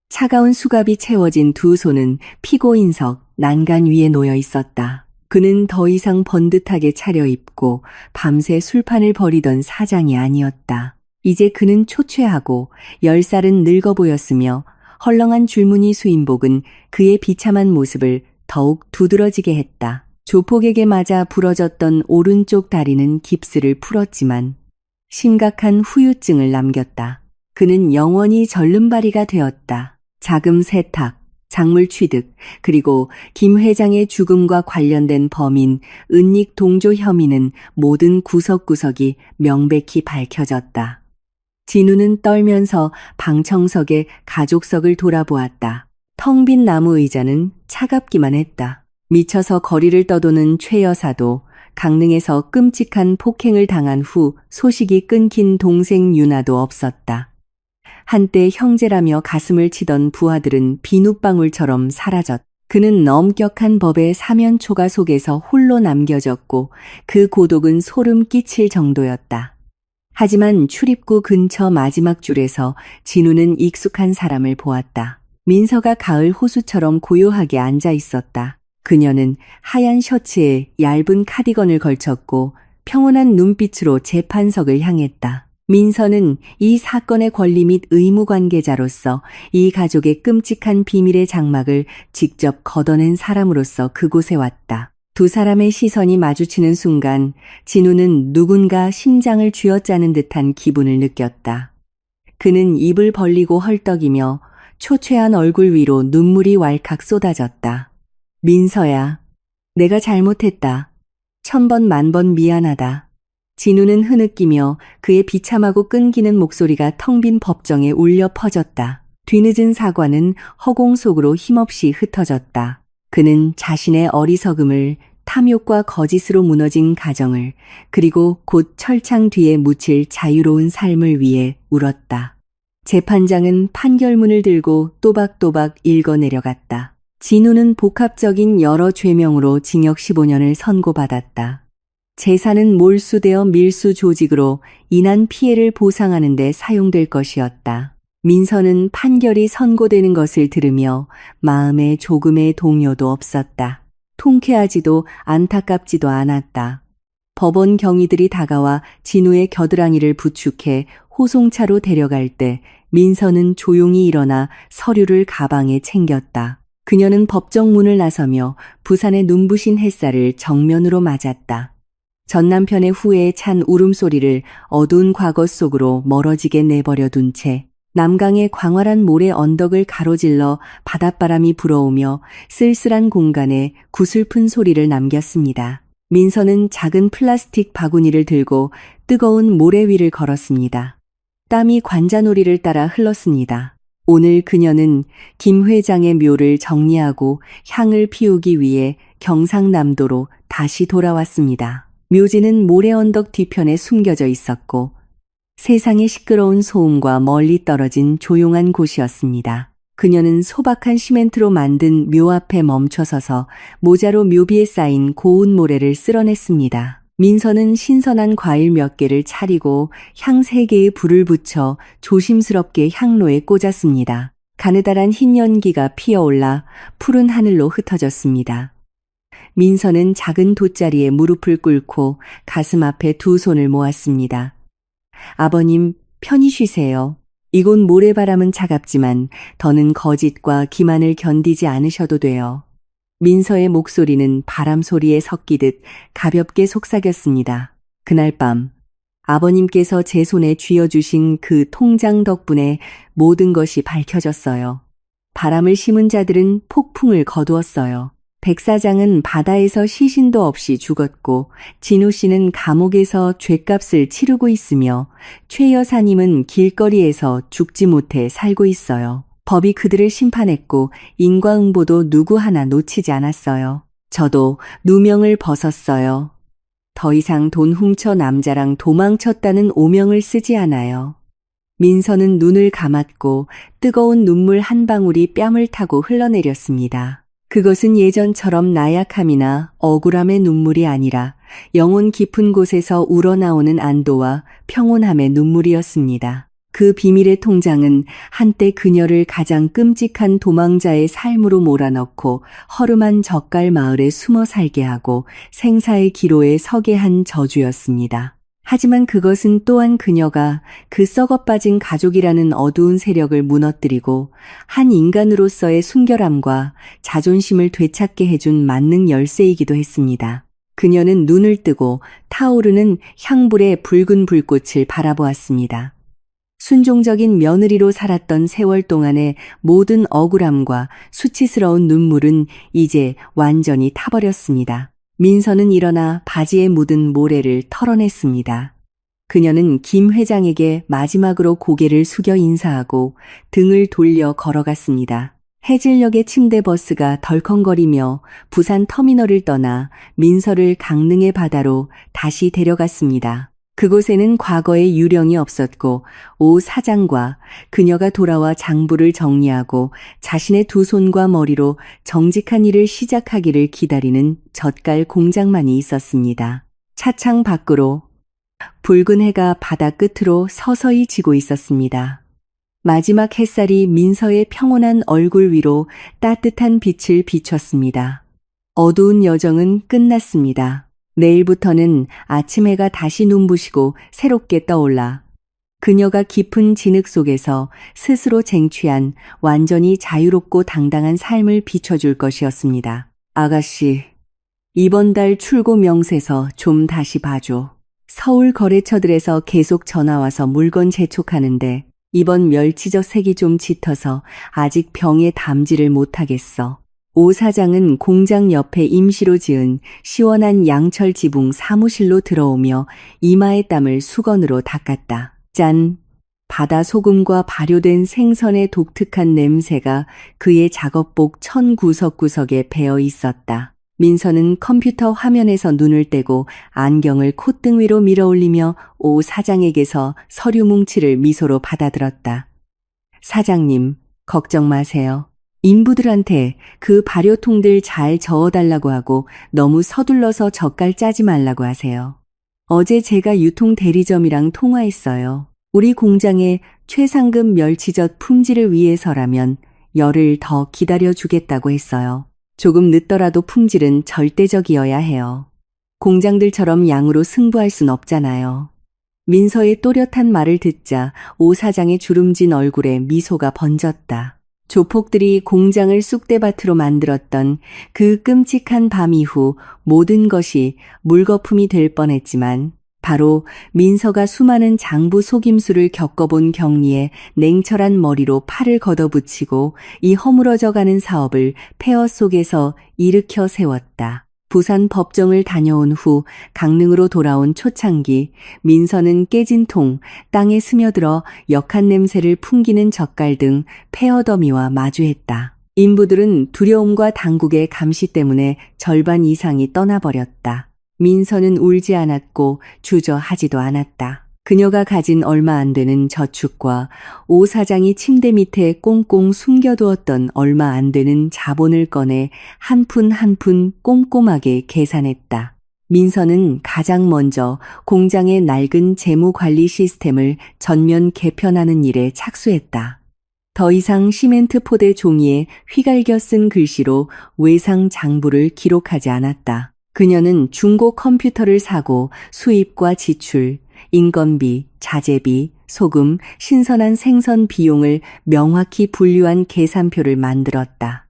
차가운 수갑이 채워진 두 손은 피고인석 난간 위에 놓여 있었다. 그는 더 이상 번듯하게 차려입고 밤새 술판을 벌이던 사장이 아니었다. 이제 그는 초췌하고 10살은 늙어 보였으며 헐렁한 줄무늬 수인복은 그의 비참한 모습을 더욱 두드러지게 했다. 조폭에게 맞아 부러졌던 오른쪽 다리는 깁스를 풀었지만 심각한 후유증을 남겼다. 그는 영원히 절름발이가 되었다. 자금 세탁, 작물 취득, 그리고 김 회장의 죽음과 관련된 범인 은닉 동조 혐의는 모든 구석구석이 명백히 밝혀졌다. 진우는 떨면서 방청석의 가족석을 돌아보았다. 텅 빈 나무 의자는 차갑기만 했다. 미쳐서 거리를 떠도는 최 여사도 강릉에서 끔찍한 폭행을 당한 후 소식이 끊긴 동생 유나도 없었다. 한때 형제라며 가슴을 치던 부하들은 비눗방울처럼 사라졌다. 그는 엄격한 법의 사면초가 속에서 홀로 남겨졌고 그 고독은 소름 끼칠 정도였다. 하지만 출입구 근처 마지막 줄에서 진우는 익숙한 사람을 보았다. 민서가 가을 호수처럼 고요하게 앉아 있었다. 그녀는 하얀 셔츠에 얇은 카디건을 걸쳤고 평온한 눈빛으로 재판석을 향했다. 민서는 이 사건의 권리 및 의무 관계자로서 이 가족의 끔찍한 비밀의 장막을 직접 걷어낸 사람으로서 그곳에 왔다. 두 사람의 시선이 마주치는 순간 진우는 누군가 심장을 쥐어짜는 듯한 기분을 느꼈다. 그는 입을 벌리고 헐떡이며 초췌한 얼굴 위로 눈물이 왈칵 쏟아졌다. 민서야, 내가 잘못했다. 1000번 만번 미안하다. 진우는 흐느끼며 그의 비참하고 끊기는 목소리가 텅 빈 법정에 울려 퍼졌다. 뒤늦은 사과는 허공 속으로 힘없이 흩어졌다. 그는 자신의 어리석음을, 탐욕과 거짓으로 무너진 가정을, 그리고 곧 철창 뒤에 묻힐 자유로운 삶을 위해 울었다. 재판장은 판결문을 들고 또박또박 읽어내려갔다. 진우는 복합적인 여러 죄명으로 징역 15년을 선고받았다. 재산은 몰수되어 밀수 조직으로 인한 피해를 보상하는 데 사용될 것이었다. 민서는 판결이 선고되는 것을 들으며 마음에 조금의 동요도 없었다. 통쾌하지도 안타깝지도 않았다. 법원 경위들이 다가와 진우의 겨드랑이를 부축해 호송차로 데려갈 때 민서는 조용히 일어나 서류를 가방에 챙겼다. 그녀는 법정 문을 나서며 부산의 눈부신 햇살을 정면으로 맞았다. 전 남편의 후회에 찬 울음소리를 어두운 과거 속으로 멀어지게 내버려 둔 채 남강의 광활한 모래 언덕을 가로질러 바닷바람이 불어오며 쓸쓸한 공간에 구슬픈 소리를 남겼습니다. 민서는 작은 플라스틱 바구니를 들고 뜨거운 모래 위를 걸었습니다. 땀이 관자놀이를 따라 흘렀습니다. 오늘 그녀는 김 회장의 묘를 정리하고 향을 피우기 위해 경상남도로 다시 돌아왔습니다. 묘지는 모래 언덕 뒤편에 숨겨져 있었고 세상의 시끄러운 소음과 멀리 떨어진 조용한 곳이었습니다. 그녀는 소박한 시멘트로 만든 묘 앞에 멈춰서서 모자로 묘비에 쌓인 고운 모래를 쓸어냈습니다. 민서는 신선한 과일 몇 개를 차리고 향 3개의 불을 붙여 조심스럽게 향로에 꽂았습니다. 가느다란 흰 연기가 피어올라 푸른 하늘로 흩어졌습니다. 민서는 작은 돗자리에 무릎을 꿇고 가슴 앞에 두 손을 모았습니다. 아버님, 편히 쉬세요. 이곳 모래바람은 차갑지만 더는 거짓과 기만을 견디지 않으셔도 돼요. 민서의 목소리는 바람 소리에 섞이듯 가볍게 속삭였습니다. 그날 밤 아버님께서 제 손에 쥐어주신 그 통장 덕분에 모든 것이 밝혀졌어요. 바람을 심은 자들은 폭풍을 거두었어요. 백 사장은 바다에서 시신도 없이 죽었고 진우 씨는 감옥에서 죗값을 치르고 있으며 최 여사님은 길거리에서 죽지 못해 살고 있어요. 법이 그들을 심판했고 인과응보도 누구 하나 놓치지 않았어요. 저도 누명을 벗었어요. 더 이상 돈 훔쳐 남자랑 도망쳤다는 오명을 쓰지 않아요. 민서는 눈을 감았고 뜨거운 눈물 한 방울이 뺨을 타고 흘러내렸습니다. 그것은 예전처럼 나약함이나 억울함의 눈물이 아니라 영혼 깊은 곳에서 우러나오는 안도와 평온함의 눈물이었습니다. 그 비밀의 통장은 한때 그녀를 가장 끔찍한 도망자의 삶으로 몰아넣고 허름한 젓갈 마을에 숨어 살게 하고 생사의 기로에 서게 한 저주였습니다. 하지만 그것은 또한 그녀가 그 썩어빠진 가족이라는 어두운 세력을 무너뜨리고 한 인간으로서의 순결함과 자존심을 되찾게 해준 만능 열쇠이기도 했습니다. 그녀는 눈을 뜨고 타오르는 향불의 붉은 불꽃을 바라보았습니다. 순종적인 며느리로 살았던 세월 동안의 모든 억울함과 수치스러운 눈물은 이제 완전히 타버렸습니다. 민서는 일어나 바지에 묻은 모래를 털어냈습니다. 그녀는 김 회장에게 마지막으로 고개를 숙여 인사하고 등을 돌려 걸어갔습니다. 해질녘의 침대 버스가 덜컹거리며 부산 터미널을 떠나 민서를 강릉의 바다로 다시 데려갔습니다. 그곳에는 과거의 유령이 없었고 오 사장과 그녀가 돌아와 장부를 정리하고 자신의 두 손과 머리로 정직한 일을 시작하기를 기다리는 젓갈 공장만이 있었습니다. 차창 밖으로 붉은 해가 바다 끝으로 서서히 지고 있었습니다. 마지막 햇살이 민서의 평온한 얼굴 위로 따뜻한 빛을 비췄습니다. 어두운 여정은 끝났습니다. 내일부터는 아침 해가 다시 눈부시고 새롭게 떠올라 그녀가 깊은 진흙 속에서 스스로 쟁취한 완전히 자유롭고 당당한 삶을 비춰줄 것이었습니다. 아가씨, 이번 달 출고 명세서 좀 다시 봐줘. 서울 거래처들에서 계속 전화와서 물건 재촉하는데 이번 멸치젓 색이 좀 짙어서 아직 병에 담지를 못하겠어. 오 사장은 공장 옆에 임시로 지은 시원한 양철 지붕 사무실로 들어오며 이마의 땀을 수건으로 닦았다. 짠! 바다 소금과 발효된 생선의 독특한 냄새가 그의 작업복 천 구석구석에 배어 있었다. 민서는 컴퓨터 화면에서 눈을 떼고 안경을 콧등 위로 밀어올리며 오 사장에게서 서류 뭉치를 미소로 받아들었다. 사장님, 걱정 마세요. 인부들한테 그 발효통들 잘 저어달라고 하고 너무 서둘러서 젓갈 짜지 말라고 하세요. 어제 제가 유통 대리점이랑 통화했어요. 우리 공장의 최상급 멸치젓 품질을 위해서라면 열흘 더 기다려주겠다고 했어요. 조금 늦더라도 품질은 절대적이어야 해요. 공장들처럼 양으로 승부할 순 없잖아요. 민서의 또렷한 말을 듣자 오 사장의 주름진 얼굴에 미소가 번졌다. 조폭들이 공장을 쑥대밭으로 만들었던 그 끔찍한 밤 이후 모든 것이 물거품이 될 뻔했지만 바로 민서가 수많은 장부 속임수를 겪어본 경리에 냉철한 머리로 팔을 걷어붙이고 이 허물어져가는 사업을 폐허 속에서 일으켜 세웠다. 부산 법정을 다녀온 후 강릉으로 돌아온 초창기 민서는 깨진 통, 땅에 스며들어 역한 냄새를 풍기는 젓갈 등 폐허 더미와 마주했다. 인부들은 두려움과 당국의 감시 때문에 절반 이상이 떠나버렸다. 민서는 울지 않았고 주저하지도 않았다. 그녀가 가진 얼마 안 되는 저축과 오 사장이 침대 밑에 꽁꽁 숨겨두었던 얼마 안 되는 자본을 꺼내 한 푼 한 푼 꼼꼼하게 계산했다. 민서는 가장 먼저 공장의 낡은 재무관리 시스템을 전면 개편하는 일에 착수했다. 더 이상 시멘트 포대 종이에 휘갈겨 쓴 글씨로 외상 장부를 기록하지 않았다. 그녀는 중고 컴퓨터를 사고 수입과 지출, 인건비, 자재비, 소금, 신선한 생선 비용을 명확히 분류한 계산표를 만들었다.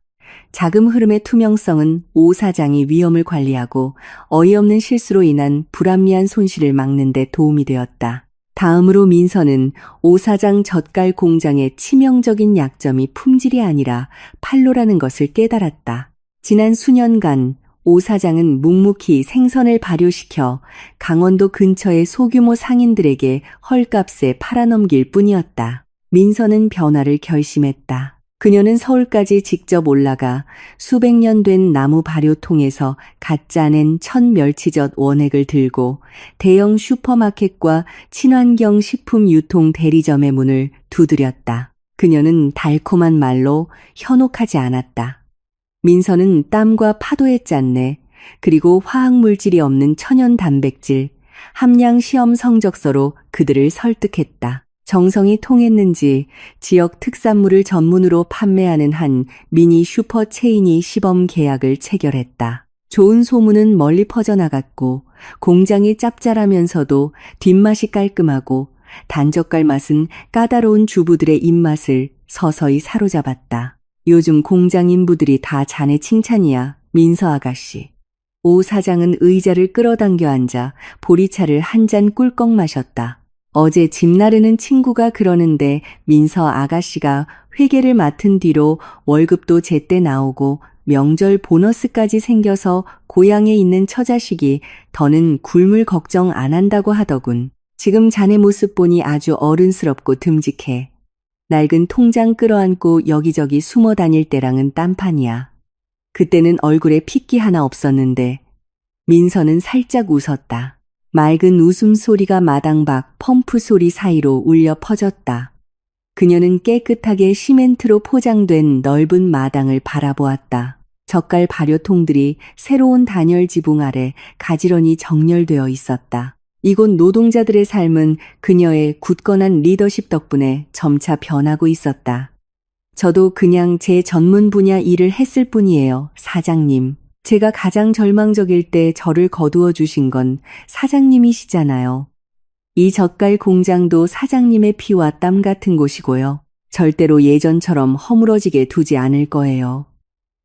자금 흐름의 투명성은 오 사장이 위험을 관리하고 어이없는 실수로 인한 불합리한 손실을 막는 데 도움이 되었다. 다음으로 민서는 오 사장 젓갈 공장의 치명적인 약점이 품질이 아니라 판로라는 것을 깨달았다. 지난 수년간 오 사장은 묵묵히 생선을 발효시켜 강원도 근처의 소규모 상인들에게 헐값에 팔아넘길 뿐이었다. 민서는 변화를 결심했다. 그녀는 서울까지 직접 올라가 수백 년 된 나무 발효통에서 갓 짜낸 첫 멸치젓 원액을 들고 대형 슈퍼마켓과 친환경 식품 유통 대리점의 문을 두드렸다. 그녀는 달콤한 말로 현혹하지 않았다. 민서는 땀과 파도의 짠내, 그리고 화학물질이 없는 천연 단백질, 함량 시험 성적서로 그들을 설득했다. 정성이 통했는지 지역 특산물을 전문으로 판매하는 한 미니 슈퍼 체인이 시범 계약을 체결했다. 좋은 소문은 멀리 퍼져나갔고 공장이 짭짤하면서도 뒷맛이 깔끔하고 단젓갈 맛은 까다로운 주부들의 입맛을 서서히 사로잡았다. 요즘 공장 인부들이 다 자네 칭찬이야, 민서 아가씨. 오 사장은 의자를 끌어당겨 앉아 보리차를 한 잔 꿀꺽 마셨다. 어제 집 나르는 친구가 그러는데 민서 아가씨가 회계를 맡은 뒤로 월급도 제때 나오고 명절 보너스까지 생겨서 고향에 있는 처자식이 더는 굶을 걱정 안 한다고 하더군. 지금 자네 모습 보니 아주 어른스럽고 듬직해. 낡은 통장 끌어안고 여기저기 숨어 다닐 때랑은 딴판이야. 그때는 얼굴에 핏기 하나 없었는데 민서는 살짝 웃었다. 맑은 웃음소리가 마당 밖 펌프 소리 사이로 울려 퍼졌다. 그녀는 깨끗하게 시멘트로 포장된 넓은 마당을 바라보았다. 젓갈 발효통들이 새로운 단열 지붕 아래 가지런히 정렬되어 있었다. 이곳 노동자들의 삶은 그녀의 굳건한 리더십 덕분에 점차 변하고 있었다. 저도 그냥 제 전문 분야 일을 했을 뿐이에요, 사장님. 제가 가장 절망적일 때 저를 거두어 주신 건 사장님이시잖아요. 이 젓갈 공장도 사장님의 피와 땀 같은 곳이고요. 절대로 예전처럼 허물어지게 두지 않을 거예요.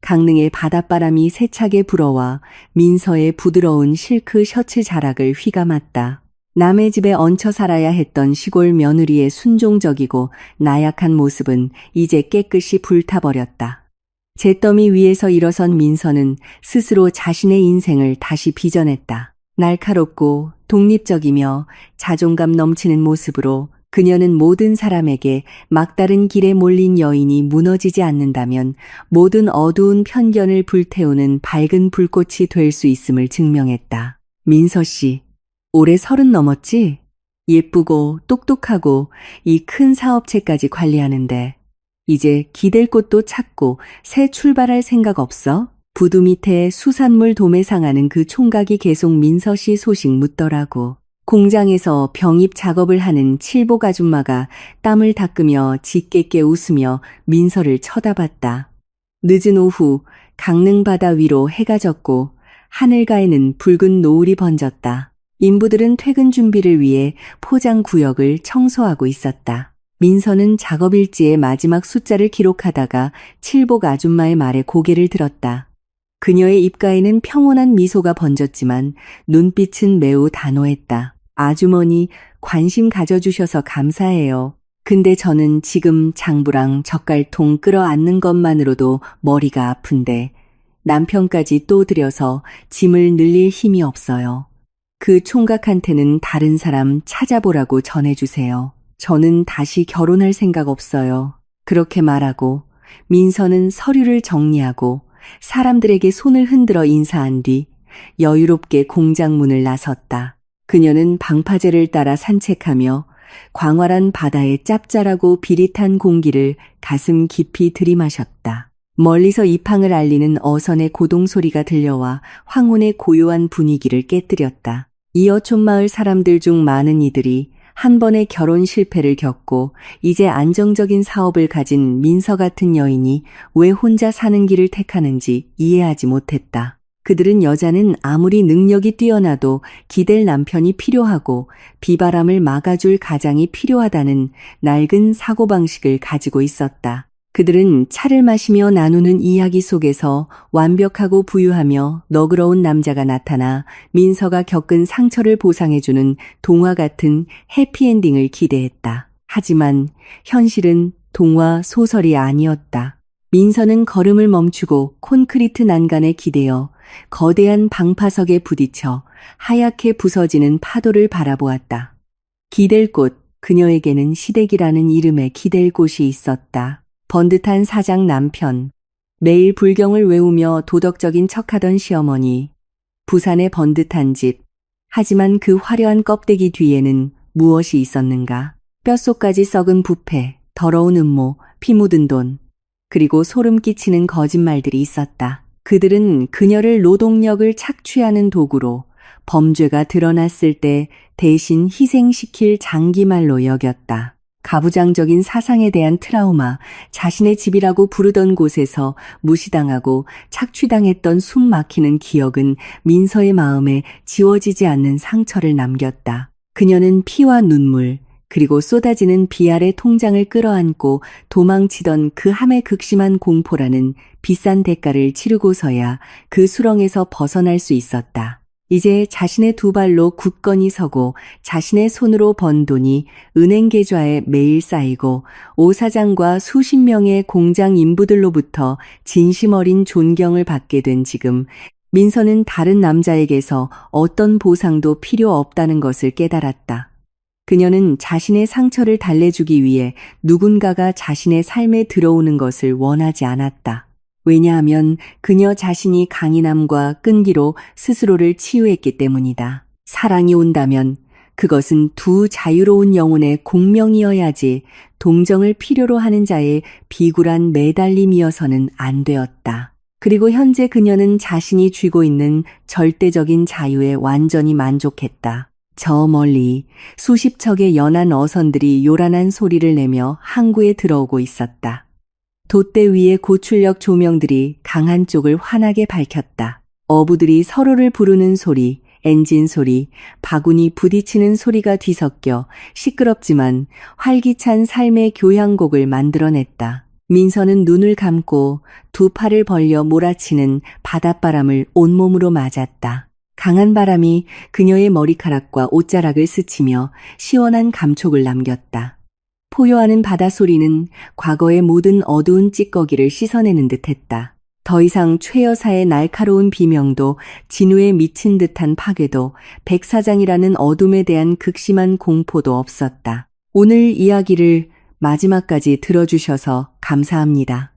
강릉의 바닷바람이 세차게 불어와 민서의 부드러운 실크 셔츠 자락을 휘감았다. 남의 집에 얹혀 살아야 했던 시골 며느리의 순종적이고 나약한 모습은 이제 깨끗이 불타버렸다. 잿더미 위에서 일어선 민서는 스스로 자신의 인생을 다시 빚어냈다. 날카롭고 독립적이며 자존감 넘치는 모습으로 그녀는 모든 사람에게 막다른 길에 몰린 여인이 무너지지 않는다면 모든 어두운 편견을 불태우는 밝은 불꽃이 될 수 있음을 증명했다. 민서 씨, 올해 30 넘었지? 예쁘고 똑똑하고 이 큰 사업체까지 관리하는데 이제 기댈 곳도 찾고 새 출발할 생각 없어? 부두 밑에 수산물 도매상하는 그 총각이 계속 민서 씨 소식 묻더라고. 공장에서 병입 작업을 하는 칠복 아줌마가 땀을 닦으며 짓궂게 웃으며 민서를 쳐다봤다. 늦은 오후 강릉 바다 위로 해가 졌고 하늘가에는 붉은 노을이 번졌다. 인부들은 퇴근 준비를 위해 포장 구역을 청소하고 있었다. 민서는 작업일지의 마지막 숫자를 기록하다가 칠복 아줌마의 말에 고개를 들었다. 그녀의 입가에는 평온한 미소가 번졌지만 눈빛은 매우 단호했다. 아주머니, 관심 가져주셔서 감사해요. 근데 저는 지금 장부랑 젓갈통 끌어안는 것만으로도 머리가 아픈데 남편까지 또 들여서 짐을 늘릴 힘이 없어요. 그 총각한테는 다른 사람 찾아보라고 전해주세요. 저는 다시 결혼할 생각 없어요. 그렇게 말하고 민서는 서류를 정리하고 사람들에게 손을 흔들어 인사한 뒤 여유롭게 공장 문을 나섰다. 그녀는 방파제를 따라 산책하며 광활한 바다의 짭짤하고 비릿한 공기를 가슴 깊이 들이마셨다. 멀리서 이팡을 알리는 어선의 고동 소리가 들려와 황혼의 고요한 분위기를 깨뜨렸다. 이 어촌마을 사람들 중 많은 이들이 한 번의 결혼 실패를 겪고 이제 안정적인 사업을 가진 민서 같은 여인이 왜 혼자 사는 길을 택하는지 이해하지 못했다. 그들은 여자는 아무리 능력이 뛰어나도 기댈 남편이 필요하고 비바람을 막아줄 가장이 필요하다는 낡은 사고방식을 가지고 있었다. 그들은 차를 마시며 나누는 이야기 속에서 완벽하고 부유하며 너그러운 남자가 나타나 민서가 겪은 상처를 보상해주는 동화 같은 해피엔딩을 기대했다. 하지만 현실은 동화 소설이 아니었다. 민서는 걸음을 멈추고 콘크리트 난간에 기대어 거대한 방파석에 부딪혀 하얗게 부서지는 파도를 바라보았다. 기댈 곳, 그녀에게는 시댁이라는 이름의 기댈 곳이 있었다. 번듯한 사장 남편, 매일 불경을 외우며 도덕적인 척하던 시어머니, 부산의 번듯한 집. 하지만 그 화려한 껍데기 뒤에는 무엇이 있었는가? 뼛속까지 썩은 부패, 더러운 음모, 피 묻은 돈, 그리고 소름 끼치는 거짓말들이 있었다. 그들은 그녀를 노동력을 착취하는 도구로 범죄가 드러났을 때 대신 희생시킬 장기말로 여겼다. 가부장적인 사상에 대한 트라우마, 자신의 집이라고 부르던 곳에서 무시당하고 착취당했던 숨 막히는 기억은 민서의 마음에 지워지지 않는 상처를 남겼다. 그녀는 피와 눈물, 그리고 쏟아지는 비 아래 통장을 끌어안고 도망치던 그 함의 극심한 공포라는 비싼 대가를 치르고서야 그 수렁에서 벗어날 수 있었다. 이제 자신의 두 발로 굳건히 서고 자신의 손으로 번 돈이 은행 계좌에 매일 쌓이고 오 사장과 수십 명의 공장 인부들로부터 진심 어린 존경을 받게 된 지금, 민서는 다른 남자에게서 어떤 보상도 필요 없다는 것을 깨달았다. 그녀는 자신의 상처를 달래주기 위해 누군가가 자신의 삶에 들어오는 것을 원하지 않았다. 왜냐하면 그녀 자신이 강인함과 끈기로 스스로를 치유했기 때문이다. 사랑이 온다면 그것은 두 자유로운 영혼의 공명이어야지 동정을 필요로 하는 자의 비굴한 매달림이어서는 안 되었다. 그리고 현재 그녀는 자신이 쥐고 있는 절대적인 자유에 완전히 만족했다. 저 멀리 수십 척의 연한 어선들이 요란한 소리를 내며 항구에 들어오고 있었다. 돛대 위의 고출력 조명들이 강한 쪽을 환하게 밝혔다. 어부들이 서로를 부르는 소리, 엔진 소리, 바구니 부딪히는 소리가 뒤섞여 시끄럽지만 활기찬 삶의 교향곡을 만들어냈다. 민서는 눈을 감고 두 팔을 벌려 몰아치는 바닷바람을 온몸으로 맞았다. 강한 바람이 그녀의 머리카락과 옷자락을 스치며 시원한 감촉을 남겼다. 포효하는 바다소리는 과거의 모든 어두운 찌꺼기를 씻어내는 듯했다. 더 이상 최 여사의 날카로운 비명도, 진우에 미친 듯한 파괴도, 백 사장이라는 어둠에 대한 극심한 공포도 없었다. 오늘 이야기를 마지막까지 들어주셔서 감사합니다.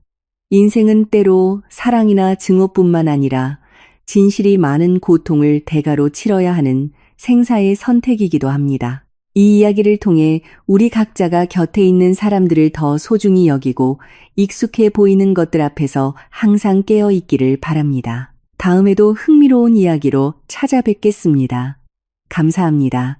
인생은 때로 사랑이나 증오뿐만 아니라 진실이 많은 고통을 대가로 치러야 하는 생사의 선택이기도 합니다. 이 이야기를 통해 우리 각자가 곁에 있는 사람들을 더 소중히 여기고 익숙해 보이는 것들 앞에서 항상 깨어 있기를 바랍니다. 다음에도 흥미로운 이야기로 찾아뵙겠습니다. 감사합니다.